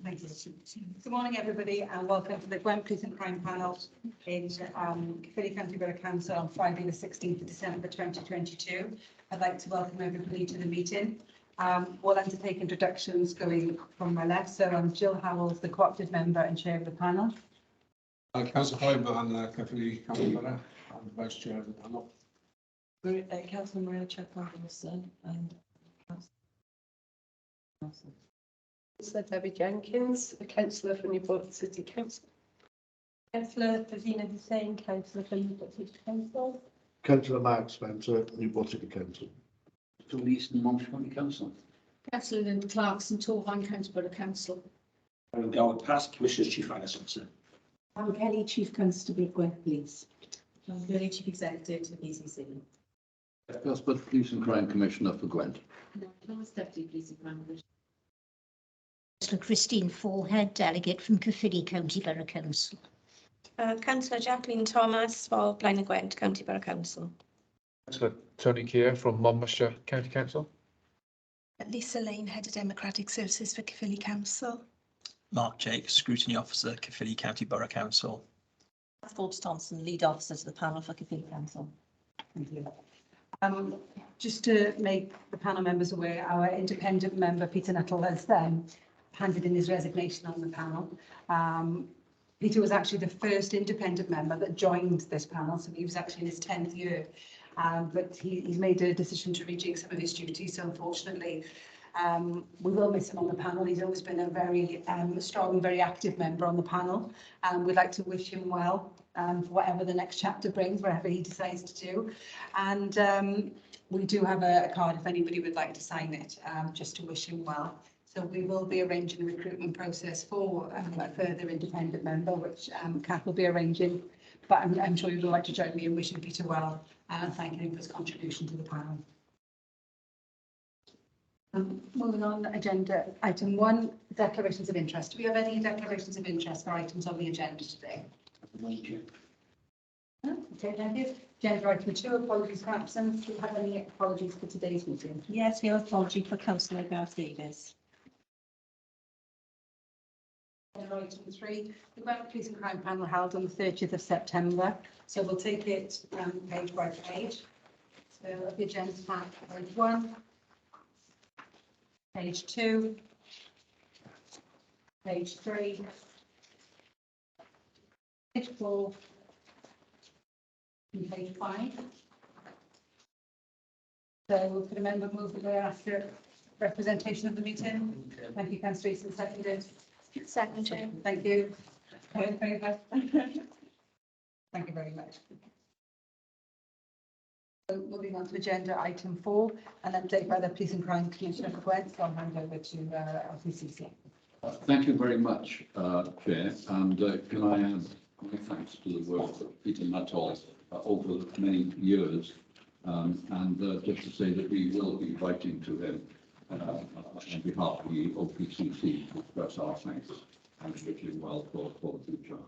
Thank you. Good morning, everybody, and welcome to the Gwent Police and Crime Panel in Caerphilly County Borough Council on Friday, the 16th of December 2022. I'd like to welcome everybody to the meeting. We'll undertake introductions going from my left. So I'm Jill Howells, the co-opted member and chair of the panel. Councillor Clyburn, Caerphilly County Borough, and vice chair of the panel. Councillor Maria Chapman-Wilson and Councillor Debbie Jenkins, a councillor from Newport City Council. Councillor Davina Hussain, councillor from Newport City Council. Councillor Mark Spencer, Newport City Council. Councillor Easton, Monmouth County Council. Councillor Linda Clarkson, Torvine County Borough Council. Aaron Goward Pass, Commissioner's Chief Finance Officer. I'm Kelly, Chief Constable of Gwent Police. I'm Billy, Chief Executive to the PCC. Cuthbert, Police and Crime Commissioner for Gwent. Thomas, Deputy Police and Crime Commissioner. Councillor Christine Fallhead, delegate from Caerphilly County Borough Council. Councillor Jacqueline Thomas for Blaenau Gwent County Borough Council. Councillor Tony Keir from Monmouthshire County Council. Lisa Lane, Head of Democratic Services for Caerphilly Council. Mark Jake, Scrutiny Officer, Caerphilly County Borough Council. Forbes Thompson, Lead Officer to the panel for Caerphilly Council. Thank you. Just to make the panel members aware, our independent member Peter Nuttall has handed in his resignation on the panel. Peter was actually the first independent member that joined this panel, so he was actually in his 10th year. But he's made a decision to rejig some of his duties, so unfortunately we will miss him on the panel. He's always been a very strong and very active member on the panel, and we'd like to wish him well for whatever the next chapter brings, wherever he decides to do. And we do have a card if anybody would like to sign it, just to wish him well. So we will be arranging a recruitment process for a further independent member, which Kath will be arranging. But I'm sure you would like to join me in wishing Peter well and thanking him for his contribution to the panel. Moving on, agenda item 1, declarations of interest. Do we have any declarations of interest for items on the agenda today? Okay, thank you. Agenda item 2, apologies for absence. Do you have any apologies for today's meeting? Yes, we have apology for Councillor Gareth Davis. Item 3, the Gwent Police and Crime Panel held on the 30th of September. So we'll take it page by page. So the agenda pack, page 1, page 2, page 3, page 4, and page 5. So could a member move that we're after representation of the meeting? Thank you, Councillor Easton, seconded. Second, Chair. Thank you. All in favour? Thank you very much. So moving on to agenda item 4, an update by the Police and Crime Commissioner for Gwent. So I'll hand over to LCCC. Thank you very much, Chair. And can I add my thanks to the work of Peter Nuttall over many years. And just to say that we will be writing to him on behalf of the OPCC to express our thanks and wish him well for the future.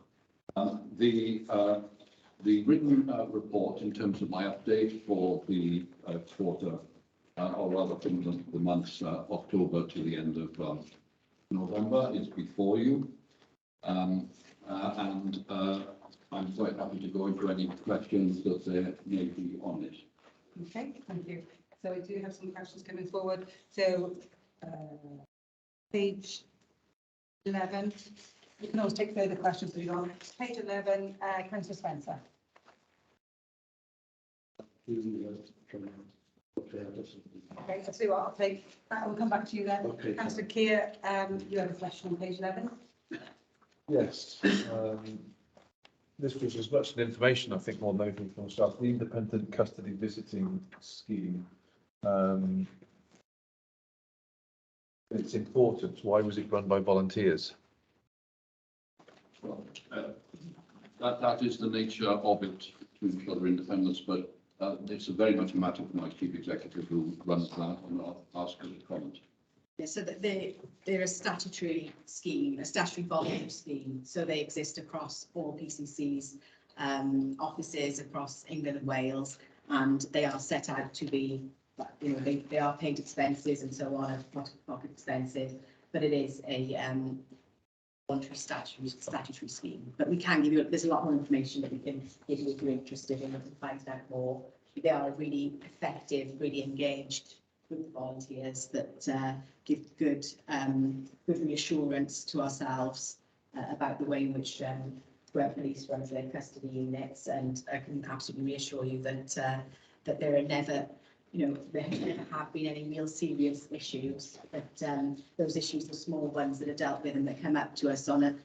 The written report in terms of my update for the quarter, or rather from the months October to the end of November is before you. And I'm quite happy to go into any questions that there may be on it. Okay, thank you. So we do have some questions coming forward. So page 11, you can always take further questions if you want. Page 11, Councillor Spencer. Okay, I'll see what I'll take. We'll come back to you then. Okay. Councillor Keir, you have a question on page 11. Yes. This was as much an information, I think, more than anything for myself. The independent custody visiting scheme. It's important. Why was it run by volunteers? Well, that is the nature of it to ensure independence, but it's very much a matter for my chief executive who runs that, and I'll ask her to comment. Yeah, so that they're a statutory scheme, a statutory volunteer scheme. So they exist across all PCC's offices across England and Wales, and they are set out to be, you know, they are paid expenses and so on, pocket expenses, but it is a voluntary statutory scheme. But we can give you, there's a lot more information that we can give you if you're interested in and find out more. They are a really effective, really engaged group of volunteers that give good reassurance to ourselves about the way in which Gwent Police runs their custody units, and I can absolutely reassure you that that there are never, there never have been any real serious issues. But those issues, the small ones that are dealt with and that come up to us on a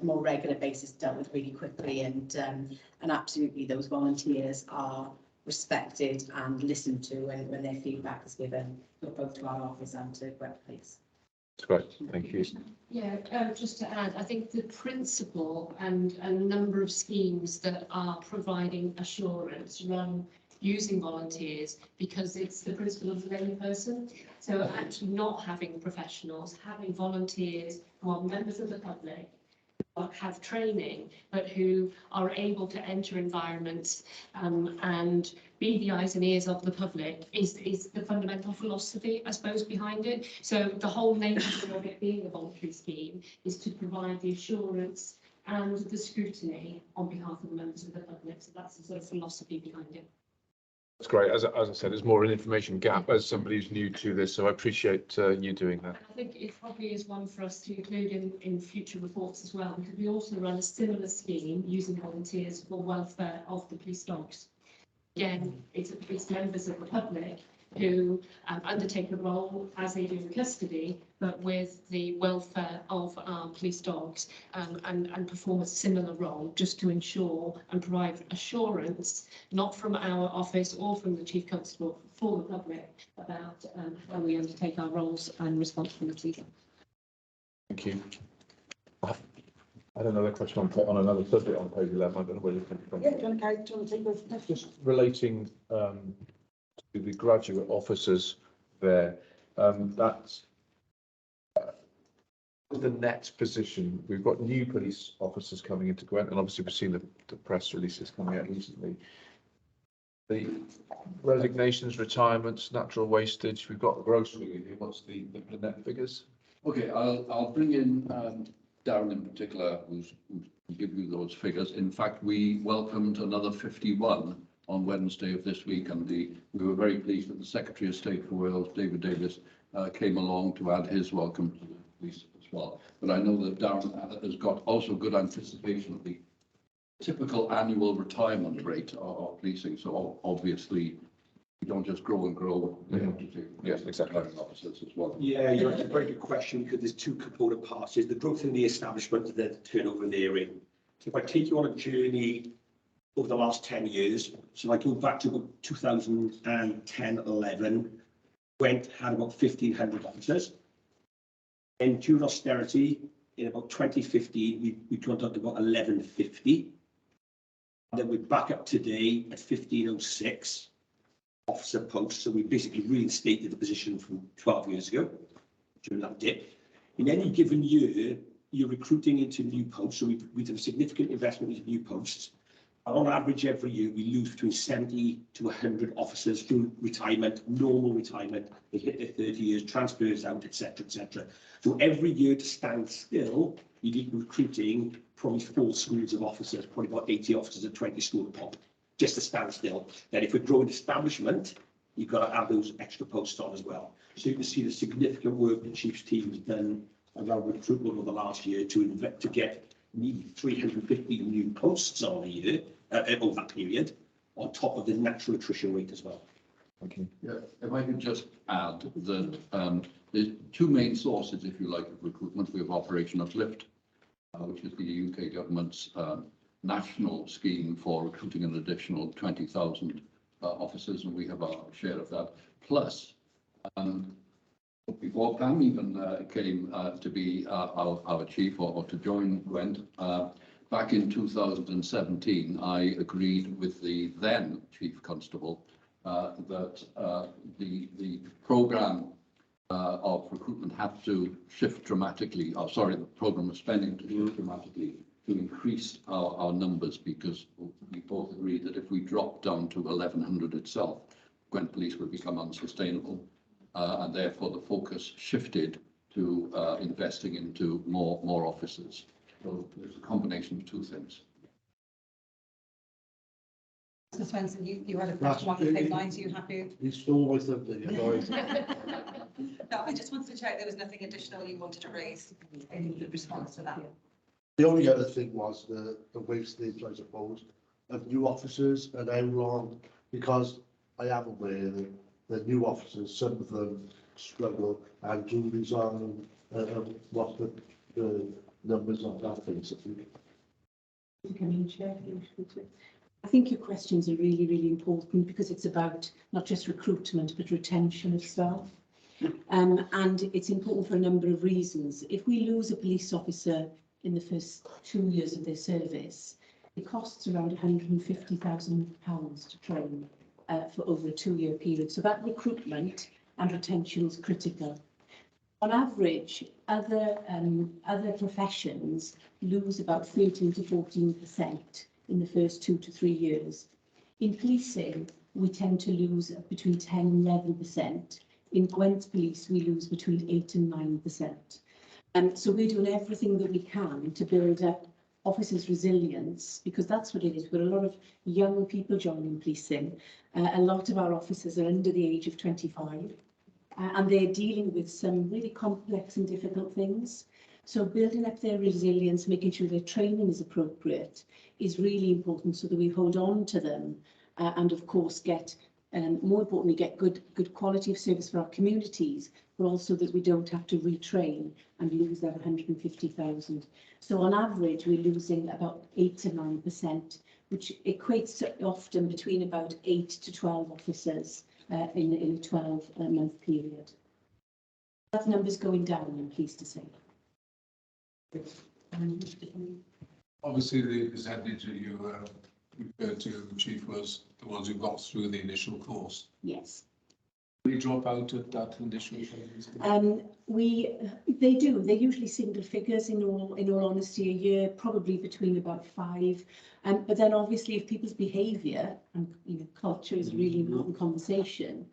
more regular basis, dealt with really quickly, and absolutely those volunteers are respected and listened to when their feedback is given, both to our office and to Gwent Police. That's great, thank you. Yeah, just to add, I think the principle and a number of schemes that are providing assurance run using volunteers because it's the principle of the layperson. So actually not having professionals, having volunteers who are members of the public, have training, but who are able to enter environments and be the eyes and ears of the public is the fundamental philosophy, I suppose, behind it. So the whole nature of it being a voluntary scheme is to provide the assurance and the scrutiny on behalf of the members of the public. So that's the sort of philosophy behind it. That's great. As I said, there's more an information gap as somebody who's new to this, so I appreciate you doing that. I think it probably is one for us to include in future reports as well, because we also run a similar scheme using volunteers for welfare of the police dogs. Again, it's members of the public who undertake a role as they do in custody, but with the welfare of our police dogs, and perform a similar role just to ensure and provide assurance, not from our office or from the Chief Constable, for the public about how we undertake our roles and responsibilities. Thank you. I don't know the question on another subject on page 11. I don't know where you think from. Yeah, do you want to take those? Just relating to the graduate officers there, that's the next position. We've got new police officers coming into Gwent, and obviously we've seen the press releases coming out recently. The resignations, retirements, natural wastage, we've got the gross figure here. What's the net figures? Okay, I'll bring in Darren in particular, who's give you those figures. In fact, we welcomed another 51 on Wednesday of this week, and we were very pleased that the Secretary of State for Wales, David Davis, came along to add his welcome to the police as well. But I know that Darren has got also good anticipation of the typical annual retirement rate of policing. So obviously, we don't just grow and grow. We have to take Yes, exactly. Officers as well. Yeah, it's a very good question, because there's two component parts. There's the growth in the establishment and the turnover in the area. So if I take you on a journey over the last 10 years, so I go back to 2010-11, Gwent had about 1,500 officers. And during austerity, in about 2015, we got up to about 1,150. And then we're back up today at 1,506 officer posts. So we basically reinstated the position from 12 years ago during that dip. In any given year, you're recruiting into new posts. So we did a significant investment into new posts. And on average, every year, we lose between 70 to 100 officers through retirement, normal retirement. They hit their 30 years, transfers out, etc., etc. So every year to stand still, you need recruiting probably 4 schools of officers, probably about 80 officers at 20 school a pop, just to stand still. Then if we're growing establishment, you've got to add those extra posts on as well. So you can see the significant work the Chief's team has done around recruitment over the last year to get nearly 350 new posts on a year over that period, on top of the natural attrition rate as well. Thank you. Yeah, if I could just add that there's 2 main sources, if you like, of recruitment. We have Operation Uplift, which is the UK government's national scheme for recruiting an additional 20,000 officers, and we have our share of that. Plus, before Pam even came to be our chief or to join Gwent, back in 2017, I agreed with the then Chief Constable that the programme of recruitment had to shift dramatically, the programme of spending to shift dramatically to increase our numbers, because we both agreed that if we dropped down to 1,100 itself, Gwent Police would become unsustainable. And therefore the focus shifted to investing into more officers. So there's a combination of two things. Mr Swenson, you had a question on the same lines. Are you happy? He stole my thunder, you No, I just wanted to check there was nothing additional you wanted to raise in response to that. The only other thing was the wastage, I suppose, of new officers and how long, because I am aware that the new officers, some of them struggle and do resign, what the numbers of that basically. I think your questions are really, really important because it's about not just recruitment, but retention of staff. And it's important for a number of reasons. If we lose a police officer in the first 2 years of their service, it costs around £150,000 to train for over a 2-year period. So that recruitment and retention is critical. On average, other professions lose about 13 to 14% in the first 2 to 3 years. In policing, we tend to lose between 10 and 11%. In Gwent Police, we lose between 8 and 9%. So we're doing everything that we can to build up officers' resilience, because that's what it is. We've got a lot of young people joining policing. A lot of our officers are under the age of 25, and they're dealing with some really complex and difficult things. So building up their resilience, making sure their training is appropriate, is really important so that we hold on to them and, of course, get, more importantly, get good quality of service for our communities, but also that we don't have to retrain and lose that 150,000. So on average, we're losing about 8 to 9%, which equates to often between about 8 to 12 officers in a 12-month period. That number's going down, I'm pleased to say. Obviously, the percentage that you referred to, Chief, was the ones who got through the initial course. Yes. We drop out at that initial phase? They do. They're usually single figures in all honesty a year, probably between about 5. But then obviously if people's behaviour, and culture is a really important conversation,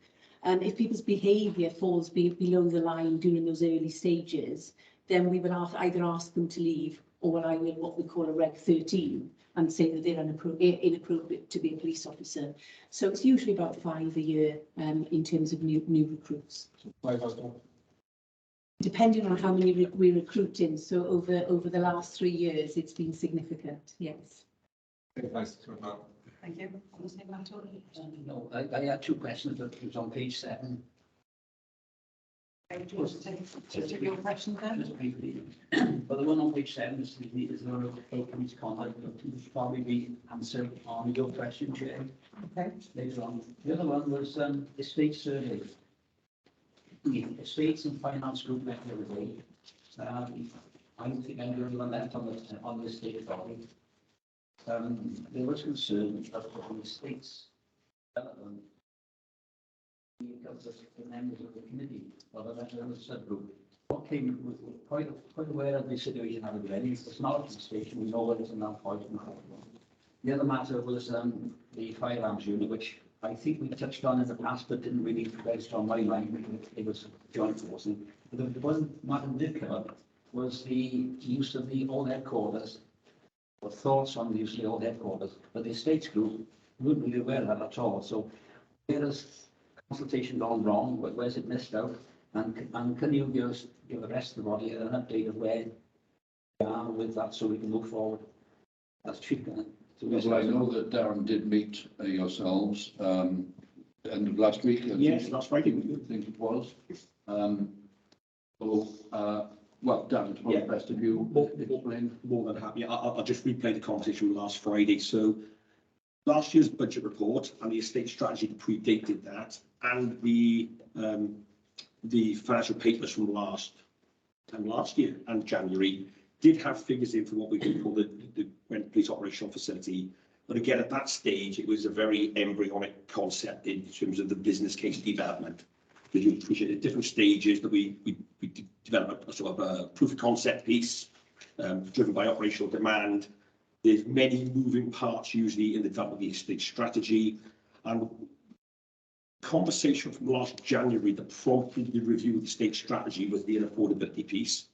if people's behaviour falls below the line during those early stages, then we would either ask them to leave, or I will what we call a Reg 13 and say that they're inappropriate to be a police officer. So it's usually about 5 a year in terms of new recruits. So 5 as well. Depending on how many we're recruiting. So over the last 3 years, it's been significant. Yes. Thank you. No, I had 2 questions, but it was on page 7. Do you want to take your question then? Just briefly. But the one on page 7 is there a police contact, but it should probably be answered on your question, Chair. Okay. Later on. The other one was estate survey. The Estates and Finance Group met the other day. I think I'm the only one left on the estate authority. There was concern about the estates development. The members of the committee, or the subgroup, what came quite aware of the situation at the end. It's not a station, we know what it's in that point. The other matter was the firearms unit, which I think we touched on in the past, but didn't really register on my mind because it was joint forcing. But the one Martin did cover was the use of the old headquarters, or thoughts on the use of the old headquarters. But the estates group weren't really aware of that at all. So where has consultation gone wrong? Where's it missed out? And can you give the rest of the body an update of where we are with that so we can move forward? That's cheap. Well, I know that Darren did meet yourselves end of last week. Yes, last Friday. I think it was. Well, Darren, it's probably best if you explain. More than happy. I'll just replay the conversation last Friday. So last year's budget report and the estate strategy predated that, and the financial papers from last year and January did have figures in for what we could call the Gwent Police Operational Facility. But again, at that stage, it was a very embryonic concept in terms of the business case development. Because you appreciate at different stages that we develop a sort of a proof of concept piece driven by operational demand. There's many moving parts usually in the development of the estate strategy. And Conversation from last January that prompted the review of the state strategy was the unaffordability piece.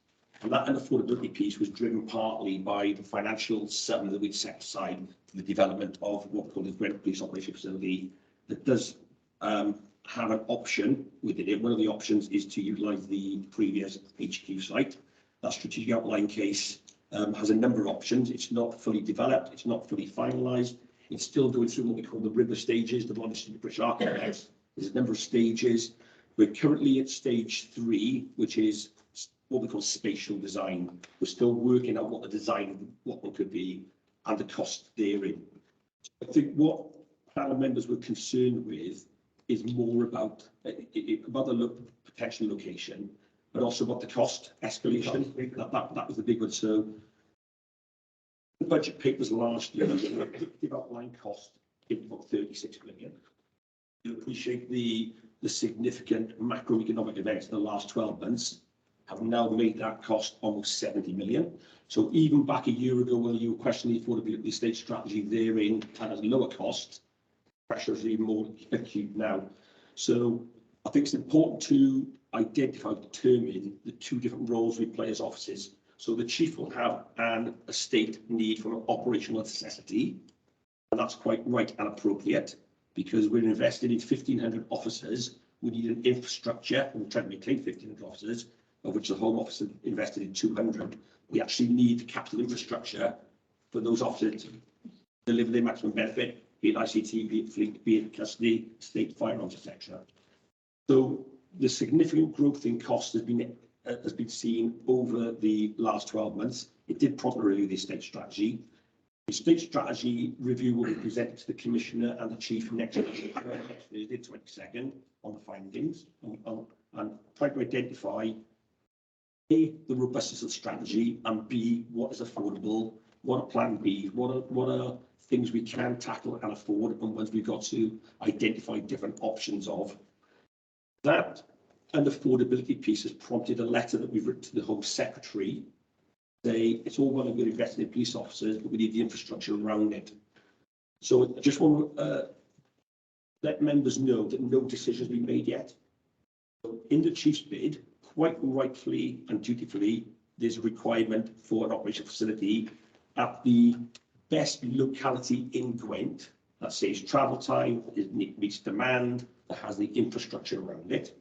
And that unaffordability piece was driven partly by the financial sum that we'd set aside for the development of what we call the Gwent Police Operation Facility that does have an option within it. One of the options is to utilise the previous HQ site. That strategic outline case has a number of options. It's not fully developed. It's not fully finalised. It's still going through what we call the river stages, the British architects. There's a number of stages. We're currently at stage 3, which is what we call spatial design. We're still working out what the design of what one could be and the cost therein. I think what panel members were concerned with is more about the potential location, but also about the cost escalation. That was the big one. So the budget papers last year, the outline cost is about 36 million. You appreciate the significant macroeconomic events in the last 12 months have now made that cost almost 70 million. So even back a year ago, when you were questioning the affordability of the state strategy therein and at a lower cost, pressure is even more acute now. So I think it's important to identify, determine the 2 different roles we play as officers. So the chief will have an estate need for an operational necessity, and that's quite right and appropriate because we're invested in 1,500 officers. We need an infrastructure, and we're trying to maintain 1,500 officers, of which the Home Office invested in 200. We actually need capital infrastructure for those officers to deliver their maximum benefit, be it ICT, be it fleet, be it custody, state firearms, etc. So the significant growth in cost has been seen over the last 12 months. It did prompt a review of the estate strategy. The state strategy review will be presented to the Commissioner and the Chief next Thursday, 22nd, on the findings and try to identify A, the robustness of the strategy, and B, what is affordable, what are plan B, what are things we can tackle and afford, and ones we've got to identify different options of. That and affordability piece has prompted a letter that we've written to the Home Secretary. It's all well and good investing in police officers, but we need the infrastructure around it. So I just want to let members know that no decision has been made yet. So in the chief's bid, quite rightfully and dutifully, there's a requirement for an operational facility at the best locality in Gwent that saves travel time, it meets demand, that has the infrastructure around it.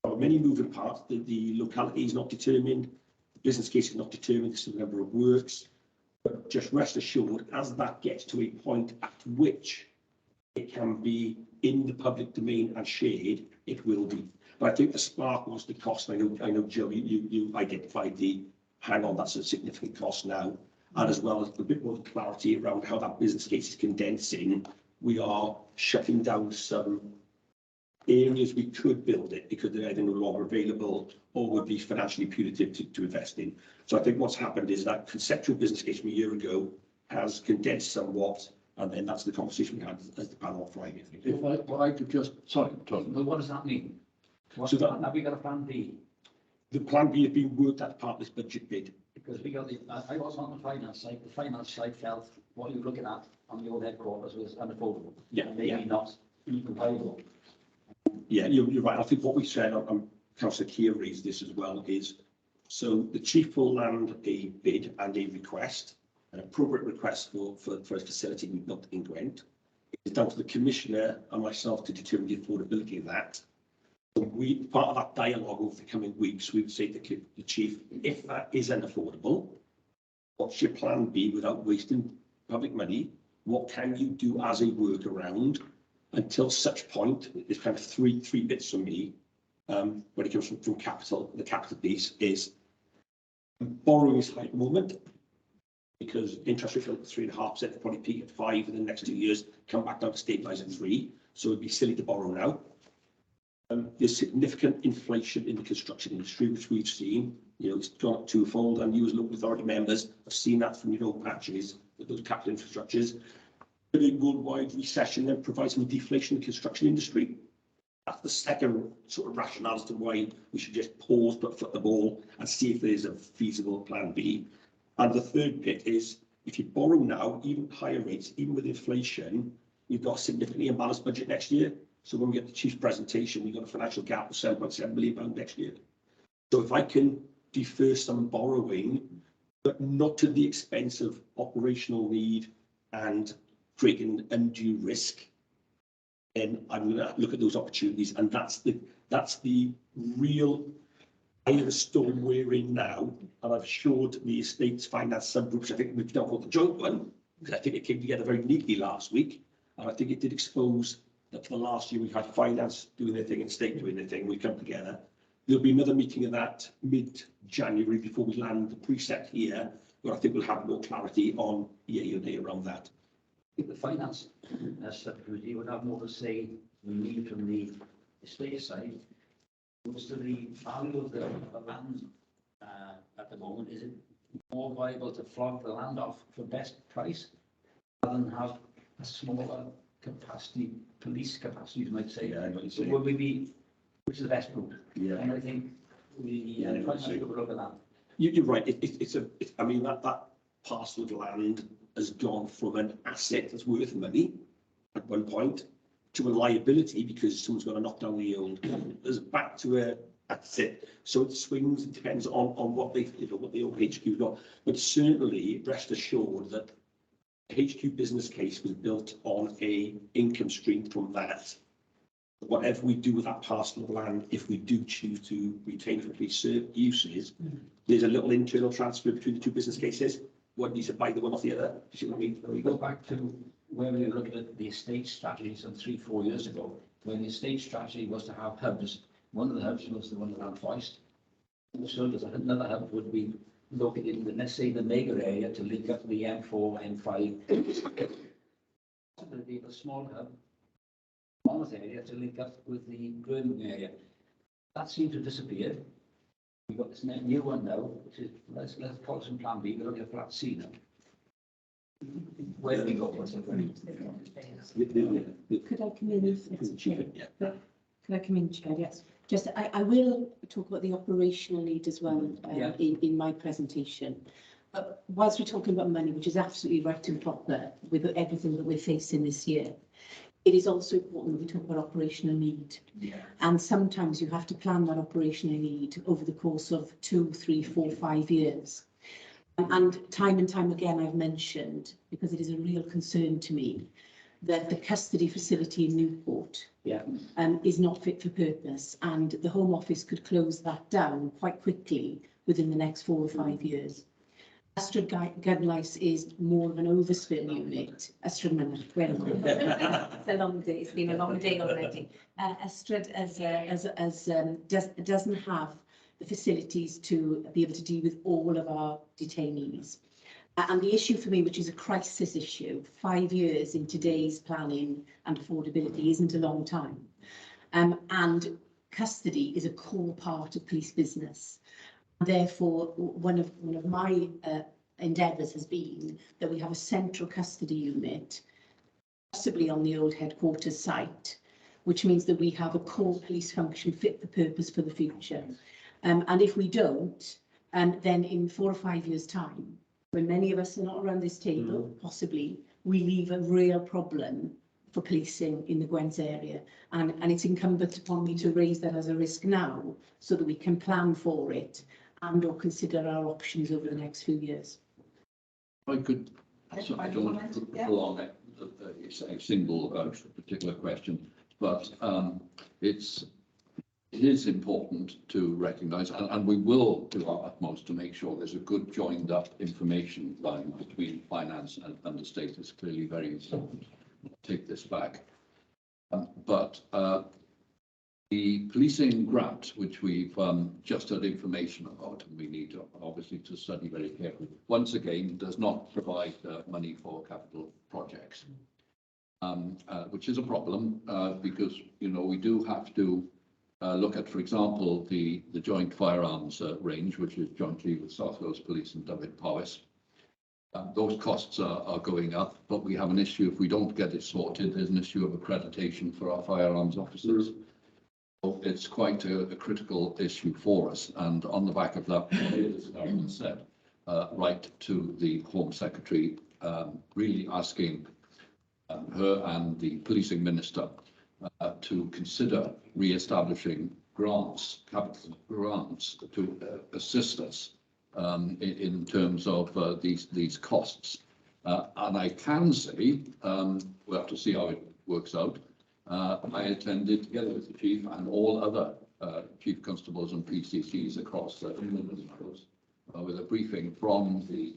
There are many moving parts. The locality is not determined, the business case is not determined, there's a number of works. But just rest assured, as that gets to a point at which it can be in the public domain and shared, it will be. But I think the spark was the cost. I know, Joe, you identified the hang on, that's a significant cost now, and as well as a bit more clarity around how that business case is condensing. We are shutting down some areas we could build it because they're either no longer available or would be financially punitive to invest in. So I think what's happened is that conceptual business case from a year ago has condensed somewhat, and then that's the conversation we had as the panel on Friday. If I could just, sorry, what does that mean? So that, have we got a plan B? The plan B has been worked at part of this budget bid. Because we got I was on the finance side. The finance side felt what you're looking at on the old headquarters was unaffordable. Yeah, and maybe not even viable. Yeah, you're right. I think what we said, Councillor Keir raised this as well, is so the chief will land a bid and a request, an appropriate request for a facility we've built in Gwent. It's down to the Commissioner and myself to determine the affordability of that. Part of that dialogue over the coming weeks, we would say to the chief, if that is unaffordable, what's your plan B without wasting public money? What can you do as a workaround until such point? There's kind of three bits from me when it comes from capital. The capital piece is borrowing is high at the moment because interest rates are at 3.5%, probably peak at 5% in the next 2 years, come back down to stabilise at 3%. So it'd be silly to borrow now. There's significant inflation in the construction industry, which we've seen. You know, it's gone up twofold, and you as local authority members have seen that from your own patches, with those capital infrastructures. A big worldwide recession then provides some deflation in the construction industry. That's the second sort of rationale as to why we should just pause but foot the ball and see if there's a feasible plan B. And the third bit is, if you borrow now, even higher rates, even with inflation, you've got a significantly imbalanced budget next year. So when we get the chief's presentation, we've got a financial gap of £7.7 million next year. So if I can defer some borrowing, but not to the expense of operational need and creating undue risk, then I'm going to look at those opportunities, and that's the real eye of the storm we're in now. And I've showed the estates finance subgroups. I think we've done the joint one, because I think it came together very neatly last week, and I think it did expose that for the last year we had finance doing their thing and state doing their thing. We come together. There'll be another meeting of that mid-January before we land the preset here, where I think we'll have more clarity on yay or nay around that. I think the finance subcommittee would have more to say than me from the estate side. Most of the value of the land at the moment, is it more viable to flog the land off for best price rather than have a smaller capacity, police capacity, you might say? Yeah, So would we be, which is the best route? Yeah. And I think we finance would look at that. You're right. I mean, that parcel of land has gone from an asset that's worth money at one point to a liability because someone's got to knock down the old. There's back to a asset. So it swings. It depends on what they, what the old HQ got. But certainly, rest assured that the HQ business case was built on a income stream from that. Whatever we do with that parcel of land, if we do choose to retain for police uses, there's a little internal transfer between the two business cases. One needs to buy the one off the other. You see what I mean? We go back to where we were looking at the estate strategy some 3-4 years ago, when the estate strategy was to have hubs. One of the hubs was the one around Foist. So there's another hub would be located in the, let's say, the mega area to link up the M4, M5. There'd be a small hub, Monmouth area to link up with the Birmingham area. That seemed to have disappeared. We've got this new one now, which is, let's call it some plan B, we're looking at flat C now. Where do we go? What's the Could I come in if that's chair? Could I come in, Chair? Yes. Just, I will talk about the operational need as well in my presentation. But whilst we're talking about money, which is absolutely right and proper with everything that we're facing this year, it is also important that we talk about operational need. Yeah. And sometimes you have to plan that operational need over the course of 2, 3, 4, 5 years. And time again, I've mentioned, because it is a real concern to me, that the custody facility in Newport is not fit for purpose, and the Home Office could close that down quite quickly within the next 4 or 5 years. Ystrad Gynllais is more of an overspill unit. Ystrad Mynach, where am I? It's a long day. It's been a long day already. Ystrad doesn't have the facilities to be able to deal with all of our detainees. And the issue for me, which is a crisis issue, 5 years in today's planning and affordability isn't a long time. And custody is a core part of police business. Therefore, one of my endeavours has been that we have a central custody unit, possibly on the old headquarters site, which means that we have a core police function fit for purpose for the future. And if we don't, then in 4 or 5 years' time, when many of us are not around this table, possibly, we leave a real problem for policing in the Gwent area. And it's incumbent upon me to raise that as a risk now, so that we can plan for it and or consider our options over the next few years. I could, so I don't want to prolong a single particular question, but it is important to recognise, and we will do our utmost to make sure there's a good joined up information line between finance and the state. It's clearly very important. Take this back. But the policing grant, which we've just had information about, and we need to, obviously to study very carefully, once again, does not provide money for capital projects, which is a problem because, you know, we do have to look at, for example, the joint firearms range, which is jointly with South Wales Police and Dyfed Powys. Those costs are going up, but we have an issue if we don't get it sorted. There's an issue of accreditation for our firearms officers. So it's quite a critical issue for us. And on the back of that, as the government said, right to the Home Secretary, really asking her and the policing minister to consider re-establishing grants, capital grants to assist us in terms of these costs. And I can say, we'll have to see how it works out. I attended, together with the chief and all other chief constables and PCCs across England, with a briefing from the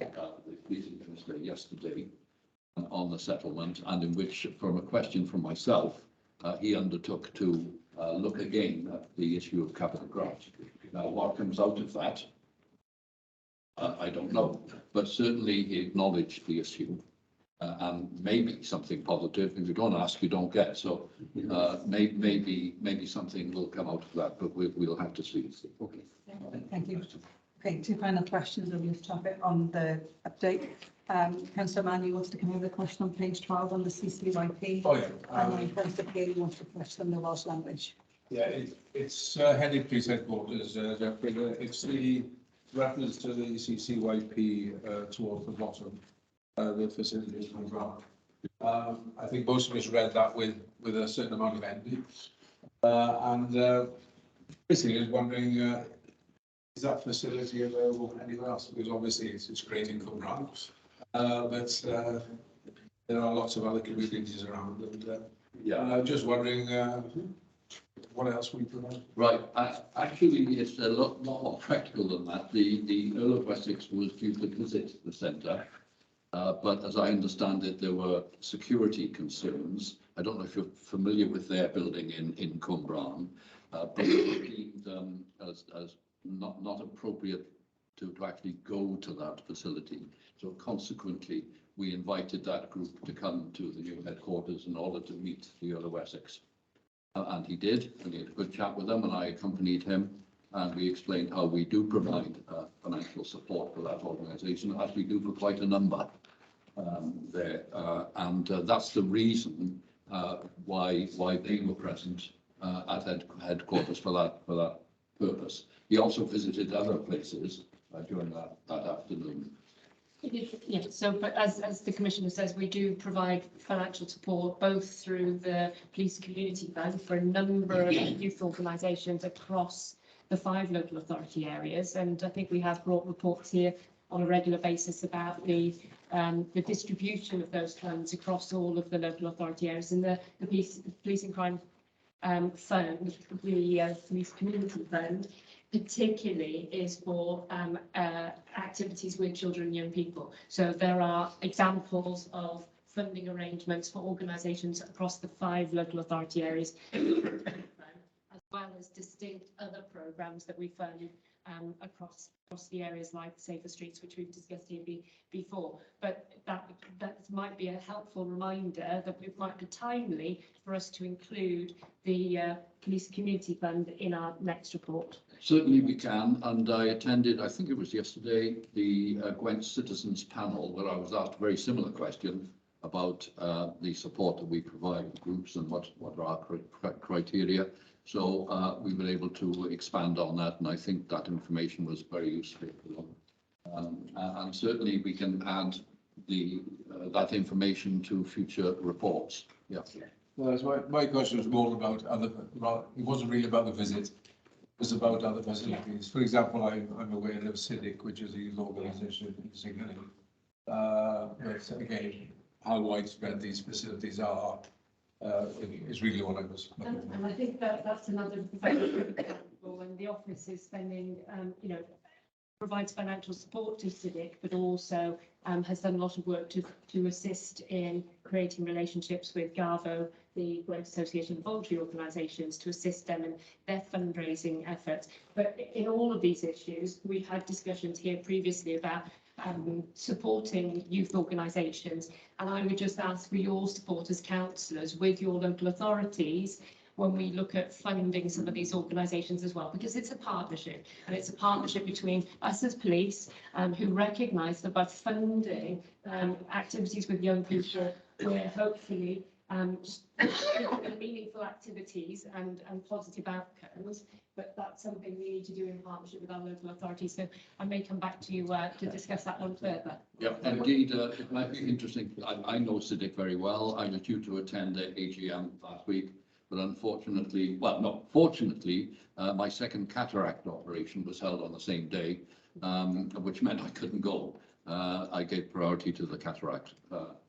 policing minister yesterday on the settlement, and in which, from a question from myself, he undertook to look again at the issue of capital grants. Now, what comes out of that, I don't know, but certainly he acknowledged the issue, and maybe something positive. If you don't ask, you don't get. So maybe something will come out of that, but we'll have to see. Okay. Thank you. Okay, two final questions on this topic on the update. Councillor Mann wants to come in with a question on page 12 on the CCYP. Oh, yeah. And then Councillor Paley wants to question on the Welsh language. Yeah, it's headed police headquarters, Jeffrey. It's the reference to the CCYP towards the bottom, the facilities program. I think most of us read that with a certain amount of envy. And basically, I was wondering, is that facility available anywhere else? Because obviously it's great income grants, but there are lots of other communities around. And just wondering what else we provide. Right. Actually, it's a lot more practical than that. The Earl of Wessex was due to visit the centre, but as I understand it, there were security concerns. I don't know if you're familiar with their building in Cwmbran, but deemed as not appropriate to actually go to that facility. So consequently, we invited that group to come to the new headquarters in order to meet the Earl of Wessex. And he did, and he had a good chat with them, and I accompanied him, and we explained how we do provide financial support for that organisation, as we do for quite a number there. And that's the reason why they were present at headquarters for that purpose. He also visited other places during that afternoon. Yeah, so but as the Commissioner says, we do provide financial support both through the Police Community Fund for a number of youth organisations across the 5 local authority areas, and I think we have brought reports here on a regular basis about the distribution of those funds across all of the local authority areas. And the Police and Crime Fund, the Police Community Fund, particularly is for activities with children and young people. So there are examples of funding arrangements for organisations across the 5 local authority areas, as well as distinct other programmes that we fund across the areas like Safer Streets, which we've discussed here before. But that might be a helpful reminder that it might be timely for us to include the Police Community Fund in our next report. Certainly we can, and I attended, I think it was yesterday, the Gwent Citizens panel, where I was asked a very similar question about the support that we provide groups and what are our criteria. So we were able to expand on that, and I think that information was very useful. And certainly we can add that information to future reports. Yeah. Well, my question was more about it wasn't really about the visit. It was about other facilities. For example, I'm aware of CIDIC, which is a youth organisation in Signaling. But again, how widespread these facilities are is really what I was looking for. And I think that's another example when the office is spending, provides financial support to CIDIC, but also has done a lot of work to assist in creating relationships with GAVO, the Gwent Association of Voluntary Organisations, to assist them in their fundraising efforts. But in all of these issues, we've had discussions here previously about supporting youth organisations, and I would just ask for your support as councillors with your local authorities when we look at funding some of these organisations as well, because it's a partnership, and it's a partnership between us as police, who recognise that by funding activities with young people, we're hopefully meaningful activities and positive outcomes, but that's something we need to do in partnership with our local authorities. So I may come back to you to discuss that one further. Yeah, indeed, it might be interesting. I know CIDIC very well. I was due to attend their AGM last week, but unfortunately, well, no, fortunately, my second cataract operation was held on the same day, which meant I couldn't go. I gave priority to the cataract. But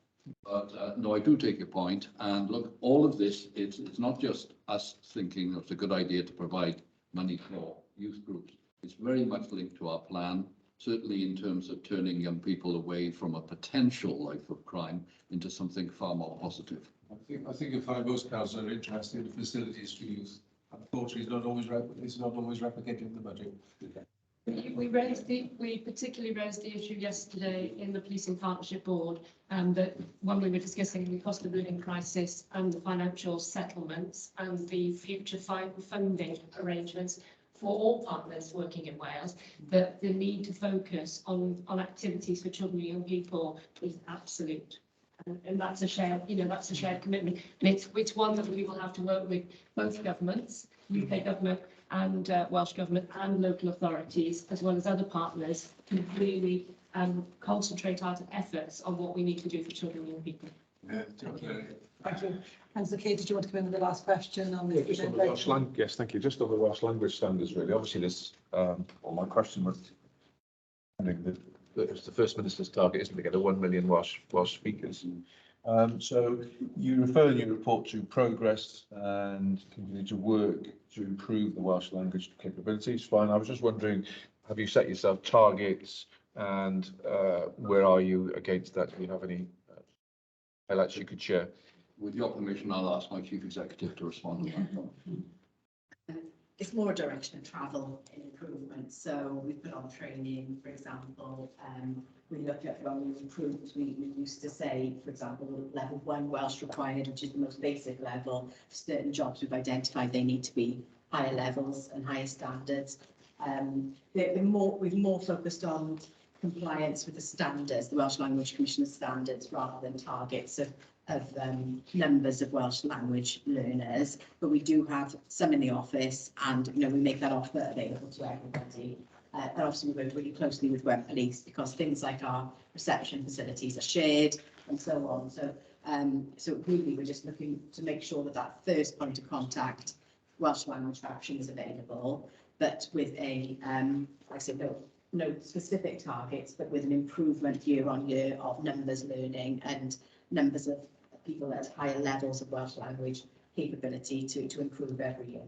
no, I do take your point. And look, all of this, it's not just us thinking it's a good idea to provide money for youth groups. It's very much linked to our plan, certainly in terms of turning young people away from a potential life of crime into something far more positive. I think you'll find most councils are interested in facilities for youth. Unfortunately, it's not always replicated in the budget. We particularly raised the issue yesterday in the Policing Partnership Board, that when we were discussing the cost of living crisis and the financial settlements and the future funding arrangements for all partners working in Wales, that the need to focus on activities for children and young people is absolute. And that's a shared, that's a shared commitment. And it's one that we will have to work with both governments, UK government and Welsh government and local authorities, as well as other partners, to really concentrate our efforts on what we need to do for children and young people. Thank you. Councillor Kay, did you want to come in with the last question on this? Just on the Welsh language, yes, thank you. Just on the Welsh language standards, really. Obviously, this, well, my question was, it's the First Minister's target, isn't it, to get a 1 million Welsh speakers. So you refer in your report to progress and continue to work to improve the Welsh language capabilities. Fine. I was just wondering, have you set yourself targets, and where are you against that? Do you have any highlights you could share? With your permission, I'll ask my Chief Executive to respond. It's more a direction of travel in improvement. So we put on training, for example, we look at when we improved, we used to say, for example, level 1 Welsh required, which is the most basic level. For certain jobs we've identified they need to be higher levels and higher standards. We've more focused on compliance with the standards, the Welsh Language Commissioner standards, rather than targets of numbers of Welsh language learners, but we do have some in the office, and we make that offer available to everybody. And obviously we work really closely with Gwent Police, because things like our reception facilities are shared and so on. So really we're just looking to make sure that first point of contact, Welsh language option, is available, but with a like I said, no specific targets, but with an improvement year on year of numbers learning and numbers of people at higher levels of Welsh language capability to improve every year.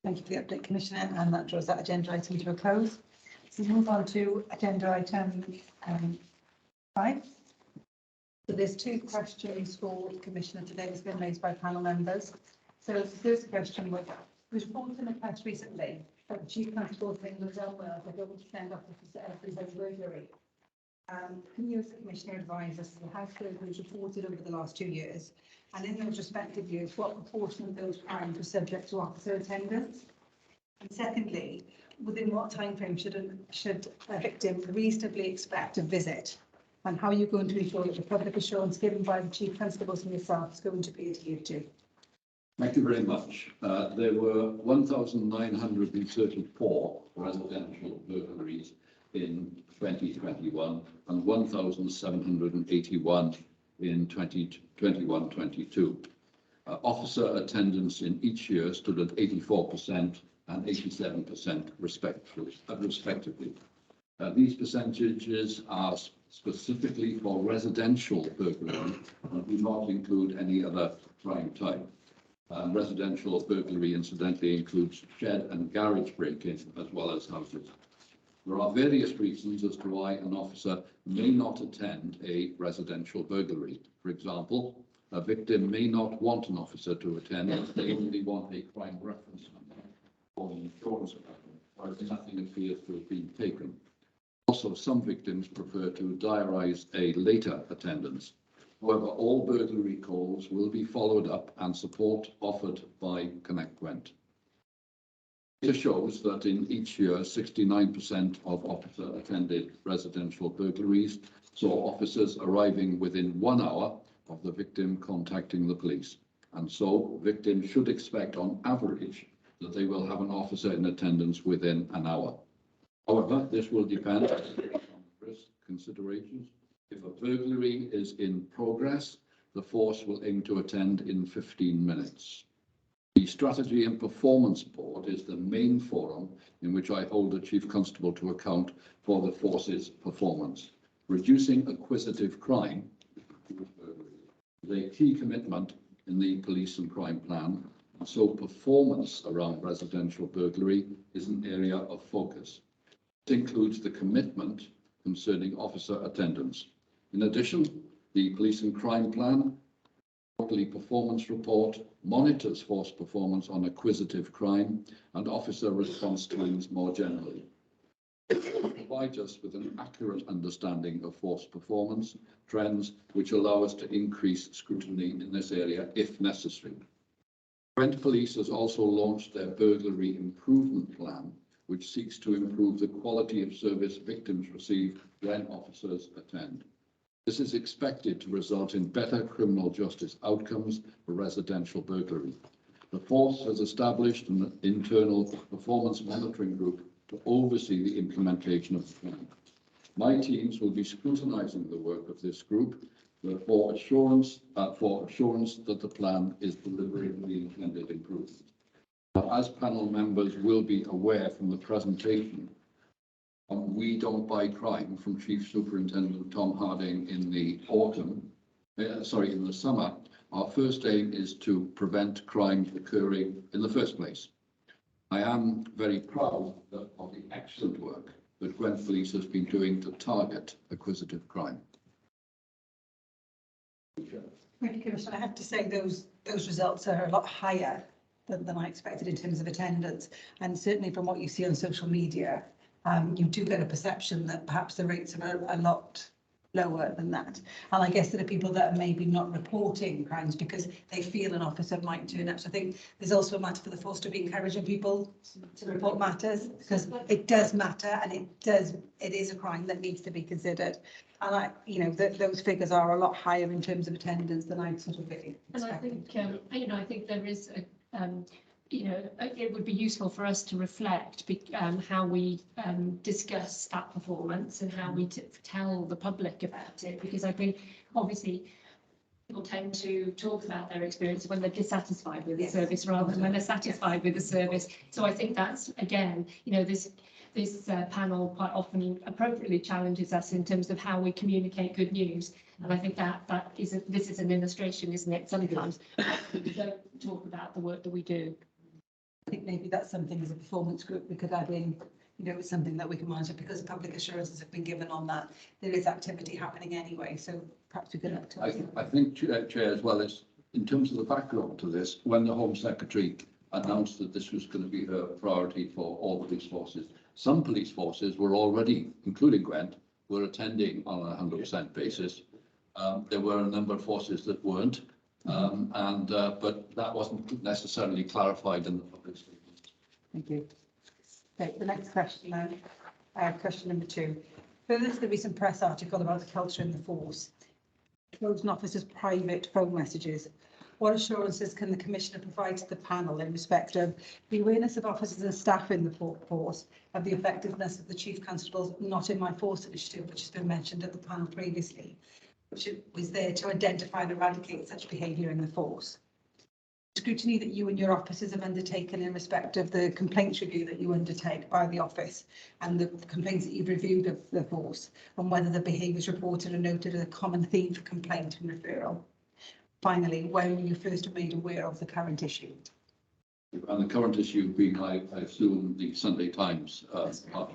Thank you for the update, Commissioner, and that draws that agenda item to a close. So we move on to agenda item 5. So there's 2 questions for the Commissioner today that's been raised by panel members. So the first question was reported in the press recently that the Chief Constable of England and Wales are going to send off everybody's burglary. Can you, as the Commissioner, advise us of how burglaries reported over the last 2 years, and in those respective years, what proportion of those crimes were subject to officer attendance? And secondly, within what time frame should a victim reasonably expect a visit, and how are you going to ensure that the public assurance given by the Chief Constables and yourself is going to be adhered to? Thank you very much. There were 1,934 residential burglaries in 2021 and 1,781 in 2021-22. Officer attendance in each year stood at 84% and 87% respectively. These percentages are specifically for residential burglary and do not include any other crime type. Residential burglary incidentally includes shed and garage break-in as well as houses. There are various reasons as to why an officer may not attend a residential burglary. For example, a victim may not want an officer to attend if they only want a crime reference number or an insurance cover, or if nothing appears to have been taken. Also, some victims prefer to diarise a later attendance. However, all burglary calls will be followed up and support offered by Connect Gwent. Data shows that in each year, 69% of officer-attended residential burglaries saw officers arriving within 1 hour of the victim contacting the police. And so victims should expect on average that they will have an officer in attendance within an hour. However, this will depend on risk considerations. If a burglary is in progress, the force will aim to attend in 15 minutes. The Strategy and Performance Board is the main forum in which I hold the Chief Constable to account for the force's performance. Reducing acquisitive crime is a key commitment in the police and crime plan, and so performance around residential burglary is an area of focus. It includes the commitment concerning officer attendance. In addition, the police and crime plan quarterly performance report monitors force performance on acquisitive crime and officer response times more generally. It provides us with an accurate understanding of force performance trends, which allow us to increase scrutiny in this area if necessary. Gwent Police has also launched their burglary improvement plan, which seeks to improve the quality of service victims receive when officers attend. This is expected to result in better criminal justice outcomes for residential burglary. The force has established an internal performance monitoring group to oversee the implementation of the plan. My teams will be scrutinising the work of this group for assurance that the plan is delivering the intended improvement. Now, as panel members will be aware from the presentation, We Don't Buy Crime from Chief Superintendent Tom Harding in the in the summer, our first aim is to prevent crime occurring in the first place. I am very proud of the excellent work that Gwent Police has been doing to target acquisitive crime. Thank you, Commissioner. I have to say those results are a lot higher than I expected in terms of attendance, and certainly from what you see on social media, you do get a perception that perhaps the rates are a lot lower than that. And I guess there are people that are maybe not reporting crimes because they feel an officer might turn up. So I think there's also a matter for the force to be encouraging people to report matters, because it does matter, and it is a crime that needs to be considered. And those figures are a lot higher in terms of attendance than I'd sort of expected. And I think, I think there is it would be useful for us to reflect how we discuss that performance and how we tell the public about it, because I think obviously people tend to talk about their experience when they're dissatisfied with the service rather than when they're satisfied with the service. So I think that's, again, this panel quite often appropriately challenges us in terms of how we communicate good news. And I think this is an illustration, isn't it? Sometimes we don't talk about the work that we do. I think maybe that's something as a performance group we could add in, it's something that we can monitor, because public assurances have been given on that. There is activity happening anyway, so perhaps we could look to it. I think, Chair, as well, as in terms of the background to this, when the Home Secretary announced that this was going to be her priority for all police forces, some police forces were already, including Gwent, were attending on a 100% basis. There were a number of forces that weren't, but that wasn't necessarily clarified in the public statement. Thank you. Okay, the next question now, question number 2. Further to the recent press article about the culture in the force, closed an officer's private phone messages, what assurances can the Commissioner provide to the panel in respect of the awareness of officers and staff in the force of the effectiveness of the Chief Constable's Not in My Force initiative, which has been mentioned at the panel previously, which was there to identify and eradicate such behaviour in the force? Scrutiny that you and your officers have undertaken in respect of the complaints review that you undertake by the office and the complaints that you've reviewed of the force, and whether the behaviours reported are noted as a common theme for complaint and referral. Finally, when were you first made aware of the current issue? And the current issue being, I assume, the Sunday Times article.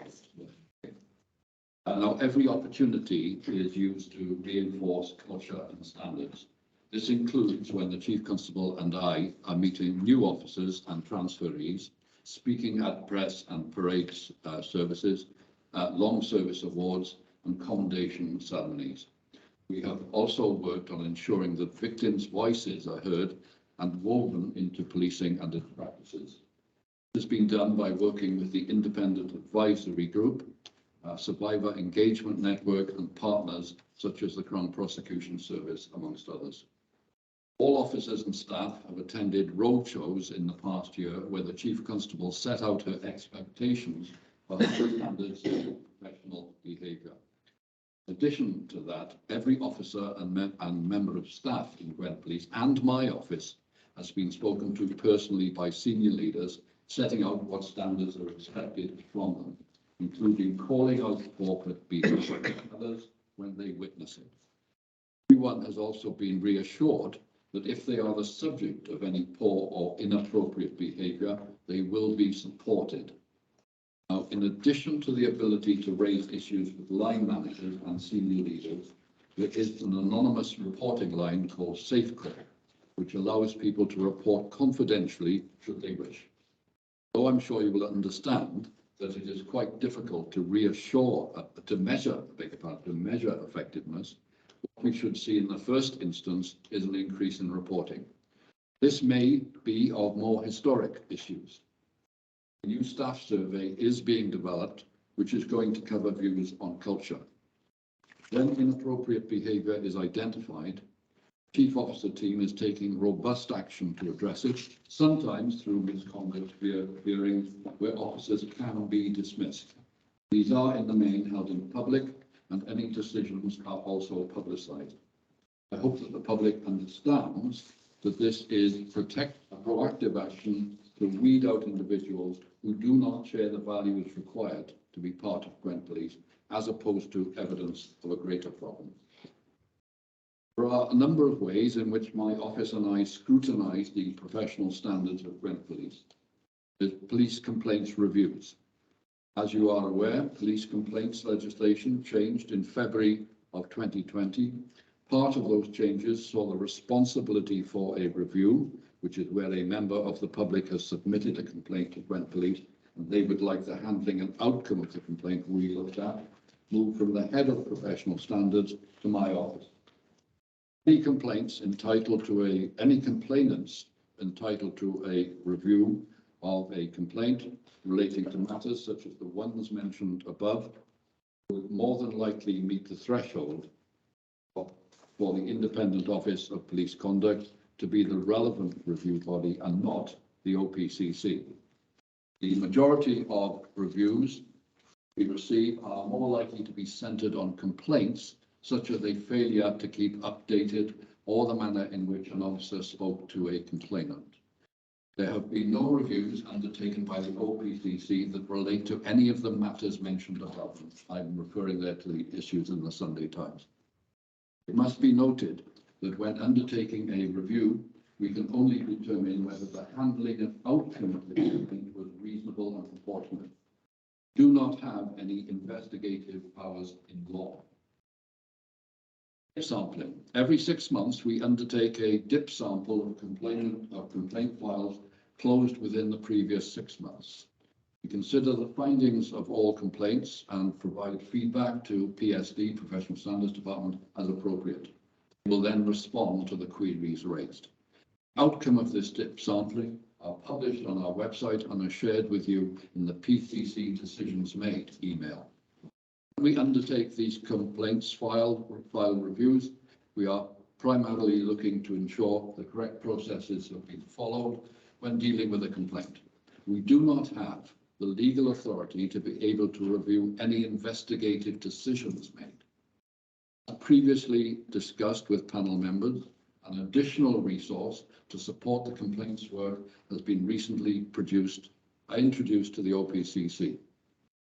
Now, every opportunity is used to reinforce culture and standards. This includes when the Chief Constable and I are meeting new officers and transferees, speaking at press and parades services, long service awards and commendation ceremonies. We have also worked on ensuring that victims' voices are heard and woven into policing and its practices. This has been done by working with the Independent Advisory Group, Survivor Engagement Network and partners such as the Crown Prosecution Service, amongst others. All officers and staff have attended roadshows in the past year where the Chief Constable set out her expectations for high standards of professional behaviour. In addition to that, every officer and member of staff in Gwent Police and my office has been spoken to personally by senior leaders, setting out what standards are expected from them, including calling out corporate behaviour to others when they witness it. Everyone has also been reassured that if they are the subject of any poor or inappropriate behaviour, they will be supported. Now, in addition to the ability to raise issues with line managers and senior leaders, there is an anonymous reporting line called SafeCall, which allows people to report confidentially should they wish. Though I'm sure you will understand that it is quite difficult to measure effectiveness, what we should see in the first instance is an increase in reporting. This may be of more historic issues. A new staff survey is being developed, which is going to cover views on culture. When inappropriate behaviour is identified, the Chief Officer team is taking robust action to address it, sometimes through misconduct hearings where officers can be dismissed. These are in the main held in public, and any decisions are also publicised. I hope that the public understands that this is proactive action to weed out individuals who do not share the values required to be part of Gwent Police, as opposed to evidence of a greater problem. There are a number of ways in which my office and I scrutinise the professional standards of Gwent Police. There's police complaints reviews. As you are aware, police complaints legislation changed in February of 2020. Part of those changes saw the responsibility for a review, which is where a member of the public has submitted a complaint to Gwent Police, and they would like the handling and outcome of the complaint re-looked at, moved from the head of professional standards to my office. Any complainants entitled to a review of a complaint relating to matters such as the ones mentioned above would more than likely meet the threshold for the Independent Office of Police Conduct to be the relevant review body and not the OPCC. The majority of reviews we receive are more likely to be centred on complaints such as a failure to keep updated or the manner in which an officer spoke to a complainant. There have been no reviews undertaken by the OPCC that relate to any of the matters mentioned above. I'm referring there to the issues in the Sunday Times. It must be noted that when undertaking a review, we can only determine whether the handling and outcome of the complaint was reasonable and proportionate. We do not have any investigative powers in law. Sampling. Every 6 months, we undertake a dip sample of complaint files closed within the previous 6 months. We consider the findings of all complaints and provide feedback to PSD, Professional Standards Department, as appropriate. We will then respond to the queries raised. Outcome of this dip sampling are published on our website and are shared with you in the PCC Decisions Made email. When we undertake these complaints file reviews, we are primarily looking to ensure the correct processes have been followed when dealing with a complaint. We do not have the legal authority to be able to review any investigative decisions made. As previously discussed with panel members, an additional resource to support the complaints work has been recently introduced to the OPCC.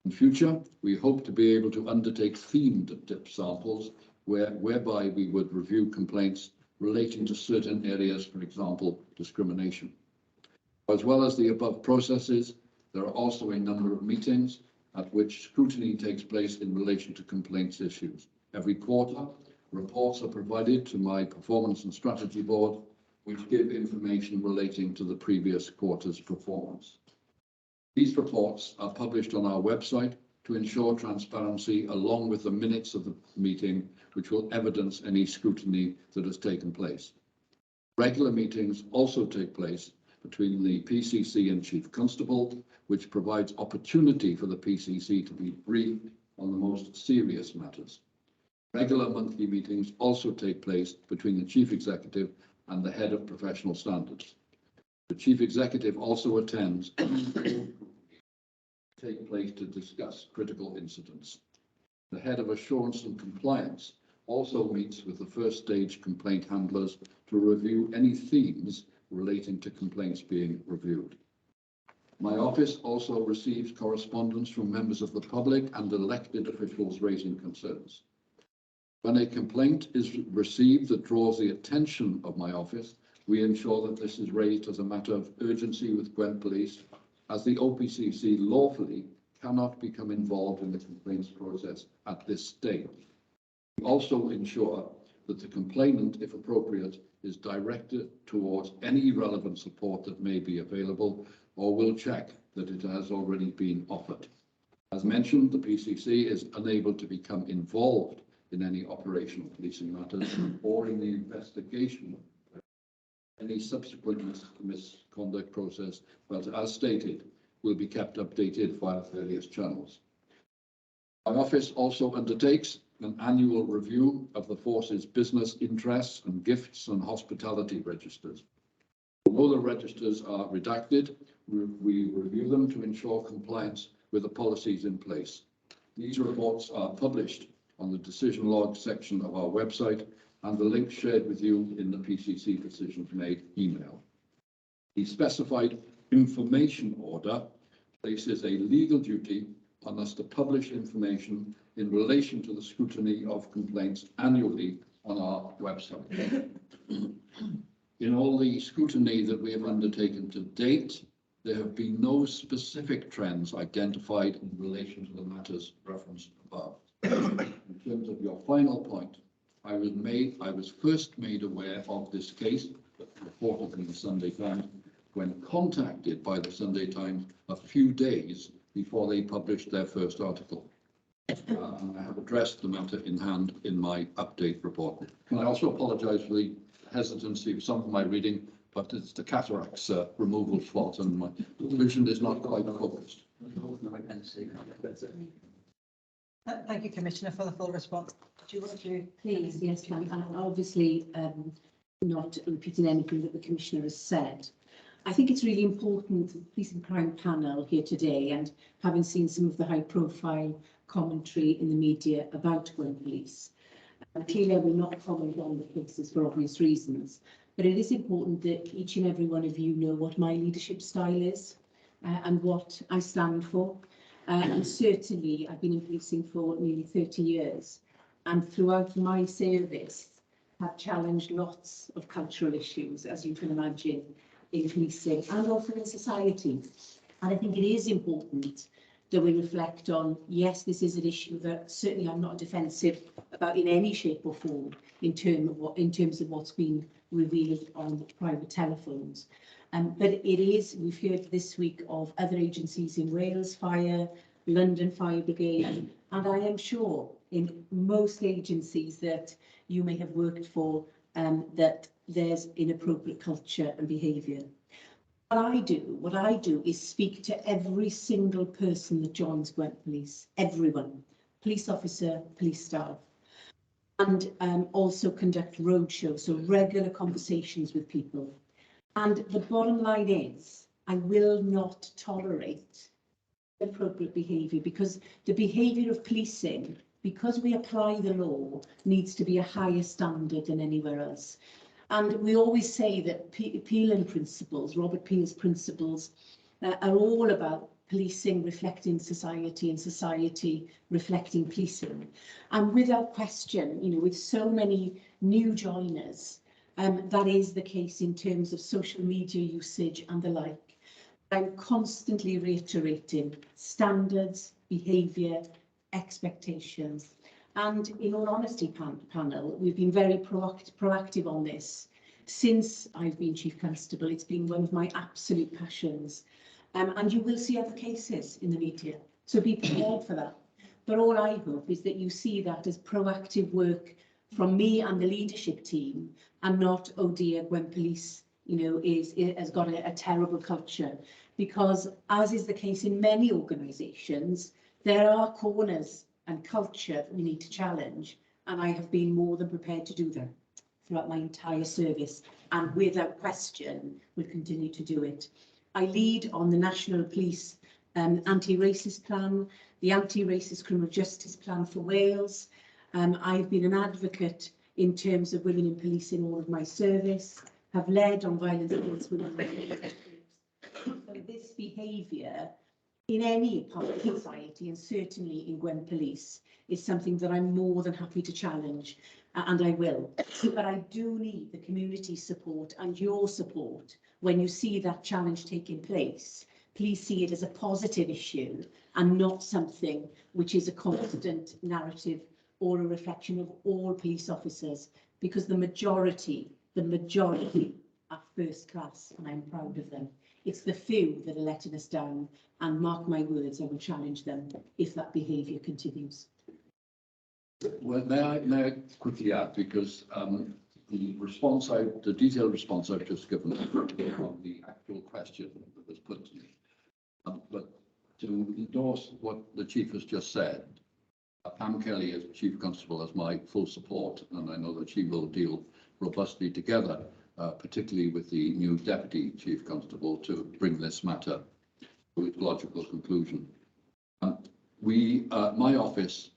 In future, we hope to be able to undertake themed dip samples whereby we would review complaints relating to certain areas, for example, discrimination. As well as the above processes, there are also a number of meetings at which scrutiny takes place in relation to complaints issues. Every quarter, reports are provided to my Performance and Strategy Board, which give information relating to the previous quarter's performance. These reports are published on our website to ensure transparency, along with the minutes of the meeting, which will evidence any scrutiny that has taken place. Regular meetings also take place between the PCC and Chief Constable, which provides opportunity for the PCC to be briefed on the most serious matters. Regular monthly meetings also take place between the Chief Executive and the Head of Professional Standards. The Chief Executive also attends take place to discuss critical incidents. The head of assurance and compliance also meets with the first stage complaint handlers to review any themes relating to complaints being reviewed. My office also receives correspondence from members of the public and elected officials raising concerns. When a complaint is received that draws the attention of my office, we ensure that this is raised as a matter of urgency with Gwent Police, as the OPCC lawfully cannot become involved in the complaints process at this stage. We also ensure that the complainant, if appropriate, is directed towards any relevant support that may be available, or will check that it has already been offered. As mentioned, the PCC is unable to become involved in any operational policing matters or in the investigation of any subsequent misconduct process, but as stated, will be kept updated via various channels. My office also undertakes an annual review of the force's business interests and gifts and hospitality registers. Although the registers are redacted, we review them to ensure compliance with the policies in place. These reports are published on the decision log section of our website and the link shared with you in the PCC decisions made email. The specified information order places a legal duty on us to publish information in relation to the scrutiny of complaints annually on our website. In all the scrutiny that we have undertaken to date, there have been no specific trends identified in relation to the matters referenced above. In terms of your final point, I was first made aware of this case, reported in the Sunday Times, when contacted by the Sunday Times a few days before they published their first article. And I have addressed the matter in hand in my update report. Can I also apologise for the hesitancy of some of my reading, but it's the cataracts removal fault and my vision is not quite focused. Thank you, Commissioner, for the full response. Do you want to? Please, yes, ma'am. And obviously, not repeating anything that the Commissioner has said. I think it's really important, the Police and Crime panel here today, and having seen some of the high-profile commentary in the media about Gwent Police. Clearly, I will not comment on the cases for obvious reasons, but it is important that each and every one of you know what my leadership style is and what I stand for. And certainly, I've been in policing for nearly 30 years, and throughout my service, have challenged lots of cultural issues, as you can imagine, in policing and also in society. And I think it is important that we reflect on, yes, this is an issue that certainly I'm not defensive about in any shape or form in terms of what's been revealed on private telephones. But it is, we've heard this week of other agencies in Wales Fire, London Fire Brigade, and I am sure in most agencies that you may have worked for that there's inappropriate culture and behaviour. What I do is speak to every single person that joins Gwent Police, everyone, police officer, police staff, and also conduct roadshows, so regular conversations with people. And the bottom line is, I will not tolerate inappropriate behaviour, because the behaviour of policing, because we apply the law, needs to be a higher standard than anywhere else. And we always say that Peel's principles, Robert Peel's principles, are all about policing reflecting society and society reflecting policing. And without question, you know, with so many new joiners, that is the case in terms of social media usage and the like. I'm constantly reiterating standards, behaviour, expectations. And in all honesty, panel, we've been very proactive on this. Since I've been Chief Constable, it's been one of my absolute passions. And you will see other cases in the media, so be prepared for that. But all I hope is that you see that as proactive work from me and the leadership team, and not, oh dear, Gwent Police, you know, has got a terrible culture. Because as is the case in many organisations, there are corners and culture that we need to challenge, and I have been more than prepared to do that throughout my entire service, and without question will continue to do it. I lead on the National Police anti-racist plan, the anti-racist criminal justice plan for Wales. I've been an advocate in terms of women in police in all of my service, have led on violence against women. So this behaviour in any part of society, and certainly in Gwent Police, is something that I'm more than happy to challenge, and I will. But I do need the community support and your support when you see that challenge taking place. Please see it as a positive issue and not something which is a constant narrative or a reflection of all police officers, because the majority are first class, and I'm proud of them. It's the few that are letting us down, and mark my words, I will challenge them if that behaviour continues. Well, may I quickly add, because the detailed response I've just given on the actual question that was put to me, but to endorse what the Chief has just said, Pam Kelly as Chief Constable has my full support, and I know that she will deal robustly together, particularly with the new Deputy Chief Constable, to bring this matter to its logical conclusion. My office,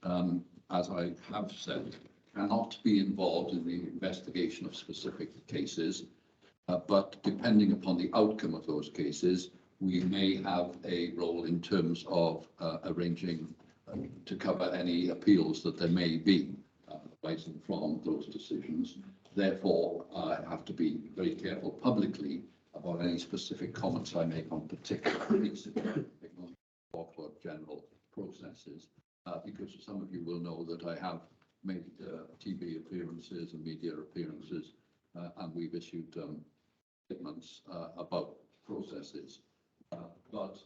as I have said, cannot be involved in the investigation of specific cases, but depending upon the outcome of those cases, we may have a role in terms of arranging to cover any appeals that there may be arising from those decisions. Therefore, I have to be very careful publicly about any specific comments I make on particular cases, or general processes, because some of you will know that I have made TV appearances and media appearances, and we've issued statements about processes. But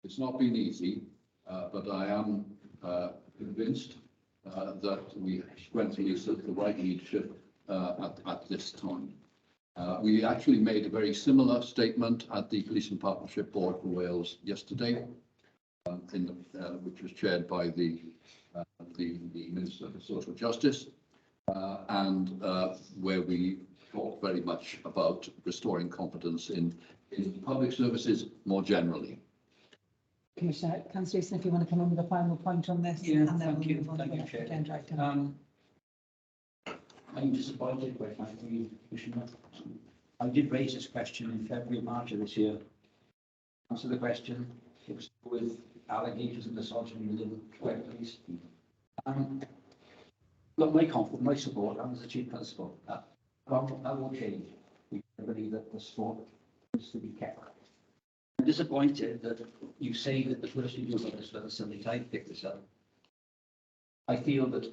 it's not been easy, but I am convinced that we went to the right leadership at this time. We actually made a very similar statement at the Police and Partnership Board for Wales yesterday, which was chaired by the Minister for Social Justice, and where we talked very much about restoring confidence in public services more generally. Commissioner, Councillor Easton, if you want to come in with a final point on this. Yeah, and then thank we'll you. move on to Thank the you, next Chair. agenda item. I'm disappointed, quite frankly, Commissioner. I did raise this question in February, March of this year. Answer the question. It was with allegations of misogyny within Gwent Police. Got my confidence, my support, and as the Chief Constable. That will change. We believe that the sport is to be kept. I'm disappointed that you say that the person who does this for the Sunday Times picked this up. I feel that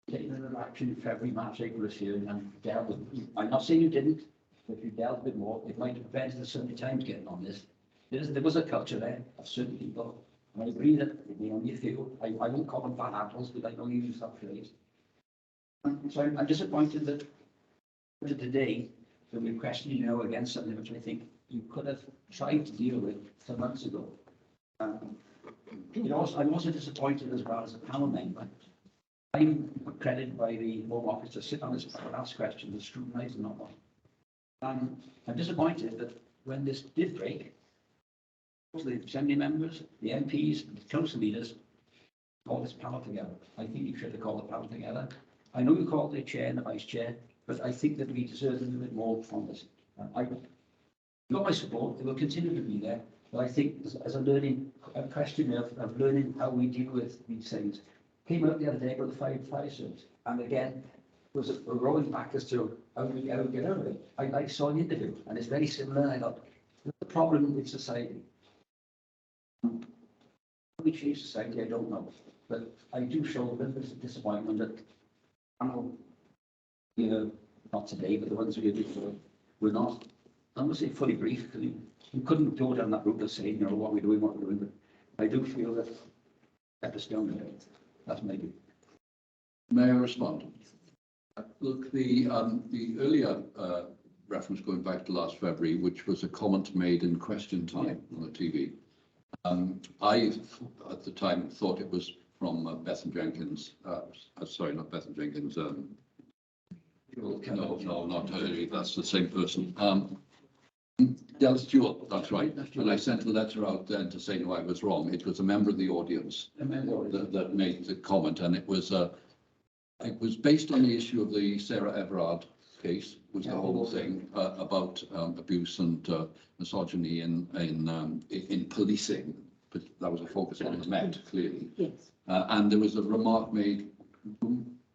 taking an action in February, March, April this year and dealt with, I'm not saying you didn't, but if you dealt a bit more, it might have prevented the Sunday Times getting on this. There was a culture there of certain people, and I agree that they only a few. I won't call them bad apples, but I know you use that phrase. So I'm disappointed that today that we're questioning you now against something which I think you could have tried to deal with some months ago. I'm also disappointed as well as a panel member. I'm accredited by the Home Office to sit on this panel and ask questions and scrutinise and not one. I'm disappointed that when this did break, the Assembly members, the MPs, the council leaders called this panel together. I think you should have called the panel together. I know you called the chair and the vice chair, but I think that we deserve a little bit more from this. I got my support, it will continue to be there, but I think as a question of learning how we deal with these things. Came out the other day about the fire service, and again, was a rolling back as to how we get out of it. I saw an interview, and it's very similar, and I thought, the problem with society. How we change society, I don't know, but I do show a bit of disappointment that, not today, but the ones we did before, were not, I'm going to say fully briefed, because we couldn't go down that route of saying, what we're doing, but I do feel that kept us down there. That's my view. May I respond? Look, the earlier reference going back to last February, which was a comment made in Question Time on the TV. I, at the time, thought it was from Bethan Jenkins. Sorry, not Bethan Jenkins. No, not her. That's the same person. Del Stewart, that's right. And I sent a letter out then to say, no, I was wrong. It was a member of the audience that made the comment, and it was based on the issue of the Sarah Everard case, was the whole thing about abuse and misogyny in policing. But that was a focus on the Met, clearly. Yes. And there was a remark made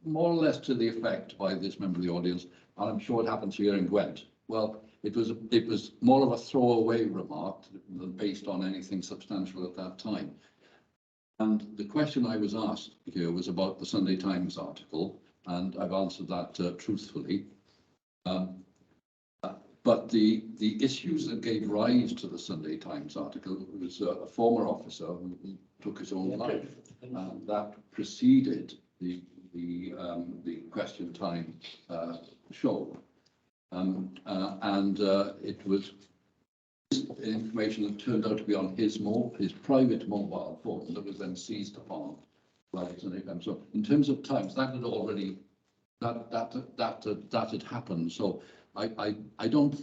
more or less to the effect by this member of the audience, and I'm sure it happens here in Gwent. Well, it was more of a throwaway remark than based on anything substantial at that time. And the question I was asked here was about the Sunday Times article, and I've answered that truthfully. But the issues that gave rise to the Sunday Times article was a former officer who took his own life, and that preceded the Question Time show. It was information that turned out to be on his private mobile phone that was then seized upon by Sunday Times. So in terms of times, that had already that had happened. So I don't,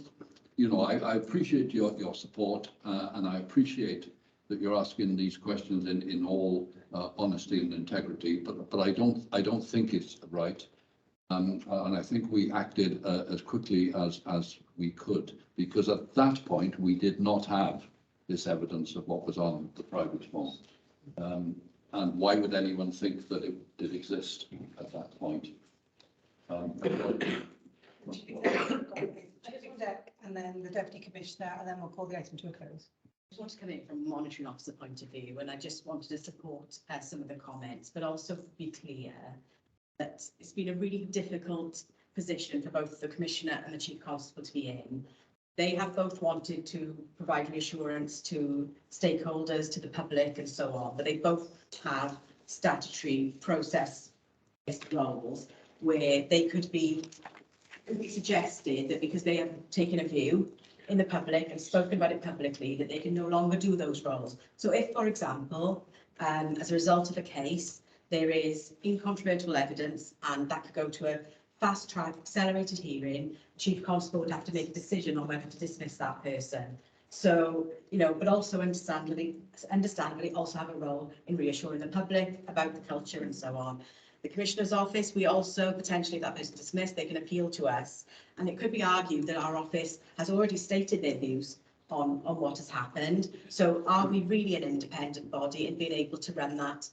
I appreciate your support, and I appreciate that you're asking these questions in all honesty and integrity. But I don't think it's right. And I think we acted as quickly as we could, because at that point we did not have this evidence of what was on the private phone. And why would anyone think that it did exist at that point? And then the Deputy Commissioner, and then we'll call the item to a close. I just want to come in from a monitoring officer point of view, and I just wanted to support some of the comments, but also be clear that it's been a really difficult position for both the Commissioner and the Chief Constable to be in. They have both wanted to provide reassurance to stakeholders, to the public and so on, but they both have statutory process-based roles where they could be suggested that because they have taken a view in the public and spoken about it publicly, that they can no longer do those roles. So if, for example, as a result of a case, there is incontrovertible evidence and that could go to a fast track accelerated hearing, Chief Constable would have to make a decision on whether to dismiss that person. So, but also understandably also have a role in reassuring the public about the culture and so on. The Commissioner's Office, we also potentially, if that person is dismissed, they can appeal to us. And it could be argued that our office has already stated their views on what has happened. So are we really an independent body in being able to run that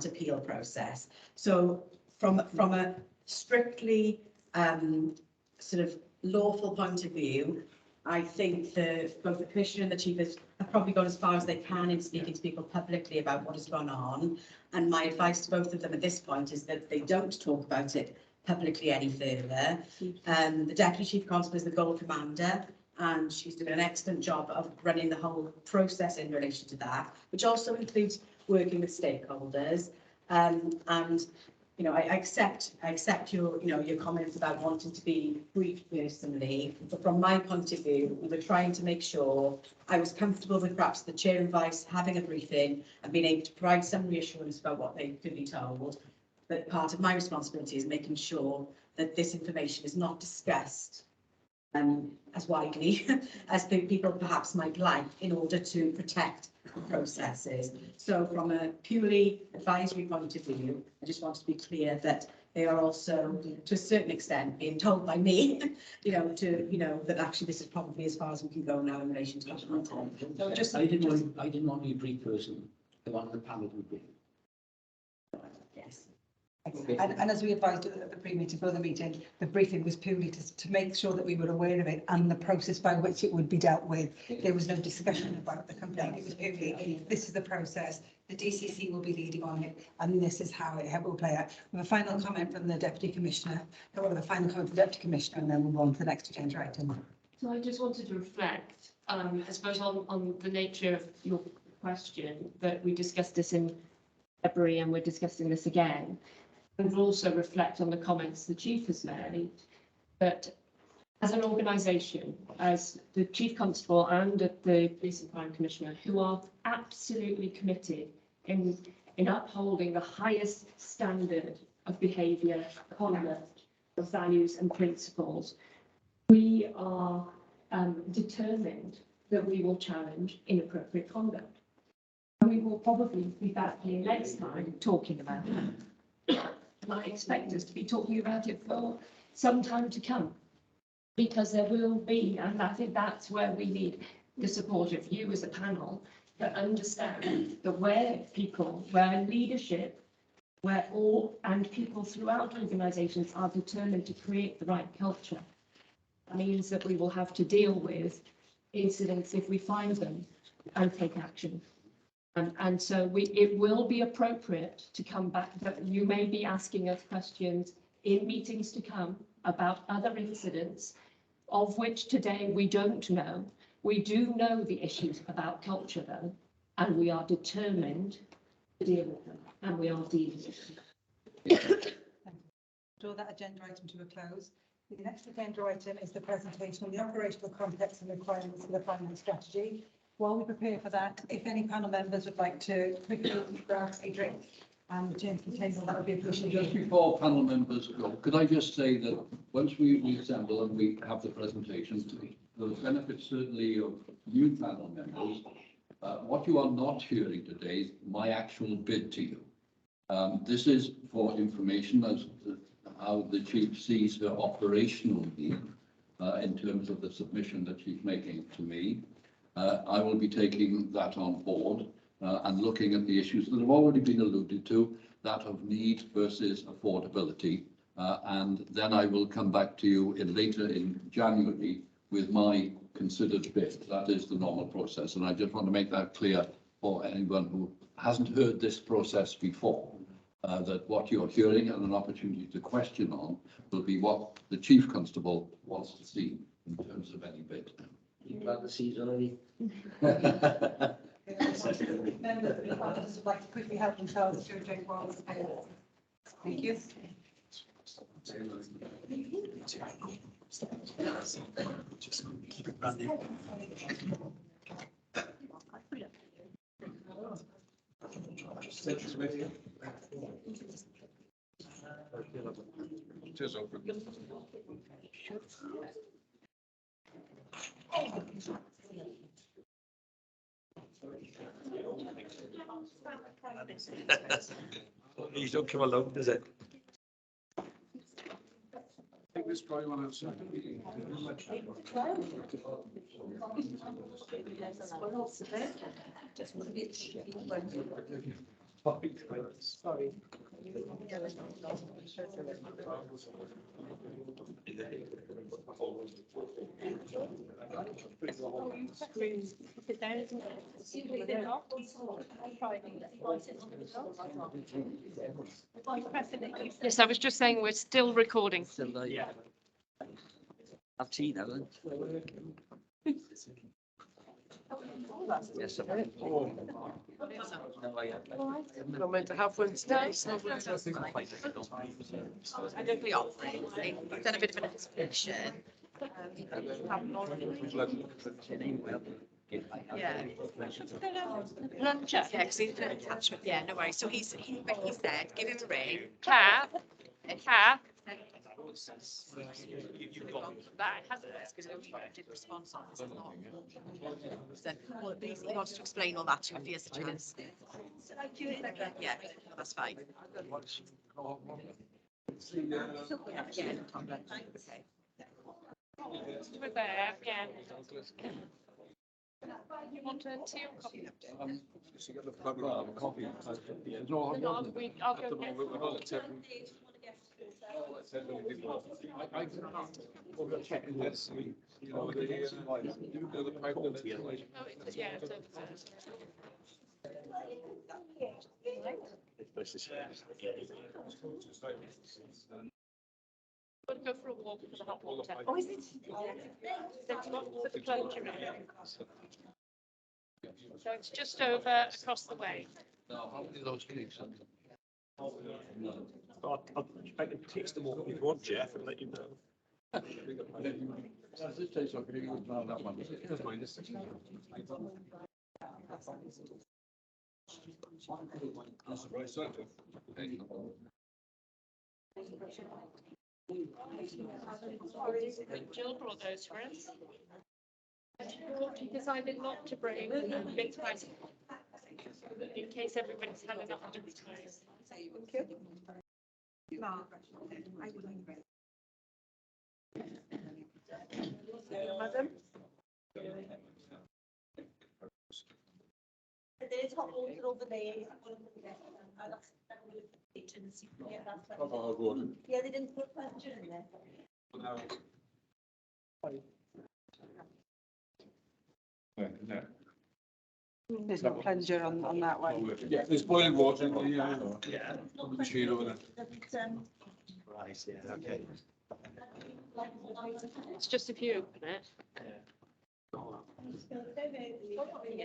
appeal process? So from a strictly sort of lawful point of view, I think both the Commissioner and the Chief have probably gone as far as they can in speaking to people publicly about what has gone on. And my advice to both of them at this point is that they don't talk about it publicly any further. The Deputy Chief Constable is the Goal Commander, and she's doing an excellent job of running the whole process in relation to that, which also includes working with stakeholders. I accept your comments about wanting to be briefed personally, but from my point of view, we were trying to make sure I was comfortable with perhaps the Chair and Vice having a briefing and being able to provide some reassurance about what they could be told. But part of my responsibility is making sure that this information is not discussed as widely as people perhaps might like in order to protect the processes. So from a purely advisory point of view, I just want to be clear that they are also, to a certain extent, being told by me, that actually this is probably as far as we can go now in relation to that. So I didn't want to be a brief person. I wanted the panel to be. Yes. And as we advised at the pre-meeting, for the meeting, the briefing was purely to make sure that we were aware of it and the process by which it would be dealt with. There was no discussion about the complaint. It was purely, this is the process, the DCC will be leading on it, and this is how it will play out. We have a final comment from the Deputy Commissioner, and then we'll move on to the next agenda item. So I just wanted to reflect, I suppose, on the nature of your question, that we discussed this in February and we're discussing this again. And also reflect on the comments the Chief has made, that as an organisation, as the Chief Constable and the Police and Crime Commissioner, who are absolutely committed in upholding the highest standard of behaviour, conduct, of values and principles, we are determined that we will challenge inappropriate conduct. And we will probably be back here next time talking about it. And I expect us to be talking about it for some time to come, because there will be, and I think that's where we need the support of you as a panel, that understand that where leadership, where all and people throughout organisations are determined to create the right culture, that means that we will have to deal with incidents if we find them and take action. And so it will be appropriate to come back, that you may be asking us questions in meetings to come about other incidents, of which today we don't know. We do know the issues about culture though, and we are determined to deal with them, and we are dealing with them. Draw that agenda item to a close. The next agenda item is the presentation of the operational context and requirements for the finance strategy. While we prepare for that, if any panel members would like to quickly grab a drink and return to the table, that would be appreciated. Just before panel members go, could I just say that once we assemble and we have the presentation, for the benefit certainly of new panel members, what you are not hearing today is my actual bid to you. This is for information as to how the chief sees her operational need in terms of the submission that she's making to me. I will be taking that on board and looking at the issues that have already been alluded to, that of need versus affordability. And then I will come back to you later in January with my considered bid. That is the normal process. And I just want to make that clear for anyone who hasn't heard this process before, that what you're hearing and an opportunity to question on will be what the Chief Constable wants to see in terms of any bid. You'd rather see it already. Members would like to quickly help themselves to a drink while it's available. Thank you. Just keep it running. Cheers, Alfred. You don't come alone, does it? Take this dry one outside. Sorry. Yes, I was just saying we're still recording. Yeah. I've tea now then. Yes, I'm. No, I am. Not meant to have one today. I don't be offering, I've done a bit of an explanation. Yeah. Yeah, because he's an attachment. Yeah, no worries. So he said, give him a ring. Cat. That hasn't because he didn't respond. So well, he wants to explain all that to you if he has a chance. Yeah, that's fine. Yeah, no problem. Okay. We're there again. You want a tea or coffee? So you get the plug of coffee. No, I'll go get We're not at 10. Let's see. You know, the pipeline. No, it's, yeah, it's over We'll go for a walk for the hot water. Oh, is it? There's one for the clergy room. So it's just over across the way. Now, how many of those cakes are I can taste them all if you want, Jeff, and let you know. This tastes okay. You can have that one. That's fine. That's a very certain. Jill brought those for us. He decided not to bring big spice in case everybody's had enough of it. Madam? There's hot water over there. Yeah, they didn't put plunger in there. There's no plunger on that one. Yeah, there's boiling water in the, machine over there. Right, yeah, okay. It's just if you open it.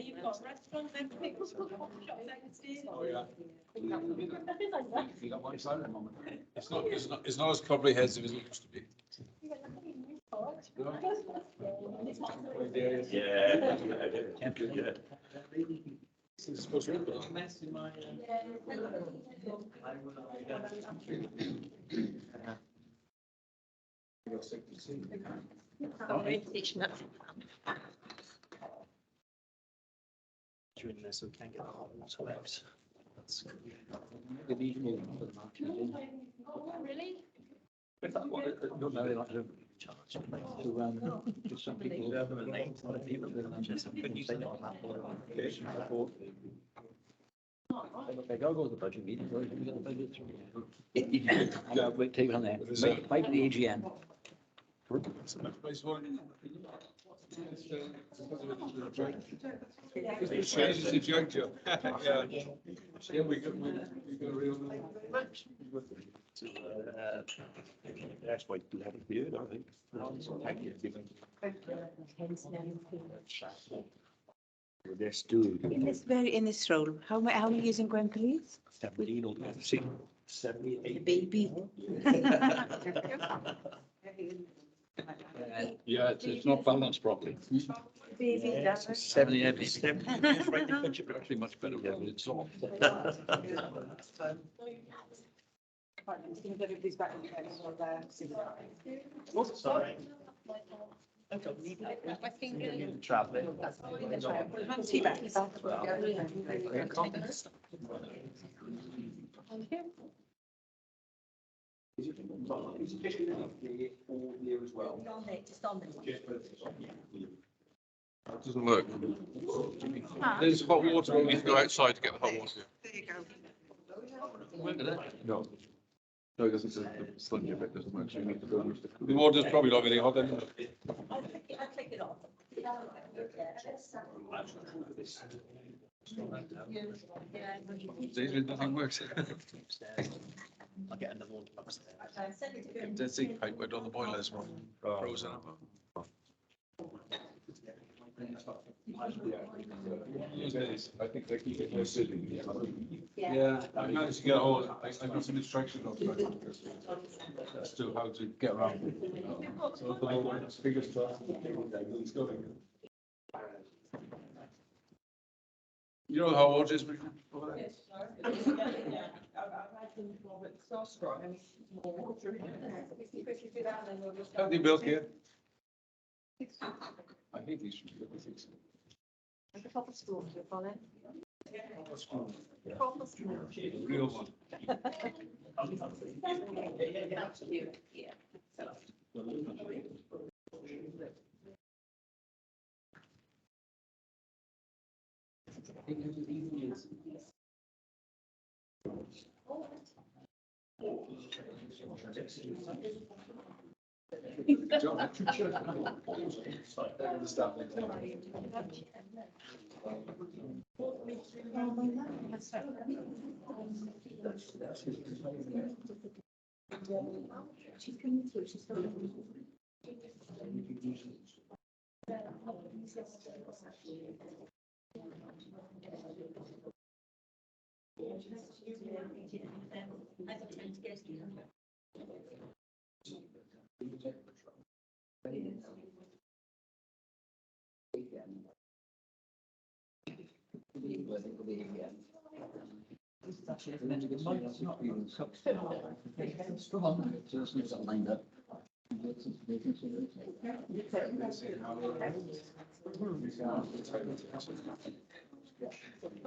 You've got restaurants and people shop Oh, yeah. You got one side at the moment. It's not as comprehensive as it used to be. Yeah. It's supposed to be. During this, we can't get the hot water out. That's good evening. Really? No, they like to charge to some people. People just they know that. They gotta go to the budget meeting, or we get the budget through. We'll take it on there. Might be the AGM. It's changes the juncture. Yeah. Yeah, we got a real. That's why you haven't been, I think. Thank you. This dude. In this role, how many years in Gwent Police? 17 or 78. Baby. Yeah, it's not balanced properly. Baby. 70, right, the budget, It's actually much better when it's off. Everybody's back in place or there. Sorry. Traveling. Tea bags. Is it all year as well? Just on there. It doesn't work. There's hot water, you need to go outside to get the hot water. There you go. No. No, it doesn't, the spongy bit doesn't work, so you need to go and use the. The water's probably not very hot then. I'll click it off. Nothing works. I'll get another one upstairs. The zinc pipe went on the boiler this morning, frozen up. I think they keep it more sitting. Yeah, I managed to get hold, I got some instructions on that as to how to get around. So the whole fingers crossed. It's going. You know how water is over there? How do you build here? I think these should be fixed. The proper school, do you call it? Proper school. Real one. Yeah. She's coming through, she's coming through.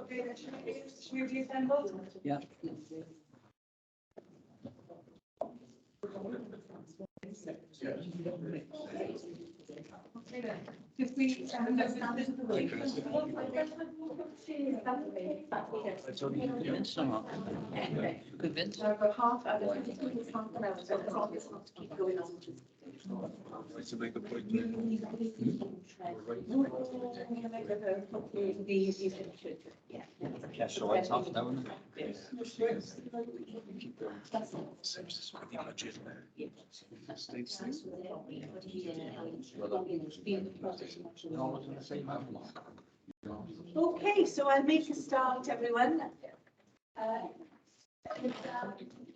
Okay, should we reassemble? Yeah. Okay then. If we understand this, It's only convinced or not? Convinced? I've got half, I don't think it's half an hour, so the promise not to keep going on. To make a point. Yeah, so it's half an hour. No, it's the same amount. Okay, so I'll make a start, everyone.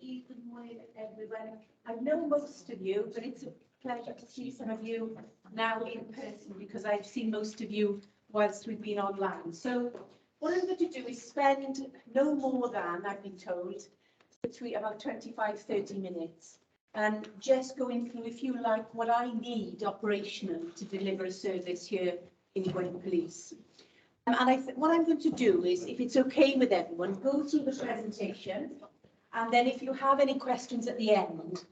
Good morning, everyone. I know most of you, but it's a pleasure to see some of you now in person because I've seen most of you whilst we've been online. So what I'm going to do is spend no more than, I've been told, between about 25-30 minutes and just going through, if you like, what I need operationally to deliver a service here in Gwent Police. And what I'm going to do is, if it's okay with everyone, go through the presentation, and then if you have any questions at the end,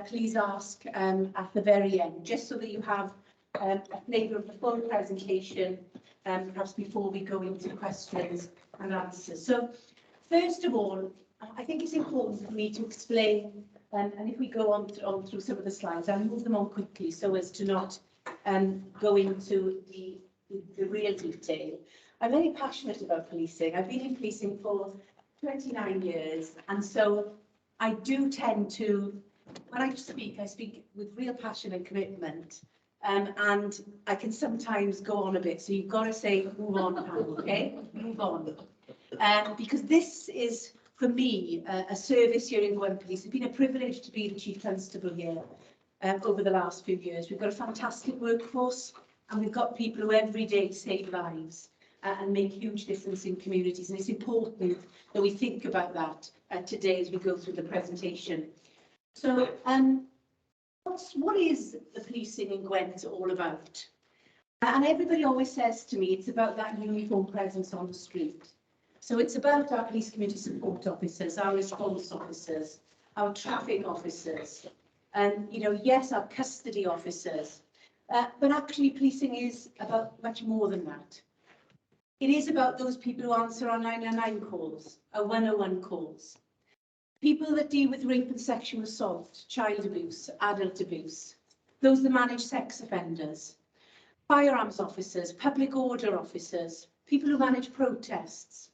please ask at the very end, just so that you have a flavour of the full presentation, perhaps before we go into questions and answers. So, first of all, I think it's important for me to explain, and if we go on through some of the slides, I'll move them on quickly so as to not go into the real detail. I'm very passionate about policing. I've been in policing for 29 years, and so I do tend to, when I speak with real passion and commitment, and I can sometimes go on a bit, so you've got to say, move on, Pam, okay? Move on. Because this is, for me, a service here in Gwent Police. It's been a privilege to be the Chief Constable here over the last few years. We've got a fantastic workforce, and we've got people who every day save lives and make huge difference in communities. And it's important that we think about that today as we go through the presentation. So what is the policing in Gwent all about? And everybody always says to me, it's about that uniform presence on the street. So it's about our police community support officers, our response officers, our traffic officers, and, you know, yes, our custody officers. But actually policing is about much more than that. It is about those people who answer our 999 calls, our 101 calls. People that deal with rape and sexual assault, child abuse, adult abuse. Those that manage sex offenders. Firearms officers, public order officers, people who manage protests.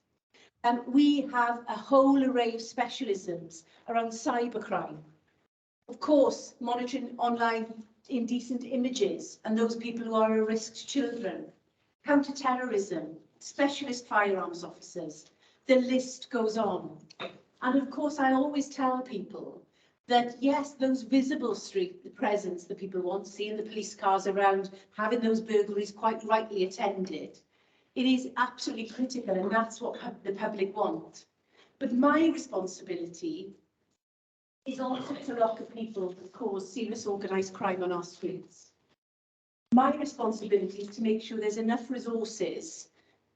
We have a whole array of specialisms around cybercrime. Of course, monitoring online indecent images and those people who are at risk to children, counter-terrorism, specialist firearms officers, the list goes on. And of course, I always tell people that yes, those visible street presence that people want to see in the police cars around, having those burglaries quite rightly attended, it is absolutely critical, and that's what the public want. But my responsibility is also to look at people that cause serious organised crime on our streets. My responsibility is to make sure there's enough resources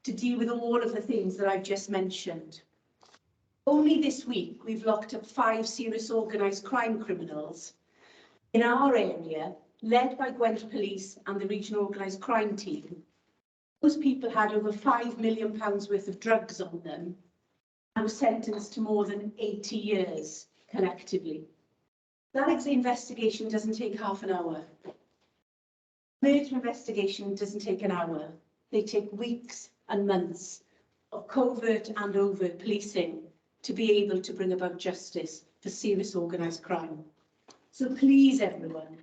to deal with all of the things that I've just mentioned. Only this week, we've locked up 5 serious organised crime criminals in our area, led by Gwent Police and the Regional Organised Crime Team. Those people had over £5 million worth of drugs on them and were sentenced to more than 80 years collectively. That investigation doesn't take half an hour. Murder investigation doesn't take an hour. They take weeks and months of covert and overt policing to be able to bring about justice for serious organised crime. So please, everyone,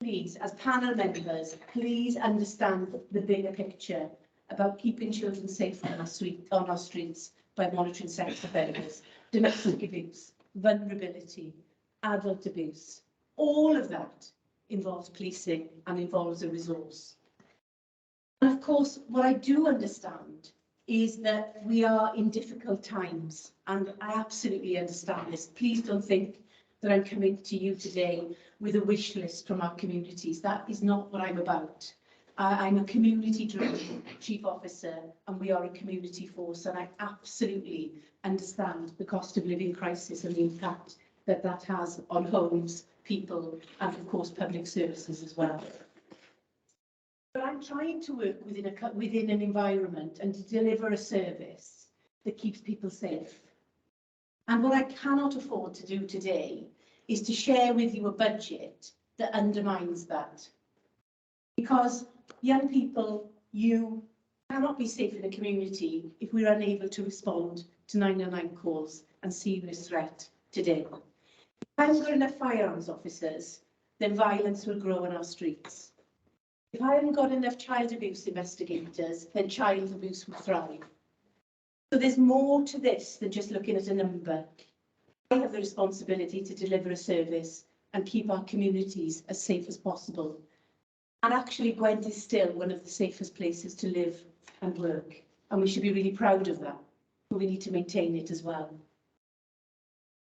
please, as panel members, please understand the bigger picture about keeping children safe on our streets by monitoring sex offenders, domestic abuse, vulnerability, adult abuse. All of that involves policing and involves a resource. And of course, what I do understand is that we are in difficult times, and I absolutely understand this. Please don't think that I'm coming to you today with a wish list from our communities. That is not what I'm about. I'm a community-driven chief officer, and we are a community force, and I absolutely understand the cost of living crisis and the impact that that has on homes, people, and of course public services as well. But I'm trying to work within an environment and to deliver a service that keeps people safe. And what I cannot afford to do today is to share with you a budget that undermines that. Because young people, you cannot be safe in a community if we're unable to respond to 999 calls and serious threat today. If I haven't got enough firearms officers, then violence will grow on our streets. If I haven't got enough child abuse investigators, then child abuse will thrive. So there's more to this than just looking at a number. I have the responsibility to deliver a service and keep our communities as safe as possible. And actually, Gwent is still one of the safest places to live and work. And we should be really proud of that. But we need to maintain it as well.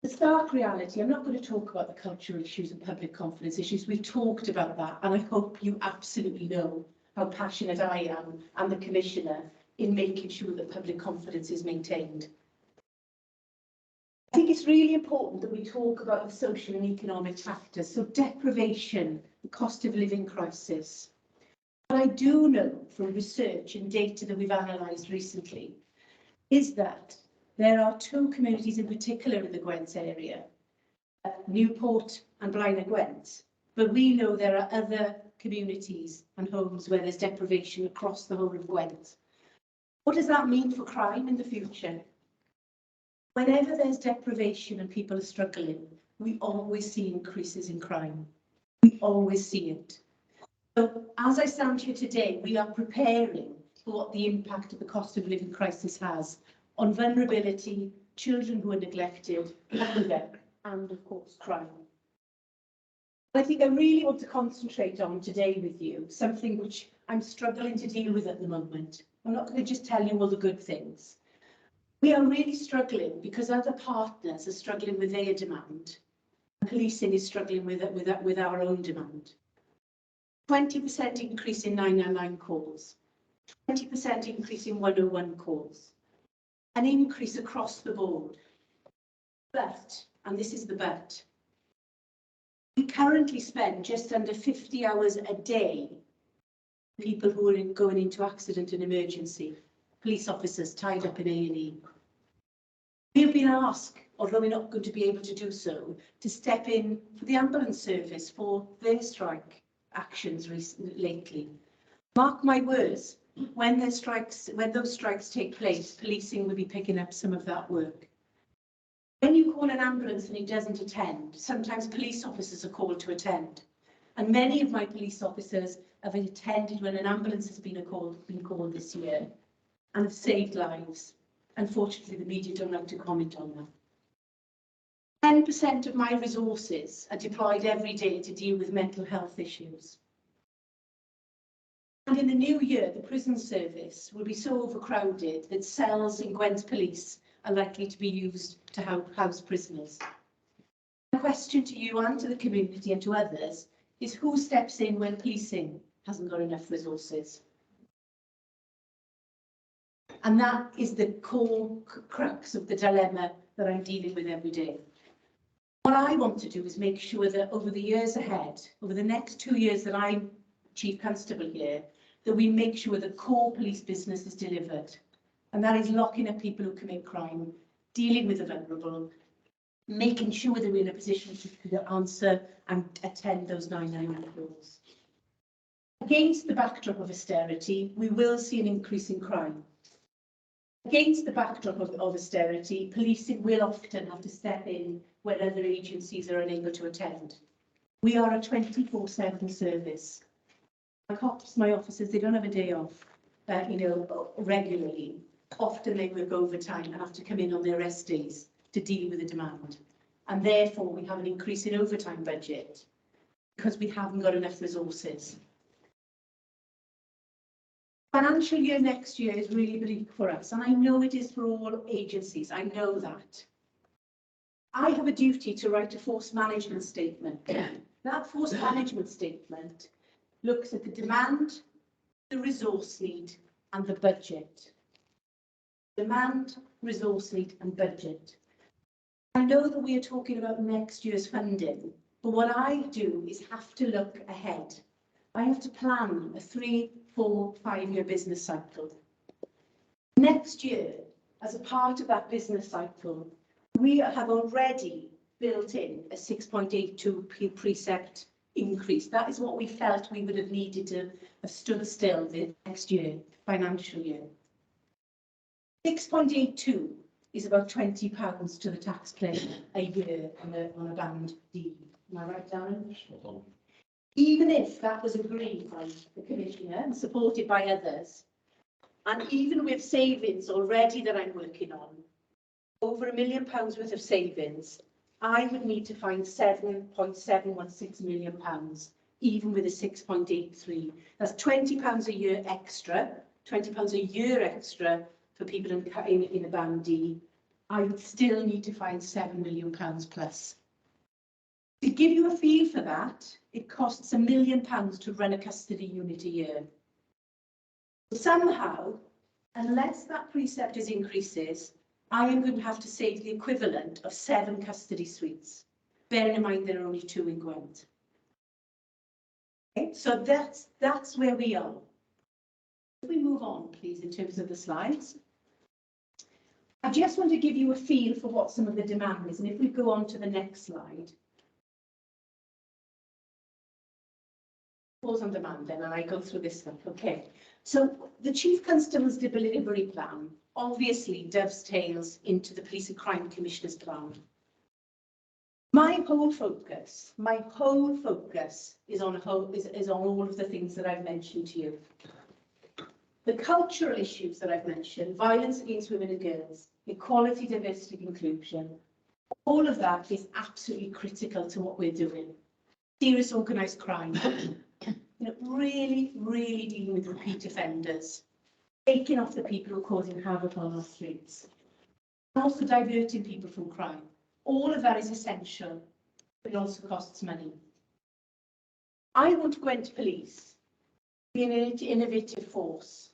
The stark reality, I'm not going to talk about the cultural issues and public confidence issues. We've talked about that. And I hope you absolutely know how passionate I am and the Commissioner in making sure that public confidence is maintained. I think it's really important that we talk about the social and economic factors, so deprivation, the cost of living crisis. What I do know from research and data that we've analysed recently is that there are two communities in particular in the Gwent area, Newport and Blaenau Gwent, but we know there are other communities and homes where there's deprivation across the whole of Gwent. What does that mean for crime in the future? Whenever there's deprivation and people are struggling, we always see increases in crime. We always see it. So as I stand here today, we are preparing for what the impact of the cost of living crisis has on vulnerability, children who are neglected, hunger, and of course crime. I think I really want to concentrate on today with you something which I'm struggling to deal with at the moment. I'm not going to just tell you all the good things. We are really struggling because other partners are struggling with their demand. Policing is struggling with our own demand. 20% increase in 999 calls, 20% increase in 101 calls, an increase across the board. But, and this is the but, we currently spend just under 50 hours a day people who are going into accident and emergency, police officers tied up in A&E. We have been asked, although we're not going to be able to do so, to step in for the ambulance service for their strike actions lately. Mark my words, when those strikes take place, policing will be picking up some of that work. When you call an ambulance and it doesn't attend, sometimes police officers are called to attend. And many of my police officers have attended when an ambulance has been called this year and have saved lives. Unfortunately, the media don't like to comment on that. 10% of my resources are deployed every day to deal with mental health issues. And in the new year, the prison service will be so overcrowded that cells in Gwent Police are likely to be used to house prisoners. The question to you and to the community and to others is who steps in when policing hasn't got enough resources? And that is the core crux of the dilemma that I'm dealing with every day. What I want to do is make sure that over the years ahead, over the next 2 years that I'm Chief Constable here, that we make sure that core police business is delivered. And that is locking up people who commit crime, dealing with the vulnerable, making sure that we're in a position to answer and attend those 999 calls. Against the backdrop of austerity, we will see an increase in crime. Against the backdrop of austerity, policing will often have to step in when other agencies are unable to attend. We are a 24/7 service. My cops, my officers, they don't have a day off, regularly. Often they work overtime and have to come in on their rest days to deal with the demand. And therefore, we have an increase in overtime budget because we haven't got enough resources. Financial year next year is really bleak for us, and I know it is for all agencies. I know that. I have a duty to write a force management statement. That force management statement looks at the demand, the resource need and the budget. Demand, resource need and budget. I know that we are talking about next year's funding, but what I do is have to look ahead. I have to plan a 3, 4, 5-year business cycle. Next year, as a part of that business cycle, we have already built in a 6.82 precept increase. That is what we felt we would have needed to have stood still the next year, financial year. 6.82 is about £20 to the taxpayer a year on a band D. Am I right, Darren? Even if that was agreed by the Commissioner and supported by others, and even with savings already that I'm working on, over £1 million worth of savings, I would need to find £7.716 million, even with a 6.83. That's £20 a year extra, £20 a year extra for people in a band D. I would still need to find £7 million plus. To give you a feel for that, it costs £1 million to run a custody unit a year. Somehow, unless that precept is increases, I am going to have to save the equivalent of 7 custody suites, bearing in mind there are only 2 in Gwent. Okay, so that's where we are. If we move on, please, in terms of the slides. I just want to give you a feel for what some of the demand is, and if we go on to the next slide. Pause on demand then, and I go through this stuff. Okay, so the Chief Constable's delivery plan obviously dovetails into the Police and Crime Commissioner's plan. My whole focus is on all of the things that I've mentioned to you. The cultural issues that I've mentioned, violence against women and girls, equality, diversity, and inclusion, all of that is absolutely critical to what we're doing. Serious organised crime, really dealing with repeat offenders, taking off the people who are causing havoc on our streets, and also diverting people from crime. All of that is essential, but it also costs money. I want Gwent Police to be an innovative force.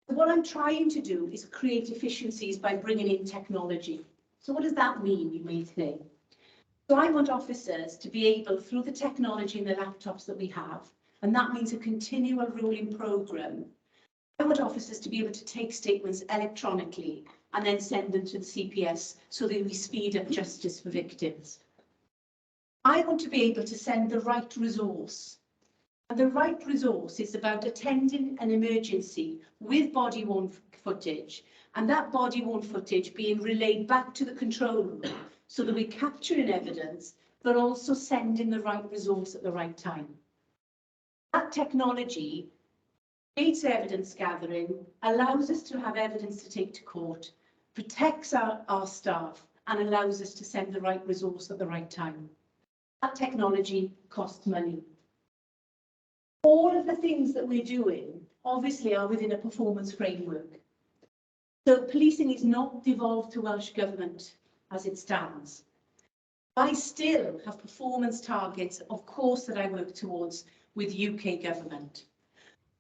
What I'm trying to do is create efficiencies by bringing in technology. So what does that mean, you may say? So I want officers to be able, through the technology and the laptops that we have, and that means a continual rolling programme, I want officers to be able to take statements electronically and then send them to the CPS so that we speed up justice for victims. I want to be able to send the right resource. And the right resource is about attending an emergency with body-worn footage, and that body-worn footage being relayed back to the control room so that we're capturing evidence, but also sending the right resource at the right time. That technology creates evidence gathering, allows us to have evidence to take to court, protects our staff, and allows us to send the right resource at the right time. That technology costs money. All of the things that we're doing, obviously, are within a performance framework. So policing is not devolved to Welsh Government as it stands. I still have performance targets, of course, that I work towards with UK Government.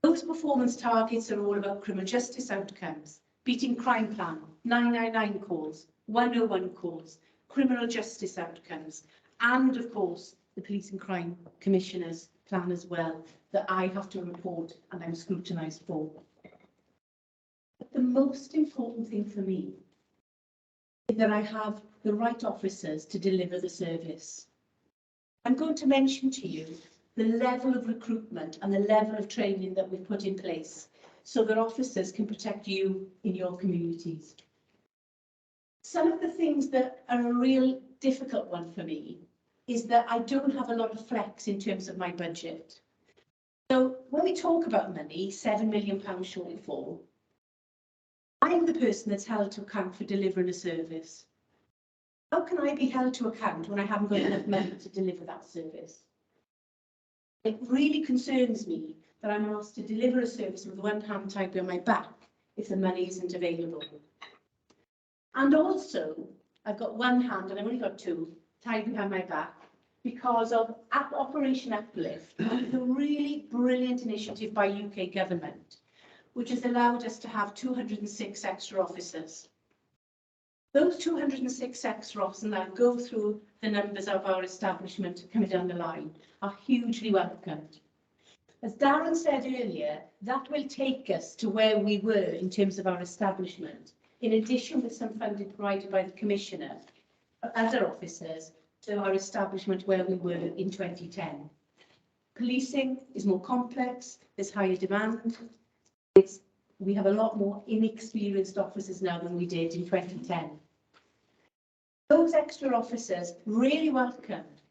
Those performance targets are all about criminal justice outcomes, beating crime plan, 999 calls, 101 calls, criminal justice outcomes, and of course, the Police and Crime Commissioner's plan as well, that I have to report and I'm scrutinised for. But the most important thing for me is that I have the right officers to deliver the service. I'm going to mention to you the level of recruitment and the level of training that we've put in place so that officers can protect you in your communities. Some of the things that are a real difficult one for me is that I don't have a lot of flex in terms of my budget. So when we talk about money, £7 million shortfall, I'm the person that's held to account for delivering a service. How can I be held to account when I haven't got enough money to deliver that service? It really concerns me that I'm asked to deliver a service with one hand tied behind my back if the money isn't available. And also, I've got one hand, and I've only got two, tied behind my back, because of Operation Uplift, a really brilliant initiative by UK government, which has allowed us to have 206 extra officers. Those 206 extra officers that go through the numbers of our establishment coming down the line are hugely welcomed. As Darren said earlier, that will take us to where we were in terms of our establishment, in addition with some funding provided by the Commissioner, other officers, to our establishment where we were in 2010. Policing is more complex, there's higher demand, we have a lot more inexperienced officers now than we did in 2010. Those extra officers really welcomed,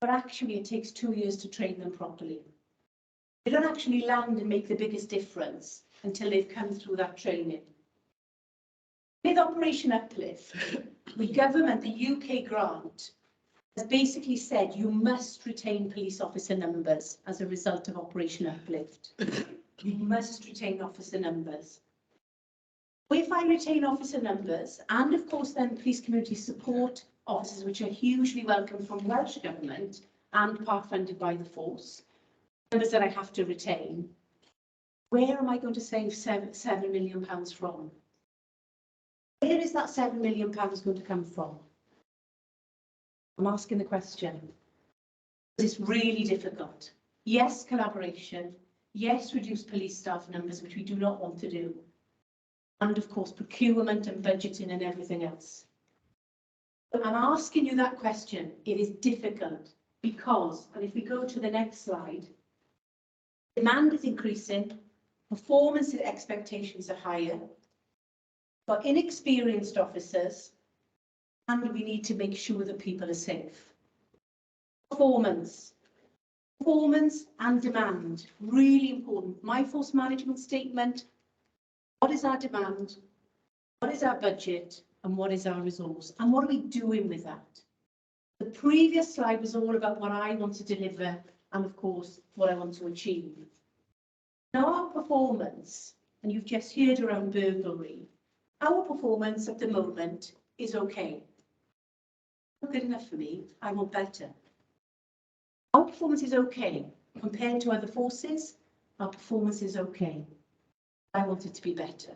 but actually it takes 2 years to train them properly. They don't actually land and make the biggest difference until they've come through that training. With Operation Uplift, the government, the UK grant, has basically said you must retain police officer numbers as a result of Operation Uplift. You must retain officer numbers. If I retain officer numbers, and of course then police community support officers, which are hugely welcome from Welsh Government and part funded by the force, numbers that I have to retain, where am I going to save £7 million from? Where is that £7 million going to come from? I'm asking the question. It's really difficult. Yes, collaboration. Yes, reduce police staff numbers, which we do not want to do. And of course, procurement and budgeting and everything else. But I'm asking you that question. It is difficult because, and if we go to the next slide, demand is increasing, performance expectations are higher, but inexperienced officers, and we need to make sure that people are safe. Performance and demand, really important. My force management statement, what is our demand, what is our budget, and what is our resource, and what are we doing with that? The previous slide was all about what I want to deliver, and of course, what I want to achieve. Now our performance, and you've just heard around burglary, our performance at the moment is okay. Not good enough for me, I want better. Our performance is okay. Compared to other forces, our performance is okay. I want it to be better.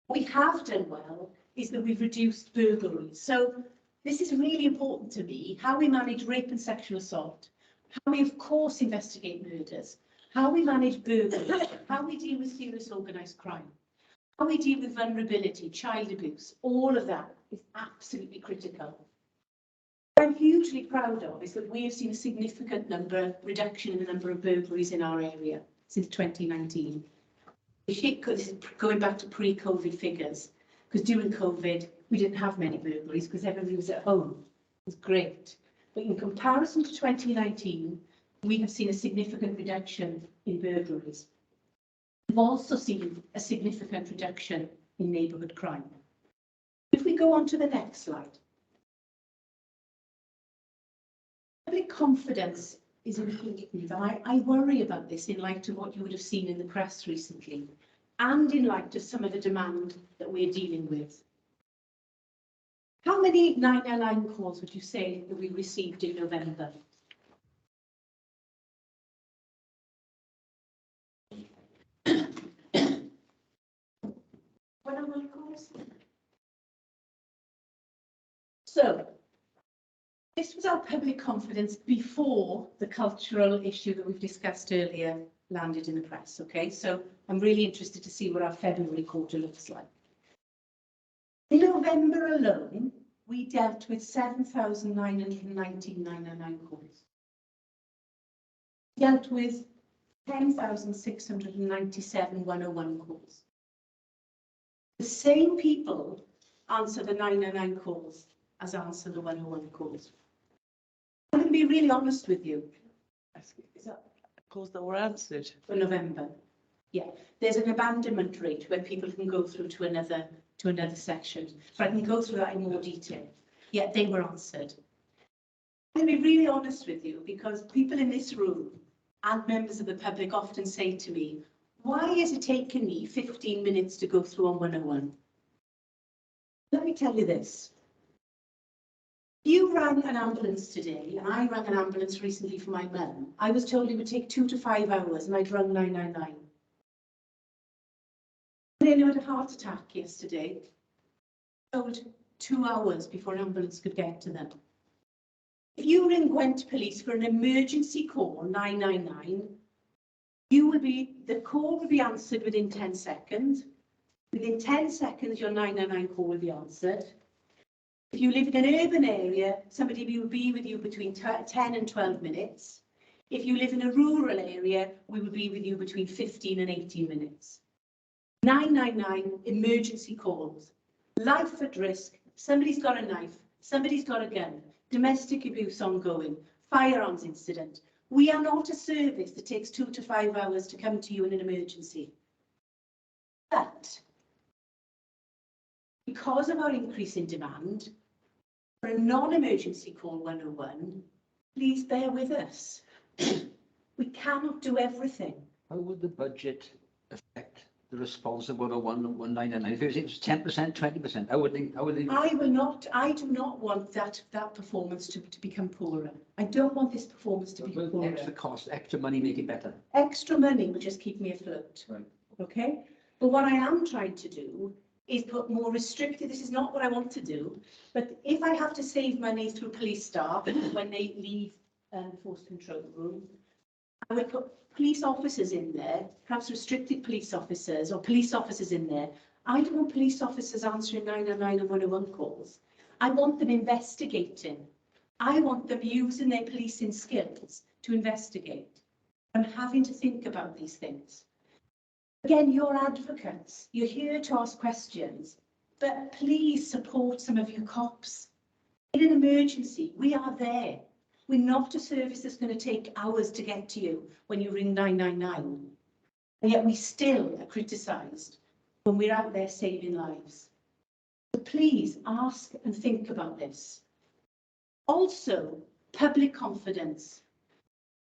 What we have done well is that we've reduced burglaries. So this is really important to me, how we manage rape and sexual assault, how we of course investigate murders, how we manage burglary, how we deal with serious organised crime, how we deal with vulnerability, child abuse, all of that is absolutely critical. What I'm hugely proud of is that we have seen a significant reduction in the number of burglaries in our area since 2019. This is going back to pre-COVID figures, because during COVID, we didn't have many burglaries because everybody was at home. It was great. But in comparison to 2019, we have seen a significant reduction in burglaries. We've also seen a significant reduction in neighbourhood crime. If we go on to the next slide. Public confidence is important, and I worry about this in light of what you would have seen in the press recently, and in light of some of the demand that we're dealing with. How many 999 calls would you say that we received in November? So, this was our public confidence before the cultural issue that we've discussed earlier landed in the press, okay? So I'm really interested to see what our February quarter looks like. In November alone, we dealt with 7,919 999 calls. We dealt with 10,697 101 calls. The same people answer the 999 calls as answer the 101 calls. I'm going to be really honest with you. Is that calls that were answered? For November. Yeah, there's an abandonment rate where people can go through to another section. But I can go through that in more detail. Yeah, they were answered. I'm going to be really honest with you because people in this room and members of the public often say to me, why is it taking me 15 minutes to go through on 101? Let me tell you this. You rang an ambulance today, and I rang an ambulance recently for my mum. I was told it would take 2 to 5 hours, and I'd rung 999. I nearly had a heart attack yesterday. Told 2 hours before an ambulance could get to them. If you ring Gwent Police for an emergency call, 999, the call will be answered within 10 seconds. Within 10 seconds, your 999 call will be answered. If you live in an urban area, somebody will be with you between 10 and 12 minutes. If you live in a rural area, we will be with you between 15 and 18 minutes. 999 emergency calls. Life at risk. Somebody's got a knife. Somebody's got a gun. Domestic abuse ongoing. Firearms incident. We are not a service that takes 2 to 5 hours to come to you in an emergency. But because of our increase in demand, for a non-emergency call 101, please bear with us. We cannot do everything. How would the budget affect the response of 199? If it was 10%, 20%, I would think. I do not want that performance to become poorer. I don't want this performance to become poorer. Extra cost, extra money, make it better. Extra money will just keep me afloat. Right. Okay? But what I am trying to do is put more restricted, this is not what I want to do, but if I have to save money through police staff when they leave force control room, I would put police officers in there, perhaps restricted police officers or police officers in there. I don't want police officers answering 999 and 101 calls. I want them investigating. I want them using their policing skills to investigate. I'm having to think about these things. Again, you're advocates. You're here to ask questions, but please support some of your cops. In an emergency, we are there. We're not a service that's going to take hours to get to you when you ring 999. And yet we still are criticised when we're out there saving lives. So please ask and think about this. Also, public confidence.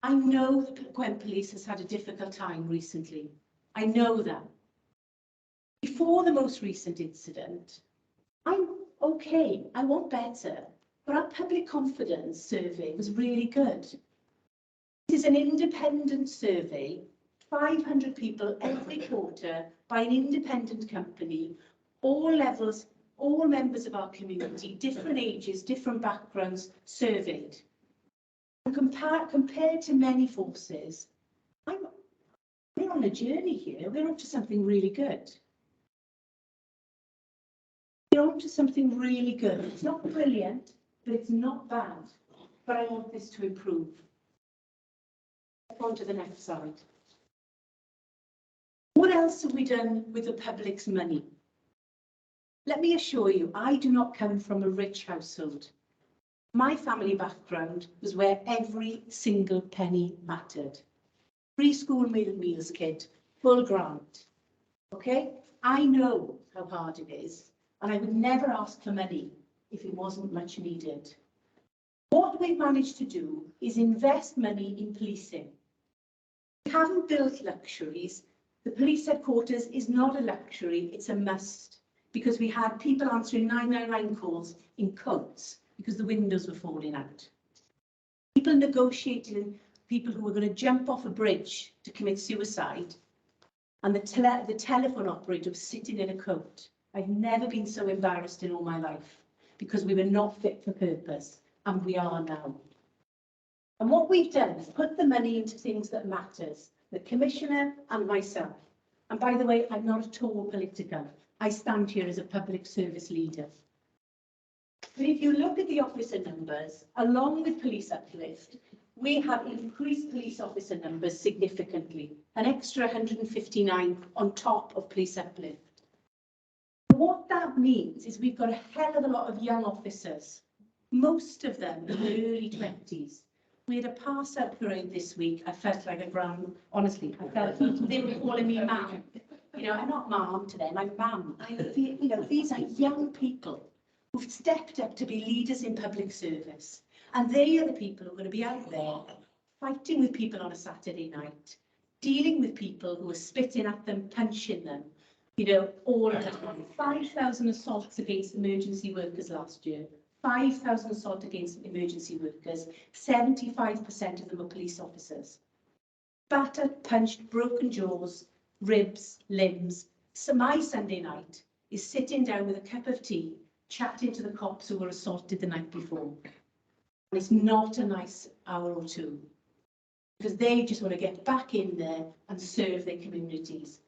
I know the Gwent Police has had a difficult time recently. I know that. Before the most recent incident, I'm okay, I want better, but our public confidence survey was really good. This is an independent survey, 500 people every quarter by an independent company, all levels, all members of our community, different ages, different backgrounds, surveyed. And compared to many forces, we're on a journey here. We're up to something really good. We're on to something really good. It's not brilliant, but it's not bad. But I want this to improve. On to the next slide. What else have we done with the public's money? Let me assure you, I do not come from a rich household. My family background was where every single penny mattered. Free school meals kit, full grant. Okay? I know how hard it is, and I would never ask for money if it wasn't much needed. What we've managed to do is invest money in policing. We haven't built luxuries. The police headquarters is not a luxury, it's a must, because we had people answering 999 calls in coats because the windows were falling out. People negotiating, people who were going to jump off a bridge to commit suicide, and the telephone operator was sitting in a coat. I've never been so embarrassed in all my life because we were not fit for purpose, and we are now. And what we've done is put the money into things that matters, the Commissioner and myself. And by the way, I'm not at all political. I stand here as a public service leader. But if you look at the officer numbers, along with police uplift, we have increased police officer numbers significantly, an extra 159 on top of police uplift. What that means is we've got a hell of a lot of young officers, most of them in their early 20s. We had a pass-out parade this week. I felt like a grand, honestly, I felt they were calling me ma'am. You know, I'm not ma'am to them, I'm ma'am. You know, these are young people who've stepped up to be leaders in public service. And they are the people who are going to be out there fighting with people on a Saturday night, dealing with people who are spitting at them, punching them, you know, all of the time. 5,000 assaults against emergency workers last year. 5,000 assault against emergency workers, 75% of them are police officers. Battered, punched, broken jaws, ribs, limbs. So my Sunday night is sitting down with a cup of tea, chatting to the cops who were assaulted the night before. And it's not a nice hour or two, because they just want to get back in there and serve their communities.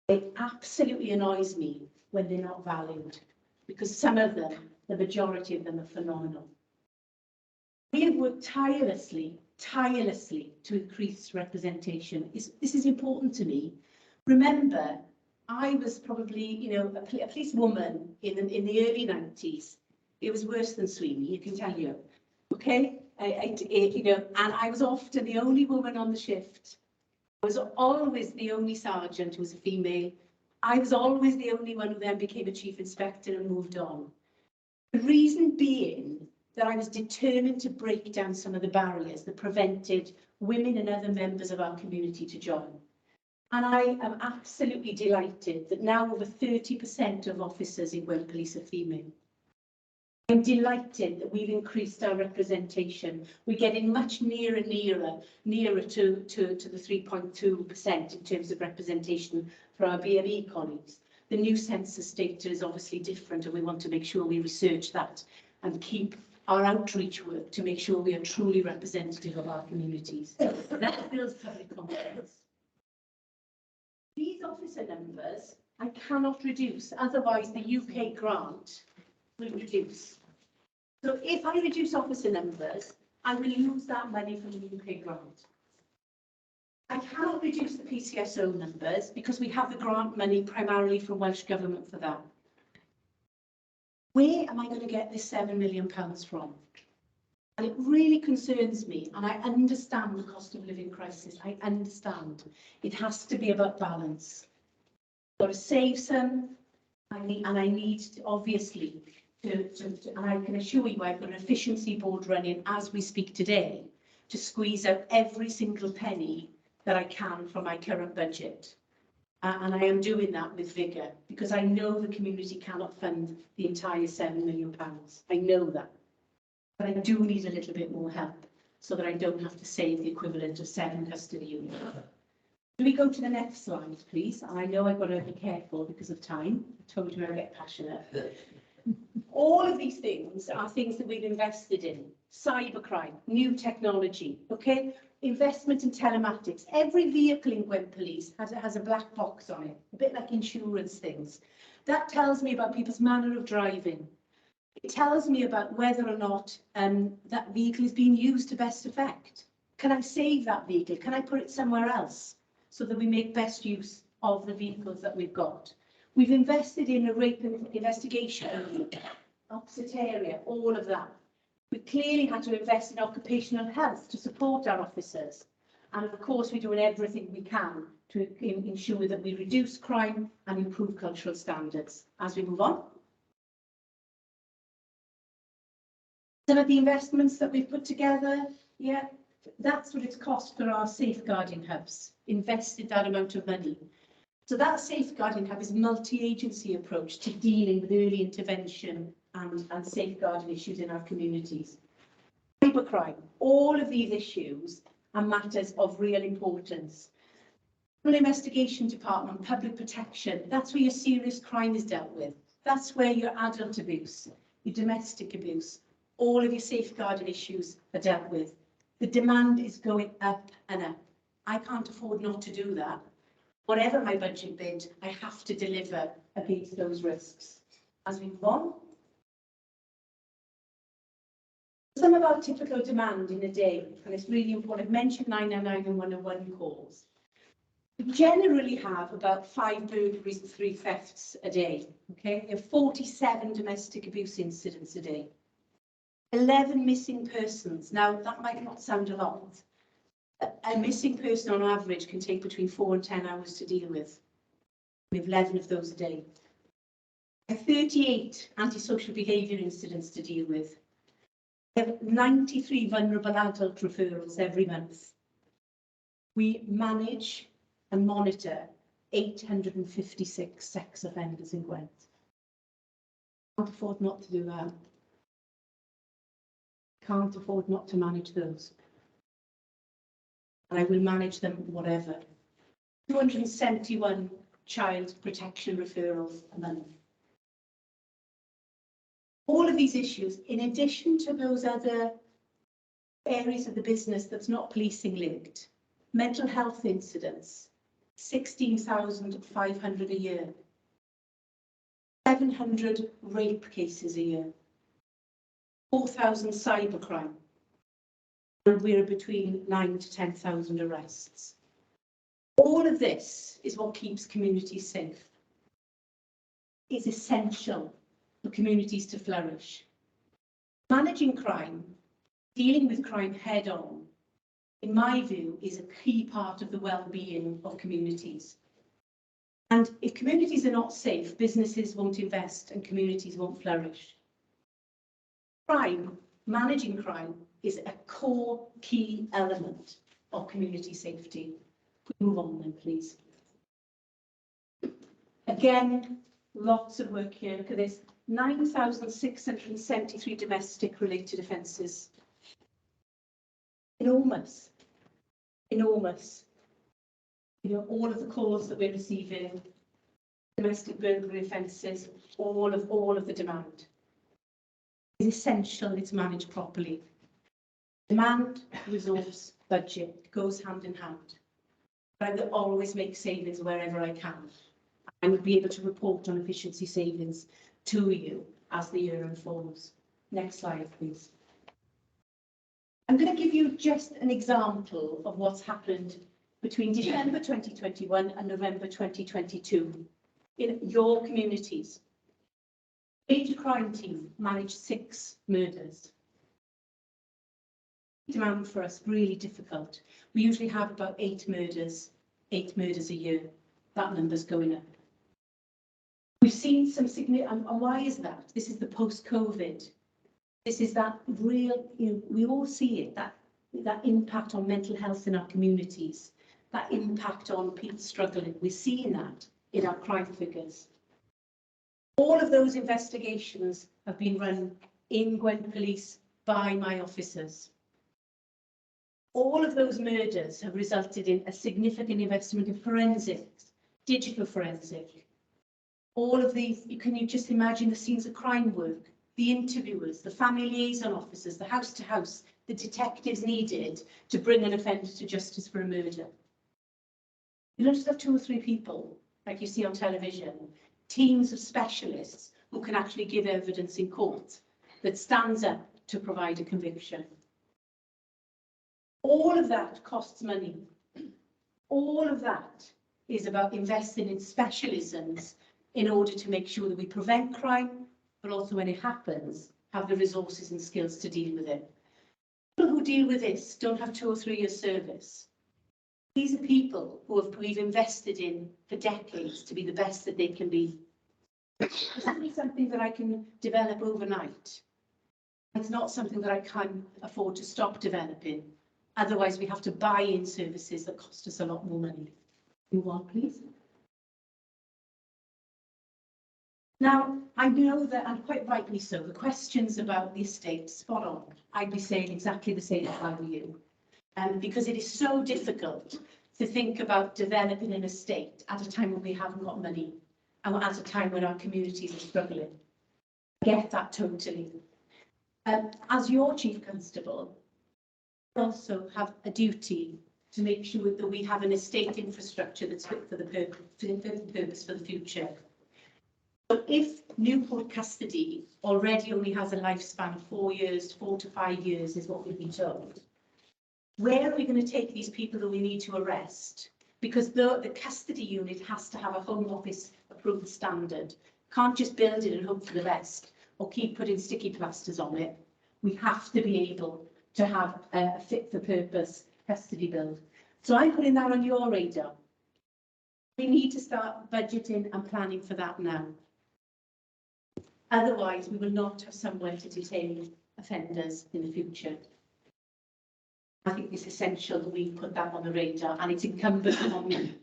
It absolutely annoys me when they're not valued, because some of them, the majority of them, are phenomenal. We have worked tirelessly to increase representation. This is important to me. Remember, I was probably, you know, a police woman in the early 90s. It was worse than Sweeney, I can tell you. Okay, you know, and I was often the only woman on the shift. I was always the only sergeant who was a female. I was always the only one who then became a chief inspector and moved on. The reason being that I was determined to break down some of the barriers that prevented women and other members of our community to join. And I am absolutely delighted that now over 30% of officers in Gwent Police are female. I'm delighted that we've increased our representation. We're getting much nearer to the 3.2% in terms of representation for our BME colleagues. The new census data is obviously different, and we want to make sure we research that and keep our outreach work to make sure we are truly representative of our communities. That builds public confidence. These officer numbers I cannot reduce, otherwise the UK grant will reduce. So if I reduce officer numbers, I will lose that money from the UK grant. I cannot reduce the PCSO numbers because we have the grant money primarily from Welsh Government for that. Where am I going to get this £7 million from? And it really concerns me, and I understand the cost of living crisis. I understand. It has to be about balance. I've got to save some, I need to, obviously, and I can assure you I've got an efficiency board running as we speak today to squeeze out every single penny that I can from my current budget. And I am doing that with vigour, because I know the community cannot fund the entire £7 million. I know that. But I do need a little bit more help so that I don't have to save the equivalent of 7 custody units. Can we go to the next slide, please? And I know I've got to be careful because of time. I told you I get passionate. All of these things are things that we've invested in. Cybercrime, new technology, okay? Investment in telematics. Every vehicle in Gwent Police has a black box on it, a bit like insurance things. That tells me about people's manner of driving. It tells me about whether or not that vehicle is being used to best effect. Can I save that vehicle? Can I put it somewhere else so that we make best use of the vehicles that we've got? We've invested in a rape investigation, opposite area, all of that. We clearly had to invest in occupational health to support our officers. And of course, we're doing everything we can to ensure that we reduce crime and improve cultural standards. As we move on. Some of the investments that we've put together, yeah, that's what it's cost for our safeguarding hubs, invested that amount of money. So that safeguarding hub is a multi-agency approach to dealing with early intervention and safeguarding issues in our communities. Cybercrime, all of these issues are matters of real importance. Criminal Investigation Department, public protection, that's where your serious crime is dealt with. That's where your adult abuse, your domestic abuse, all of your safeguarding issues are dealt with. The demand is going up and up. I can't afford not to do that. Whatever my budget bid, I have to deliver against those risks. As we move on. Some of our typical demand in a day, and it's really important, I've mentioned 999 and 101 calls. We generally have about 5 burglaries and 3 thefts a day. Okay, we have 47 domestic abuse incidents a day. 11 missing persons. Now, that might not sound a lot. A missing person on average can take between 4 and 10 hours to deal with. We have 11 of those a day. We have 38 antisocial behaviour incidents to deal with. We have 93 vulnerable adult referrals every month. We manage and monitor 856 sex offenders in Gwent. I can't afford not to do that. Can't afford not to manage those. And I will manage them whatever. 271 child protection referrals a month. All of these issues, in addition to those other areas of the business that's not policing linked, mental health incidents, 16,500 a year, 700 rape cases a year, 4,000 cybercrime, and we're between 9,000 to 10,000 arrests. All of this is what keeps communities safe. It's essential for communities to flourish. Managing crime, dealing with crime head on, in my view, is a key part of the well-being of communities. And if communities are not safe, businesses won't invest and communities won't flourish. Crime, managing crime, is a core key element of community safety. Move on then, please. Again, lots of work here. Look at this. 9,673 domestic related offences. Enormous. Enormous. You know, all of the calls that we're receiving, domestic burglary offences, all of the demand. It's essential it's managed properly. Demand, resource, budget goes hand in hand. I will always make savings wherever I can. I will be able to report on efficiency savings to you as the year unfolds. Next slide, please. I'm going to give you just an example of what's happened between December 2021 and November 2022 in your communities. Major crime team managed 6 murders. Demand for us really difficult. We usually have about 8 murders a year. That number's going up. We've seen some significant, and why is that? This is the post-COVID. This is that real, you know, we all see it, that impact on mental health in our communities, that impact on people struggling. We're seeing that in our crime figures. All of those investigations have been run in Gwent Police by my officers. All of those murders have resulted in a significant investment in forensics, digital forensic. All of these, can you just imagine the scenes of crime work, the interviewers, the family liaison officers, the house to house, the detectives needed to bring an offender to justice for a murder. You don't just have 2 or 3 people like you see on television, teams of specialists who can actually give evidence in court that stands up to provide a conviction. All of that costs money. All of that is about investing in specialisms in order to make sure that we prevent crime, but also when it happens, have the resources and skills to deal with it. People who deal with this don't have 2 or 3 years service. These are people who we've invested in for decades to be the best that they can be. It's not something that I can develop overnight. It's not something that I can afford to stop developing. Otherwise, we have to buy in services that cost us a lot more money. Move on, please. Now, I know that, and quite rightly so, the questions about the estate, spot on. I'd be saying exactly the same if I were you. Because it is so difficult to think about developing an estate at a time when we haven't got money and at a time when our communities are struggling. I get that totally. As your Chief Constable, I also have a duty to make sure that we have an estate infrastructure that's fit for the purpose for the future. So if Newport custody already only has a lifespan of 4 years, 4 to 5 years is what we've been told, where are we going to take these people that we need to arrest? Because the custody unit has to have a Home Office approved standard. Can't just build it and hope for the best or keep putting sticky plasters on it. We have to be able to have a fit for purpose custody build. So I'm putting that on your radar. We need to start budgeting and planning for that now. Otherwise, we will not have somewhere to detain offenders in the future. I think it's essential that we put that on the radar, and it's incumbent on me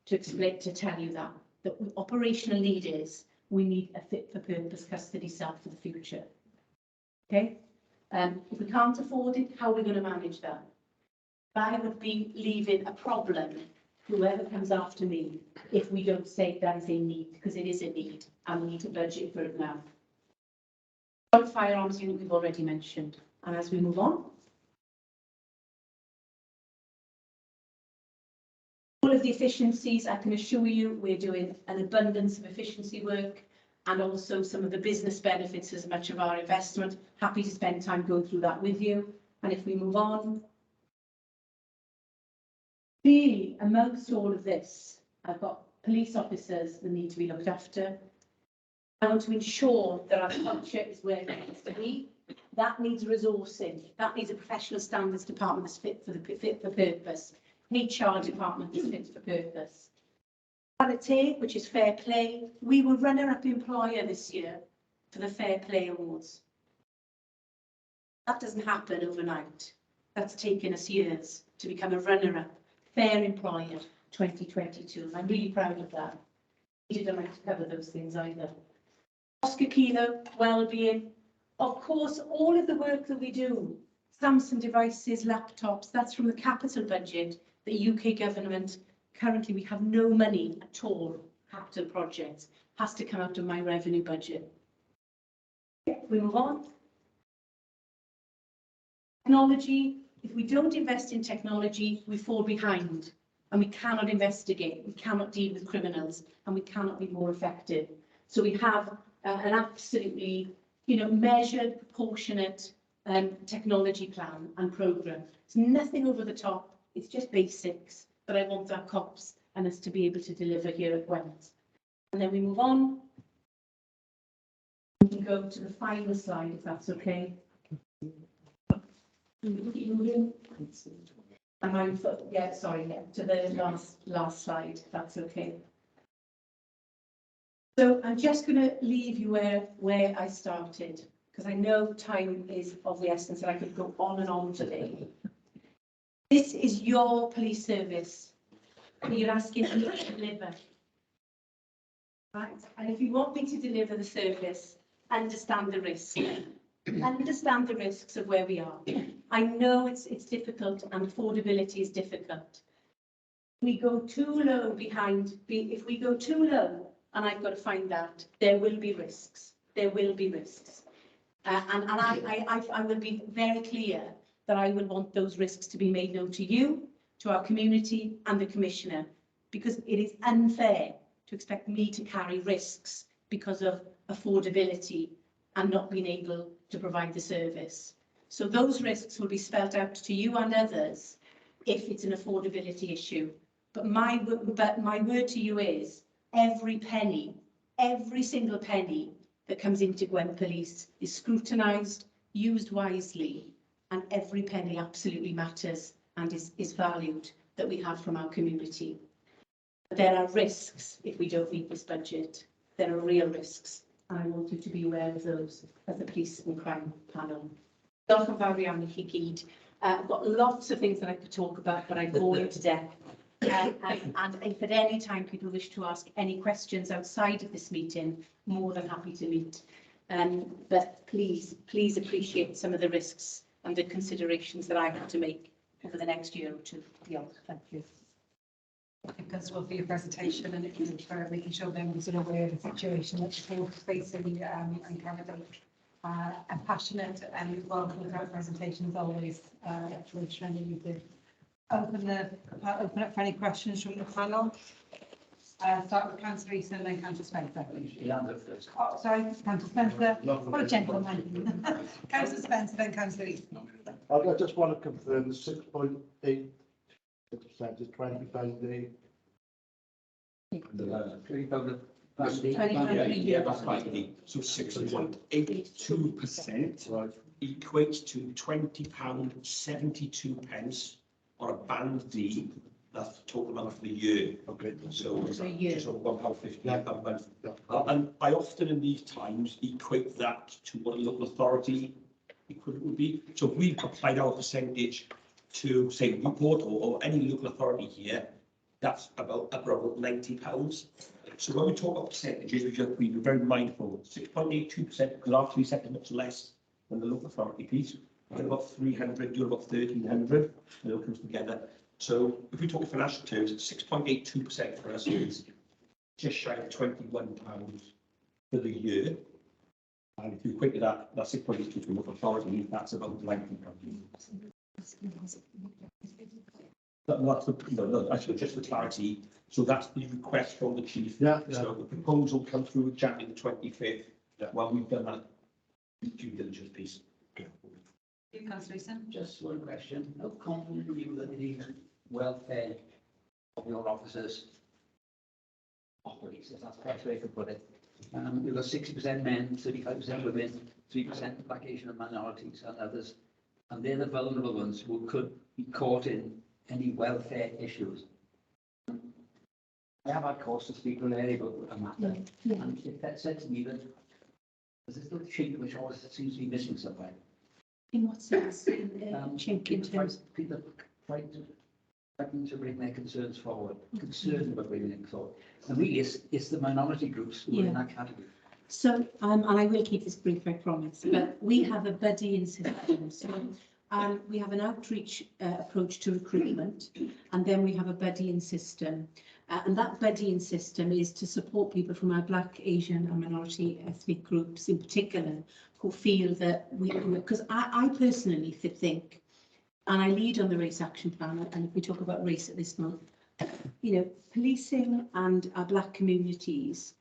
to explain, to tell you that operational need is we need a fit for purpose custody cell for the future. Okay, If we can't afford it, how are we going to manage that? I would be leaving a problem, whoever comes after me, if we don't say that is a need, because it is a need, and we need to budget for it now. Firearms unit we've already mentioned, and as we move on, all of the efficiencies, I can assure you, we're doing an abundance of efficiency work, and also some of the business benefits as much of our investment. Happy to spend time going through that with you. And if we move on, really, amongst all of this, I've got police officers that need to be looked after. I want to ensure that our culture is where it needs to be. That needs resourcing. That needs a professional standards department that's fit for purpose. HR department that's fit for purpose. Quality, which is fair play. We were runner-up employer this year for the Fair Play Awards. That doesn't happen overnight. That's taken us years to become a runner-up. Fair Employer 2022. And I'm really proud of that. We didn't like to cover those things either. Oscar Kilo, well-being. Of course, all of the work that we do, Samsung devices, laptops, that's from the capital budget. The UK government, currently we have no money at all, capital projects, has to come out of my revenue budget. We move on. Technology, if we don't invest in technology, we fall behind and we cannot investigate, we cannot deal with criminals, and we cannot be more effective. So we have an absolutely, measured, proportionate technology plan and programme. It's nothing over the top, it's just basics, but I want our cops and us to be able to deliver here at Gwent. And then we move on. We can go to the final slide, if that's okay. To the last slide, if that's okay. So I'm just going to leave you where I started, because I know time is of the essence and I could go on and on today. This is your police service. You're asking me to deliver. Right? And if you want me to deliver the service, understand the risk. Understand the risks of where we are. I know it's difficult and affordability is difficult. If we go too low if we go too low, and I've got to find that, there will be risks. There will be risks. And I will be very clear that I will want those risks to be made known to you, to our community and the Commissioner, because it is unfair to expect me to carry risks because of affordability and not being able to provide the service. So those risks will be spelled out to you and others if it's an affordability issue. But my word to you is every penny, every single penny that comes into Gwent Police is scrutinised, used wisely, and every penny absolutely matters and is valued that we have from our community. But there are risks if we don't meet this budget. There are real risks. I want you to be aware of those as the Police and Crime Panel. Diolch yn fawr iawn I chi gyd. I've got lots of things that I could talk about, but I bore you to death. And if at any time people wish to ask any questions outside of this meeting, more than happy to meet. But please appreciate some of the risks and the considerations that I have to make over the next year or two. Diolch. Thank you. Thank you for your presentation and for making sure members are aware of the situation that the board is facing and currently. A passionate and well-thought-out presentation as always. Rich, and you could open up for any questions from the panel. Start with Councillor Easton and then Councillor Spencer. Oh, sorry, Councillor Spencer. What a gentleman. Councillor Spencer, then Councillor Easton. I just want to confirm the 6.8% is 25 days. Yeah, that's right. So 6.82% equates to £20.72 on a band D. That's the total amount for the year. Okay. So just over £1.50 per month. And I often in these times equate that to what a local authority equivalent would be. So if we applied our percentage to say Newport or any local authority here, that's about £90. So when we talk about percentages, we just be very mindful. 6.82%, because our 3 seconds much less and the local authority piece. We're about 300, you're about 1,300, it all comes together. So if we talk financial terms, 6.82% for us is just shy of £21 for the year. And if you equate to that, that's 6.82 for local authority, that's about £90. That's the, no, actually, just for clarity, so that's the request from the chief. Yeah, So the proposal comes through January the 25th, while we've done that due diligence piece. You, Councillor Easton? Just one question. How confident are you that the welfare of your officers operates, if that's the best way to put it? You've got 60% men, 35% women, 3% black, Asian and minorities and others. And they're the vulnerable ones who could be caught in any welfare issues. I have had cause to speak to an area about a matter, and it said to me that there's this little chink which always seems to be missing somewhere. In what sense? Chink in terms? People trying to bring their concerns forward, concerned about bringing them forward. And really, it's the minority groups who are in that category. So, and I will keep this brief, I promise, but we have a buddying system. So we have an outreach approach to recruitment, and then we have a buddying system. And that buddying system is to support people from our Black, Asian and minority ethnic groups in particular, who feel that we, because I personally think, and I lead on the race action plan, and if we talk about race at this month, you know, policing and our Black communities,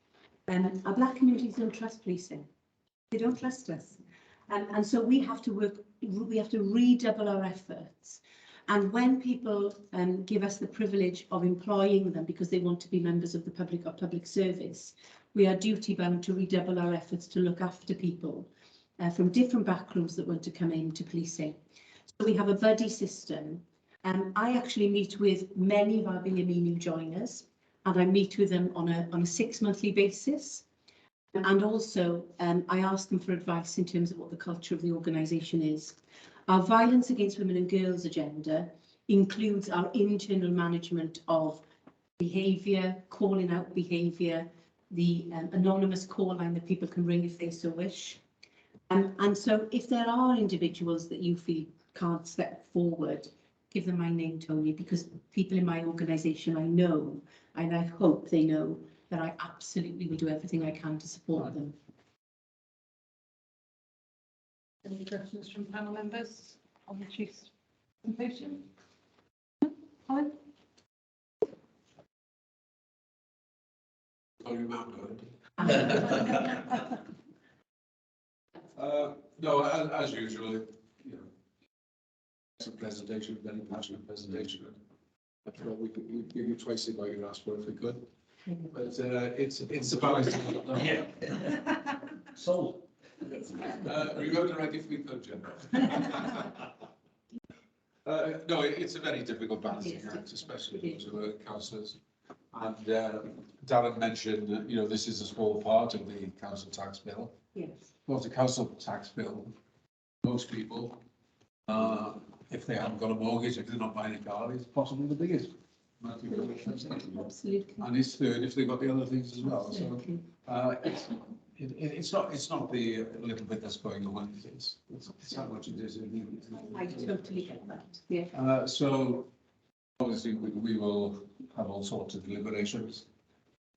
our Black communities don't trust policing. They don't trust us. And so we have to work, we have to redouble our efforts. And when people give us the privilege of employing them because they want to be members of the public or public service, we are duty bound to redouble our efforts to look after people from different backgrounds that want to come into policing. So we have a buddy system. I actually meet with many of our BME new joiners, and I meet with them on a 6 monthly basis. And also, I ask them for advice in terms of what the culture of the organisation is. Our violence against women and girls agenda includes our internal management of behaviour, calling out behaviour, the anonymous call line that people can ring if they so wish. And so if there are individuals that you feel can't step forward, give them my name, Tony, because people in my organisation I know, and I hope they know, that I absolutely will do everything I can to support them. Any questions from panel members on the chief's presentation? Colin? Oh, you might no, as usual, you know, it's a presentation, very passionate presentation. I thought we could give you twice what you asked for if we could. But it's about yeah. Sold. Remote right if we could, Jim. No, it's a very difficult balancing act, especially to councillors. And Darren mentioned that, you know, this is a small part of the council tax bill. Yes. Well, the council tax bill, most people, if they haven't got a mortgage, if they're not buying a car, it's possibly the biggest. Absolutely. And it's third if they've got the other things as well. So it's not the little bit that's going on. It's how much it is. I totally get that. Yeah. So obviously we will have all sorts of deliberations.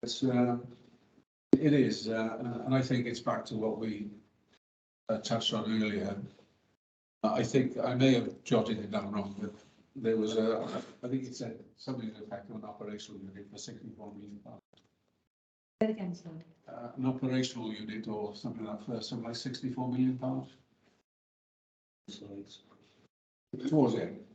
It's, it is, and I think it's back to what we touched on earlier. I think I may have jotted it down wrong, but there was I think it said something in effect of an operational unit for £64 million. Say it again, sorry. An operational unit or something like that for something like £64 million. Towards it.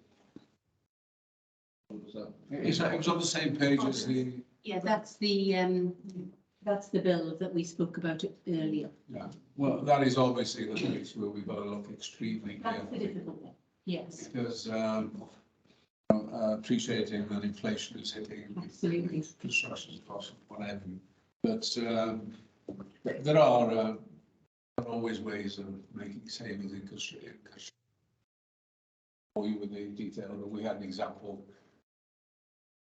It was on the same page as the. Yeah, that's the bill that we spoke about earlier. Yeah, well, that is obviously the place where we've got to look extremely That's the carefully. difficult one. Yes. Because appreciating that inflation is hitting Absolutely. construction costs, whatever. But there are always ways of making savings in construction. For you with the detail, that we had an example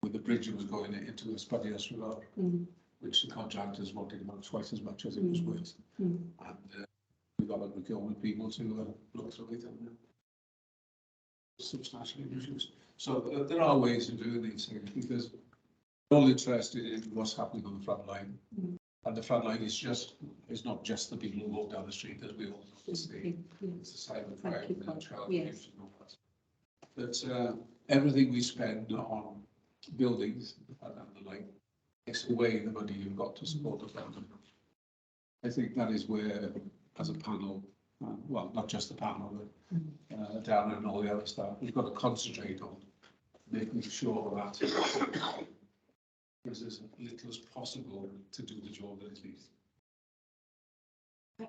with the bridge that was going into a Spuddy Road, which the contractors wanted about twice as much as it was worth. And we got a procurement people to look through it and substantially reduce. So there are ways of doing these things because we're all interested in what's happening on the front line. And the front line is not just the people who walk down the street, as we all know. It's the cyber crime and child abuse and all that. But everything we spend on buildings and the like takes away the money you've got to support the front line. I think that is where, as a panel, well, not just the panel, but Darren and all the other staff, we've got to concentrate on making sure that there's as little as possible to do the job that is needed.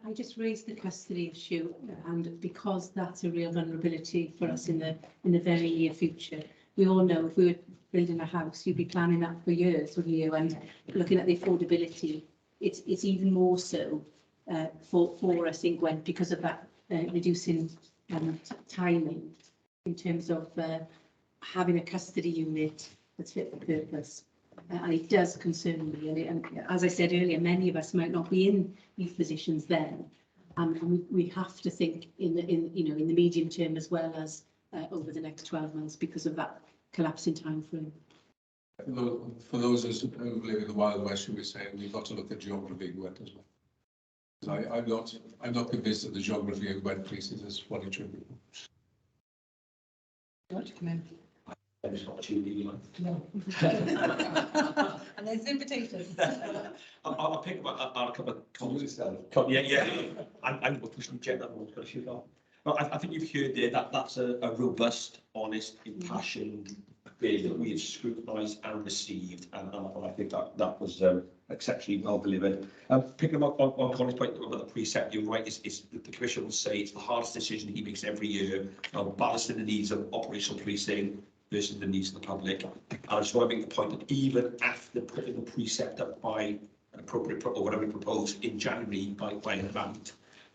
I just raised the custody issue, and because that's a real vulnerability for us in the very near future. We all know if we were building a house, you'd be planning that for years, wouldn't you? And looking at the affordability, it's even more so for us in Gwent because of that reducing timing in terms of having a custody unit that's fit for purpose. And it does concern me. And as I said earlier, many of us might not be in these positions then, and we have to think in the medium term as well as over the next 12 months because of that collapsing time frame. For those who live in the Wild West, we say we've got to look at geography in Gwent as well. I'm not convinced that the geography of Gwent Police is what it should be. Want to come in? There's opportunity. And there's invitations. I'll pick up on a couple of comments. Yeah. I'm pushing the agenda. I think you've heard there that that's a robust, honest, impassioned bid that we have scrutinised and received, and I think that was exceptionally well delivered. Picking up on Colin's point about the precept, you're right. Is the Commission will say it's the hardest decision he makes every year, balancing the needs of operational policing versus the needs of the public. And I just want to make the point that even after putting the precept up by an appropriate or whatever we proposed in January by an amount,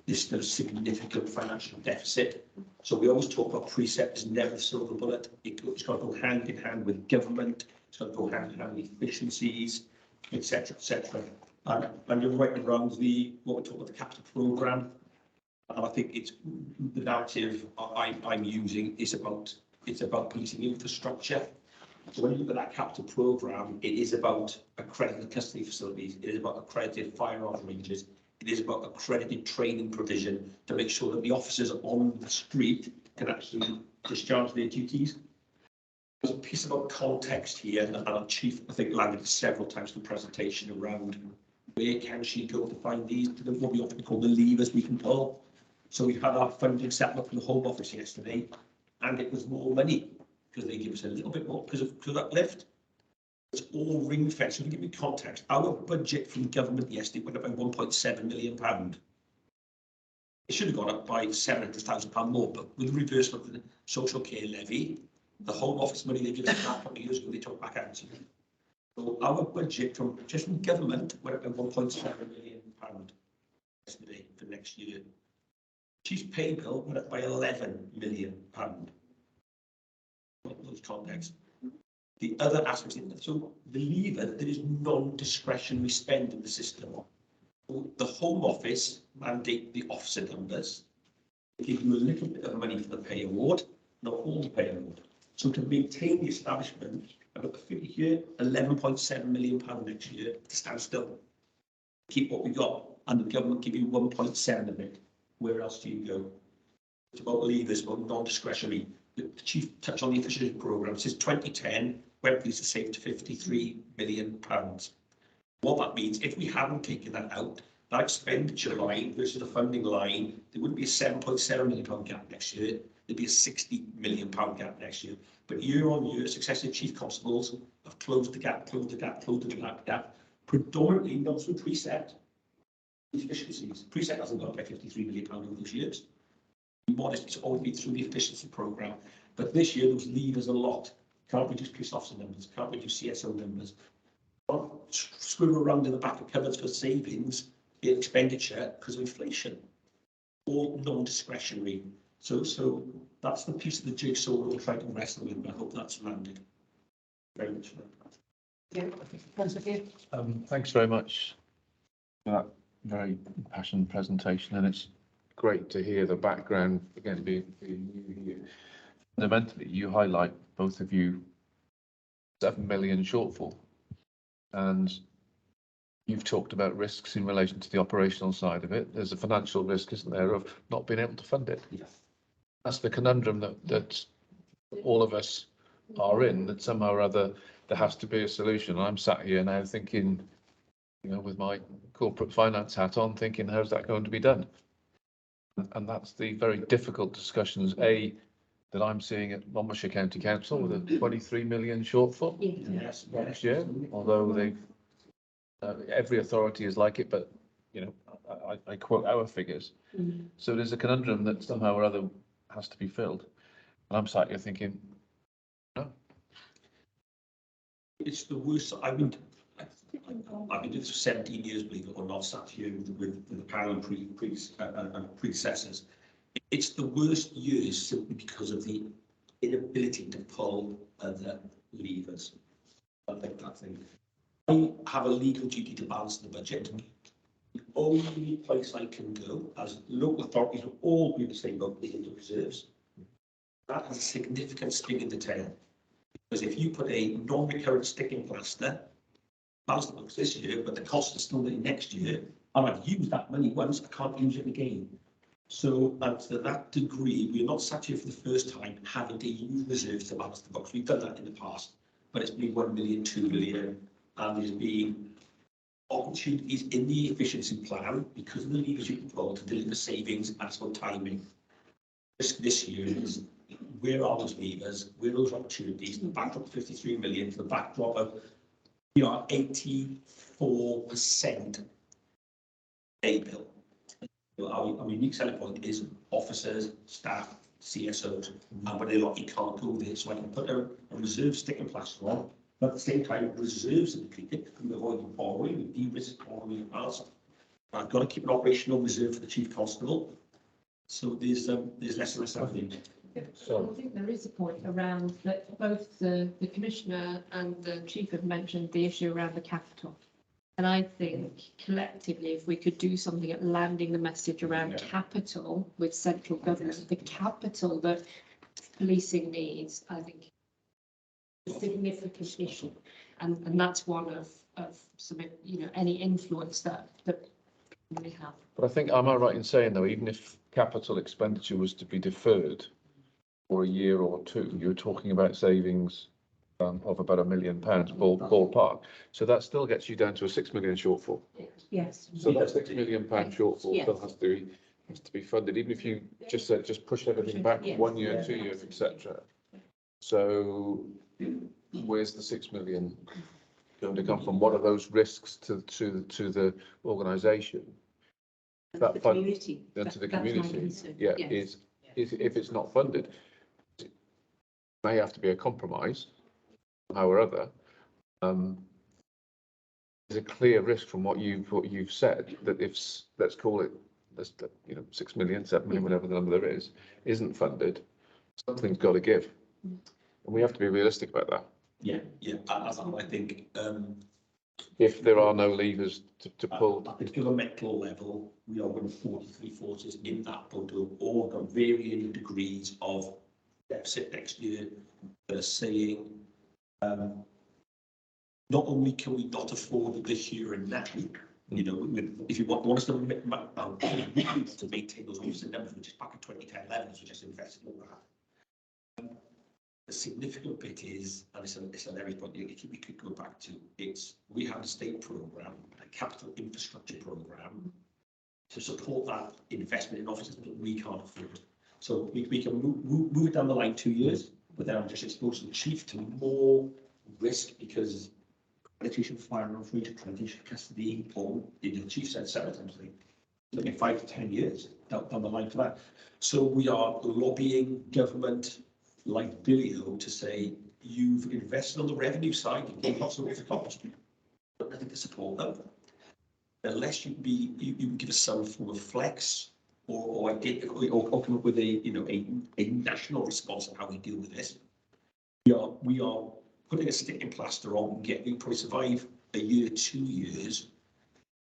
there's still a significant financial deficit. So we always talk about precept as never the silver bullet. It's got to go hand in hand with government. It's got to go hand in hand with efficiencies, etc., etc. And you're right around what we talk about the capital programme. And I think it's the narrative I'm using is about policing infrastructure. So when you look at that capital programme, it is about accredited custody facilities. It is about accredited firearms ranges. It is about accredited training provision to make sure that the officers on the street can actually discharge their duties. There's a piece about context here, and our chief, I think, landed several times in the presentation around where can she go to find these, what we often call the levers we can pull. So we had our funding set up in the Home Office yesterday, and it was more money because they give us a little bit more because of that lift. It's all ring fenced. So to give you context, our budget from government yesterday went up by £1.7 million. It should have gone up by £700,000 more, but with the reversal of the social care levy, the Home Office money they gave us back a couple of years ago, they took back out. So our budget from just from government went up by £1.7 million yesterday for next year. Chief's pay bill went up by £11 million. Those context. The other aspects in that, so the lever, there is non-discretionary spend in the system. The Home Office mandate the officer numbers. They give you a little bit of money for the pay award, not all the pay award. So to maintain the establishment, I've got the figure here, £11.7 million next year to stand still. Keep what we got, and the government give you 1.7 of it. Where else do you go? It's about levers, about non-discretionary. The Chief touched on the efficiency programme. Since 2010, Gwent Police has saved £53 million. What that means, if we hadn't taken that out, that expenditure line versus the funding line, there wouldn't be a £7.7 million gap next year. There'd be a £60 million gap next year. But year on year, successive chief constables have closed the gap, predominantly not through precept efficiencies. Precept hasn't gone up by £53 million over those years. Modest, it's always been through the efficiency programme. But this year, those levers a lot. Can't reduce police officer numbers, can't reduce CSO numbers. Can't screw around in the back of cupboards for savings in expenditure because of inflation. All non-discretionary. So that's the piece of the jigsaw we're trying to wrestle with. I hope that's landed. Very much. Thanks very much for that very impassioned presentation, and it's great to hear the background, again, being new here. Fundamentally, you highlight, both of you, 7 million shortfall. And you've talked about risks in relation to the operational side of it. There's a financial risk, isn't there, of not being able to fund it? Yes. That's the conundrum that all of us are in, that somehow or other there has to be a solution. I'm sat here now thinking, you know, with my corporate finance hat on, thinking, how's that going to be done? And that's the very difficult discussions, that I'm seeing at Monmouthshire County Council with a 23 million shortfall next year, although they've, every authority is like it, but, you know, I quote our figures. So there's a conundrum that somehow or other has to be filled. And I'm sat here thinking, no. It's the worst. I've been doing this for 17 years, believe it or not, sat here with the panel and predecessors. It's the worst years simply because of the inability to pull other levers. I think that thing. I have a legal duty to balance the budget. The only place I can go, as local authorities will all be the same boat, is into reserves. That has a significant sting in the tail. Because if you put a non-recurrent sticking plaster, balance the books this year, but the cost is still there next year, and I've used that money once, I can't use it again. So, and to that degree, we're not sat here for the first time having to use reserves to balance the books. We've done that in the past, but it's been 1 million, 2 million, and there's been opportunities in the efficiency plan because of the levers you can pull to deliver savings and it's about timing. This year is, where are those levers? Where are those opportunities? The backdrop of 53 million, the backdrop of, you know, 84% day bill. Our unique selling point is officers, staff, CSOs, and when they're like, you can't go there, so I can put a reserve sticking plaster on, but at the same time, reserves are depleted, we avoid borrowing, we de-risk borrowing past. I've got to keep an operational reserve for the chief constable, so there's less and less happening. So I think there is a point around that both the Commissioner and the Chief have mentioned the issue around the capital. And I think collectively, if we could do something at landing the message around capital with central government, the capital that policing needs, I think, is a significant issue. And that's one of some, you know, any influence that we have. But I think, am I right in saying though, even if capital expenditure was to be deferred for a year or two, you're talking about savings of about £1 million ballpark. So that still gets you down to a 6 million shortfall. Yes. So that £6 million shortfall still has to be funded, even if you just said push everything back 1 year, 2 years, etc. So where's the 6 million going to come from? What are those risks to the organisation? That the fund community. into the That's my community, concern. yeah, Yes. is if it's not funded, it may have to be a compromise, somehow or other. There's a clear risk from what you've said that if, let's call it, you know, 6 million, 7 million, whatever the number there is, isn't funded, something's got to give, and we have to be realistic about that. Yeah, as I think. If there are no levers to pull. At the governmental level, we are going to 43 forces in that boat who all got varying degrees of deficit next year. They're saying, not only can we not afford this here and now, you know, if you want us to maintain those officer numbers, which is back in 2010 levels, which is invested in that. The significant bit is, and it's an area point we could go back to, we have a state programme, a capital infrastructure programme to support that investment in offices that we can't afford. So we can move it down the line 2 years without just exposing the chief to more risk because accreditation for firearm free to accreditation custody, or the chief said several times, looking at 5 to 10 years down the line for that. So we are lobbying government like Billio to say, you've invested on the revenue side, you've got lots of cost, but nothing to support them. Unless you give us some form of flex or come up with a national response on how we deal with this. We are putting a sticking plaster on, we probably survive a year, 2 years,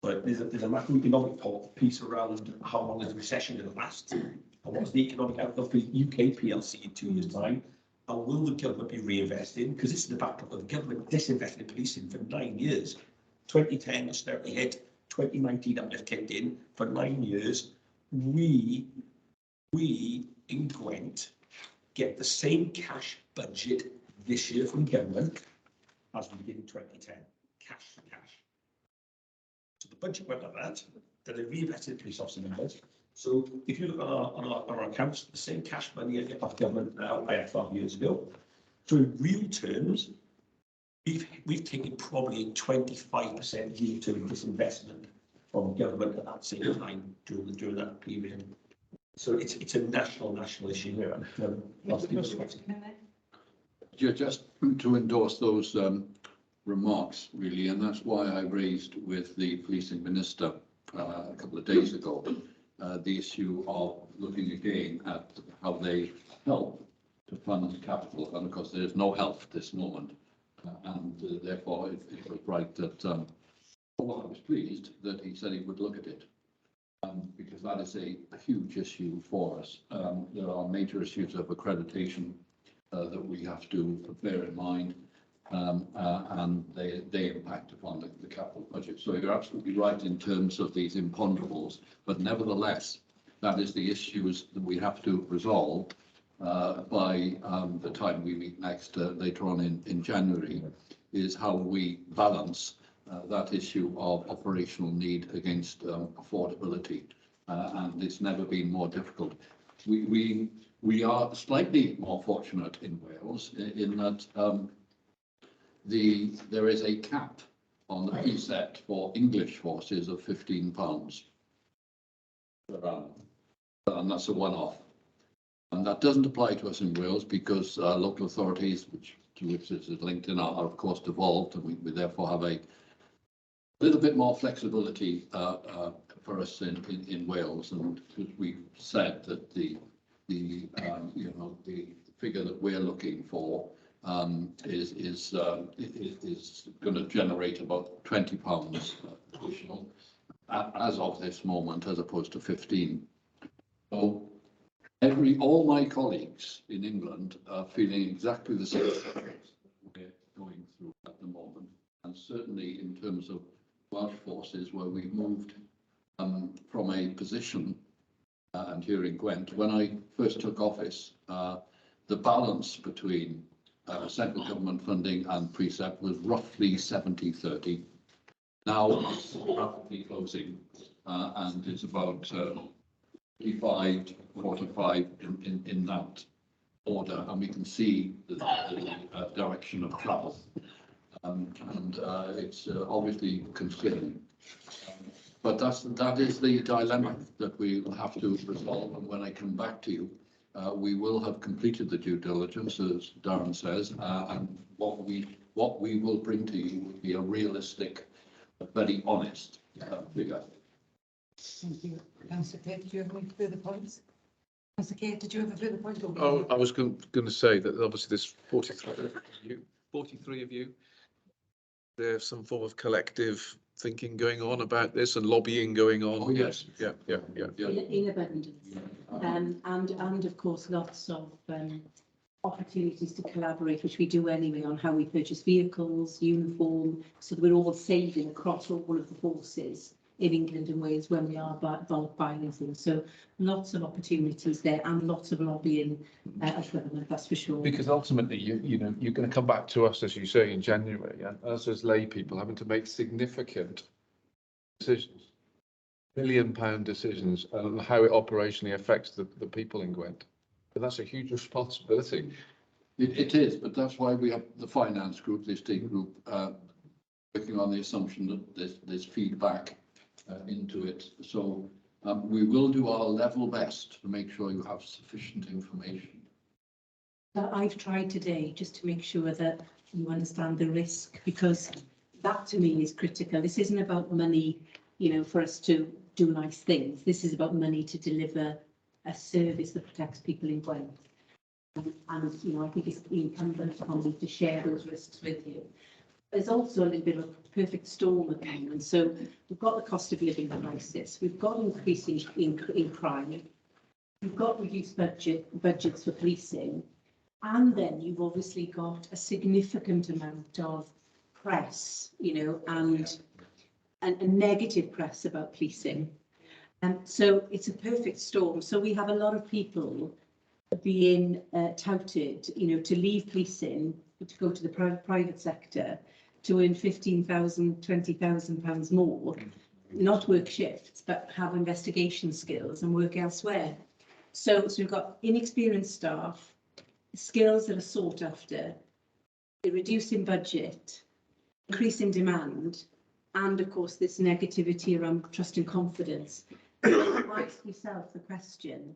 But there's a macroeconomic piece around how long is the recession going to last, and what's the economic outlook for UK PLC in 2 years' time, and will the government be reinvesting? Because this is the backdrop of the government disinvesting in policing for 9 years. 2010 austerity hit, 2019 uplift kicked in. For 9 years, we in Gwent get the same cash budget this year from government as we did in 2010. Cash. So the budget went like that, then they reinvested in police officer numbers. So if you look on our accounts, the same cash money I get off government now I had 12 years ago. So in real terms, we've taken probably a 25% real term disinvestment from government at that same time during that period. So it's a national issue here. Just to endorse those remarks, really, and that's why I raised with the policing minister a couple of days ago the issue of looking again at how they help to fund capital, and of course there is no help at this moment, and therefore it was right that well, I was pleased that he said he would look at it, because that is a huge issue for us. There are major issues of accreditation that we have to bear in mind, and they impact upon the capital budget. So you're absolutely right in terms of these imponderables, but nevertheless, that is the issues that we have to resolve by the time we meet next later on in January, is how we balance that issue of operational need against affordability, and it's never been more difficult. We are slightly more fortunate in Wales in that there is a cap on the PSET for English forces of £15 per annum, and that's a one-off. And that doesn't apply to us in Wales because local authorities, to which this is linked in, are of course devolved, and we therefore have a little bit more flexibility for us in Wales. And we've said that the figure that we're looking for is going to generate about £20 additional as of this moment, as opposed to 15. So all my colleagues in England are feeling exactly the same we're going through at the moment, and certainly in terms of Welsh forces, where we've moved from a position, and here in Gwent, when I first took office, the balance between central government funding and precept was roughly 70-30. Now it's rapidly closing, and it's about 45 in that order, and we can see the direction of travel, and it's obviously concerning. But that is the dilemma that we will have to resolve, and when I come back to you, we will have completed the due diligence, as Darren says, and what we will bring to you will be a realistic, very honest figure. Thank you. Councillor Cate, did you have any further points? Councillor Cate, did you have a further point? Oh, I was going to say that obviously there's 43 of you. There's some form of collective thinking going on about this and lobbying going on. Oh, yes. Yeah. In abundance. And of course, lots of opportunities to collaborate, which we do anyway, on how we purchase vehicles, uniform, so that we're all saving across all of the forces in England and Wales when we are bulk buying things. So lots of opportunities there, and lots of lobbying of government, that's for sure. Because ultimately, you're going to come back to us, as you say, in January, and us as lay people having to make significant decisions, £1 million decisions, on how it operationally affects the people in Gwent. But that's a huge responsibility. It is, but that's why we have the finance group, the estate group, working on the assumption that there's feedback into it. So we will do our level best to make sure you have sufficient information. I've tried today just to make sure that you understand the risk, because that to me is critical. This isn't about money, for us to do nice things. This is about money to deliver a service that protects people in Gwent. And I think it's incumbent upon me to share those risks with you. there's also a little bit of a perfect storm at the moment. So we've got the cost of living crisis, we've got increasing in crime, we've got reduced budgets for policing, and then you've obviously got a significant amount of press, and negative press about policing. And so it's a perfect storm. So we have a lot of people being touted, to leave policing, to go to the private sector, to earn £15,000, £20,000 more, not work shifts, but have investigation skills and work elsewhere. So we've got inexperienced staff, skills that are sought after, a reducing budget, increasing demand, and of course this negativity around trust and confidence. I ask myself the question,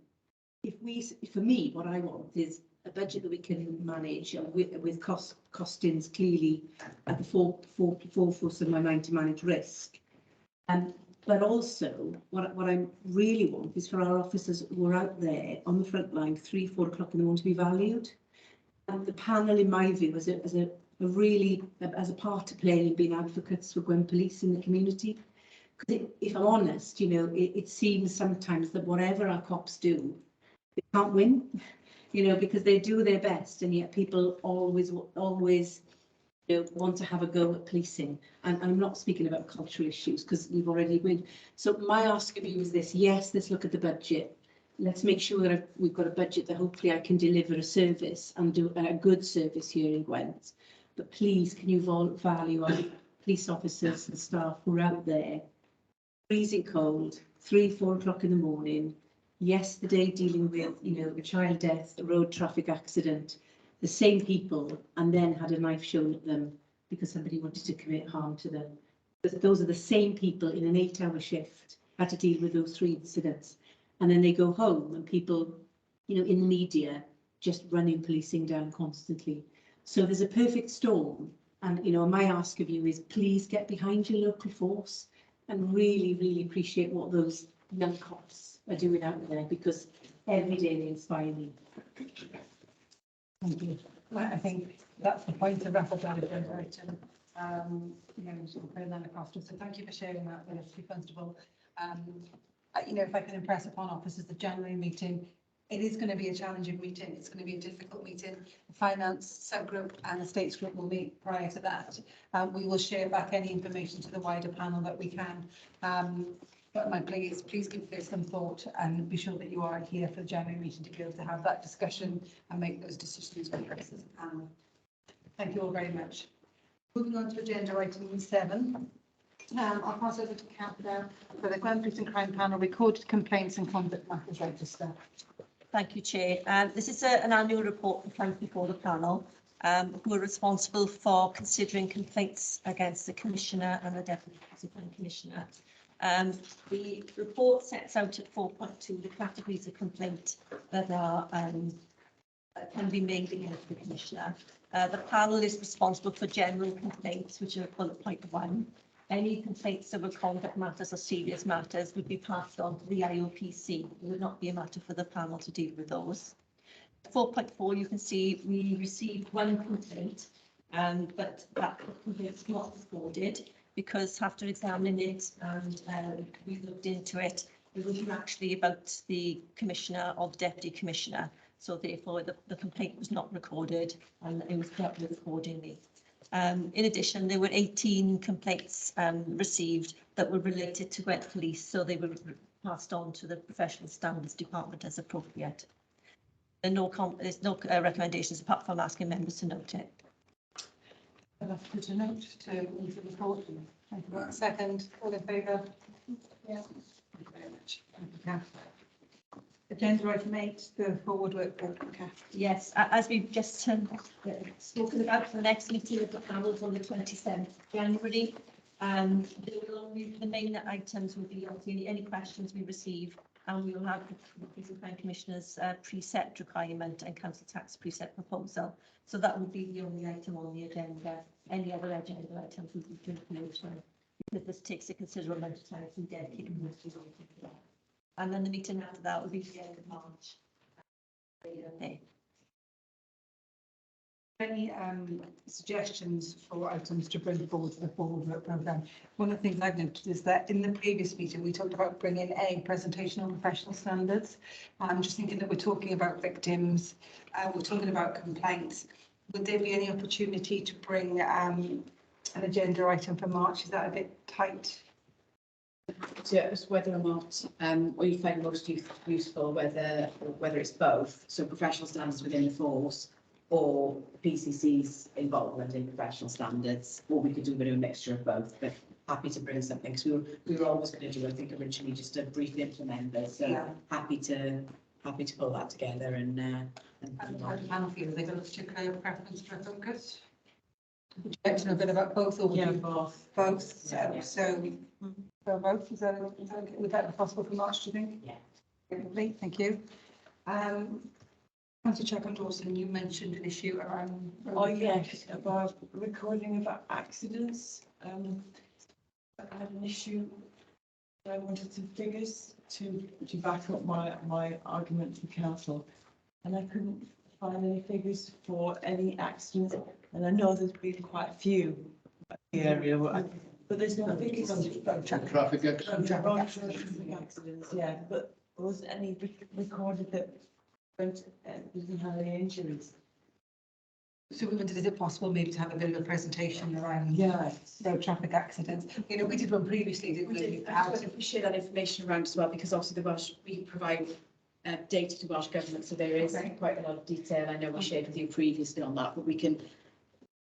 for me, what I want is a budget that we can manage and with costings clearly at the forefront of my mind to manage risk. But also, what I really want is for our officers who are out there on the front line, 3, 4 o'clock in the morning, to be valued. And the panel, in my view, as a part to play in being advocates for Gwent Police in the community. Because if I'm honest, it seems sometimes that whatever our cops do, they can't win, because they do their best, and yet people always want to have a go at policing. And I'm not speaking about cultural issues, because we've already agreed. So my ask of you is this: yes, let's look at the budget. Let's make sure that we've got a budget that hopefully I can deliver a service and do a good service here in Gwent. But please, can you value our police officers and staff who are out there, freezing cold, 3, 4 o'clock in the morning, yesterday dealing with, a child death, a road traffic accident, the same people, and then had a knife shown at them because somebody wanted to commit harm to them. But those are the same people in an 8-hour shift had to deal with those 3 incidents. And then they go home and people, in the media, just running policing down constantly. So there's a perfect storm. And, my ask of you is please get behind your local force and really, really appreciate what those young cops are doing out there, because every day they inspire me. Thank you. I think that's the point of rapid agenda item. Sort of putting that across. So thank you for sharing that with us, first of all. If I can impress upon officers, the January meeting, it is going to be a challenging meeting. It's going to be a difficult meeting. The finance subgroup and the states group will meet prior to that. We will share back any information to the wider panel that we can. But my plea is please give this some thought and be sure that you are here for the January meeting to be able to have that discussion and make those decisions with us as a panel. Thank you all very much. Moving on to agenda item 7. I'll pass over to Kath now for the Gwent Police and Crime Panel Recorded Complaints and Conduct Matters Register. Thank you, Chair. This is an annual report before the panel, who are responsible for considering complaints against the Commissioner and the Deputy Commissioner. The report sets out at 4.2 the categories of complaint that are can be made against the Commissioner. The panel is responsible for general complaints, which are bullet point 1. Any complaints over conduct matters or serious matters would be passed on to the IOPC. It would not be a matter for the panel to deal with those. 4.4, you can see we received 1 complaint, but that complaint is not recorded because after examining it and we looked into it, it wasn't actually about the Commissioner or the Deputy Commissioner. So therefore the complaint was not recorded and it was dealt with accordingly. In addition, there were 18 complaints received that were related to Gwent Police, so they were passed on to the Professional Standards Department as appropriate. There's no recommendations apart from asking members to note it. I'd like to put a note to move the report. Thank you. Second, all in favour? Yeah. Thank you very much. Thank you, Kath. Agenda item 8, the forward work book. Kath. Yes, as we've just spoken about, the next meeting of the panel is on the 27th of January. The main items will be obviously any questions we receive, and we will have the Police and Crime Commissioner's precept requirement and council tax precept proposal. So that will be the only item on the agenda. Any other agenda items will be later, because this takes a considerable amount of time to dedicate. And then the meeting after that will be the end of March. Okay. Any suggestions for items to bring forward to the forward work programme? One of the things I've noted is that in the previous meeting, we talked about bringing a presentation on professional standards. I'm just thinking that we're talking about victims, we're talking about complaints. Would there be any opportunity to bring an agenda item for March? Is that a bit tight? Just whether or not what you find most useful, whether it's both, so professional standards within the force or PCC's involvement in professional standards, or we could do a bit of a mixture of both, but happy to bring something, because we were always going to do, I think originally, just a briefing for members, so Yeah. happy to pull that together and How do panel feel? Have they got a particular preference for focus? Would you like to know a bit about both, or would you? both. Both, so both, is that would that be possible for March, do you think? Yeah. Lovely, thank you. Councillor Chapman Dawson, you mentioned an issue around. Oh, yes, about recording about accidents. I had an issue. I wanted some figures to back up my argument to council, and I couldn't find any figures for any accidents. And I know there's been quite a few in the area, but there's no figures. Traffic accidents. Traffic accidents, yeah, but there wasn't any recorded that didn't have any injuries. So we wondered, is it possible maybe to have a bit of a presentation around road traffic accidents? You know, we did one previously, didn't we? I would share that information around as well, because obviously the Welsh, we provide data to Welsh Government, so there is quite a lot of detail. I know we shared with you previously on that, but we can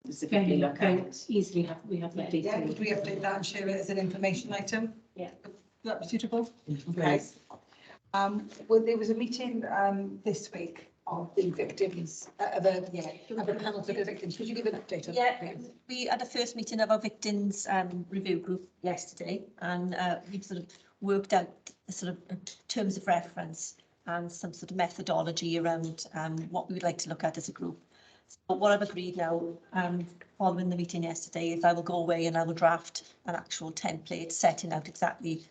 specifically look at. Easily we have that data. Yeah, could we update that and share it as an information item? Yeah. Would that be suitable? Okay. Well, there was a meeting this week of the victims, of a panel for the victims. Could you give an update on that, please? We had a first meeting of our victims review group yesterday, and we've sort of worked out the sort of terms of reference and some sort of methodology around what we would like to look at as a group. So what I've agreed now, following the meeting yesterday, is I will go away and I will draft an actual template setting out exactly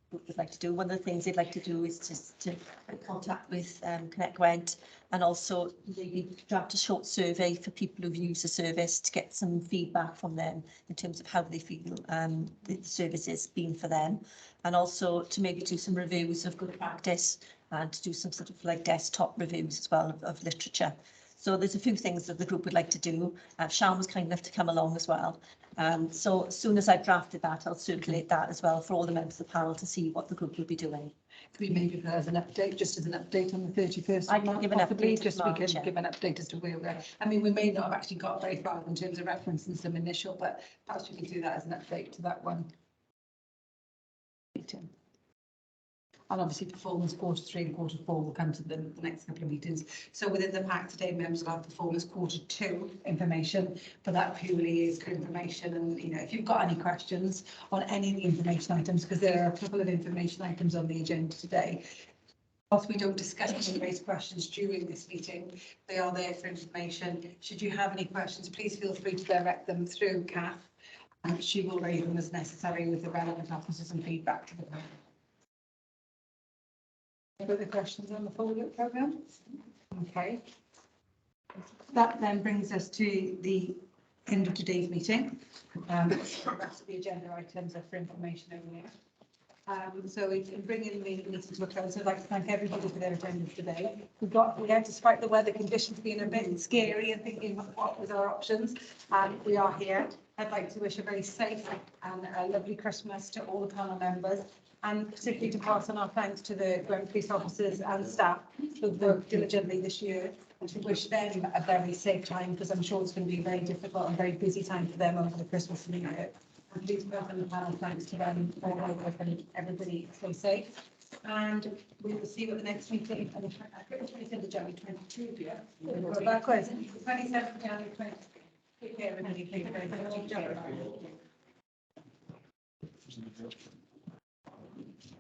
what we'd like to do. One of the things they'd like to do is just to make contact with Connect Gwent, and also maybe draft a short survey for people who've used the service to get some feedback from them in terms of how they feel the service has been for them, and also to maybe do some reviews of good practice and to do some sort of like desktop reviews as well of literature. So there's a few things that the group would like to do. Sian was kind enough to come along as well. So as soon as I've drafted that, I'll circulate that as well for all the members of the panel to see what the group will be doing. Could we maybe put as an update, just as an update on the 31st? I can give an update just we can March, give an update as to where we're. I mean, we may not have actually got very far in terms of referencing some initial, but perhaps we can do that as an update to that one meeting. And obviously performance quarter 3 and quarter 4 will come to the next couple of meetings. So within the pack today, members will have performance quarter 2 information, but that purely is information. And, you know, if you've got any questions on any of the information items, because there are a couple of information items on the agenda today, whilst we don't discuss and raise questions during this meeting, they are there for information. Should you have any questions, please feel free to direct them through Kath, and she will raise them as necessary with the relevant officers and feedback to the panel. Further questions on the forward programme? Okay. That then brings us to the end of today's meeting. The rest of the agenda items are for information only. So we can bring in the meeting to a close. I'd like to thank everybody for their attendance today. Despite the weather conditions being a bit scary and thinking what was our options, we are here. I'd like to wish a very safe and a lovely Christmas to all the panel members, and particularly to pass on our thanks to the Gwent police officers and staff who've worked diligently this year, and to wish them a very safe time, because I'm sure it's going to be a very difficult and very busy time for them over the Christmas and New Year. And please welcome the panel, thanks to them all over, and everybody stay safe. And we will see you at the next meeting on the 27th of January 22. Yeah, we'll go backwards. 27th of January 22. Take care, everybody. Thank you very much.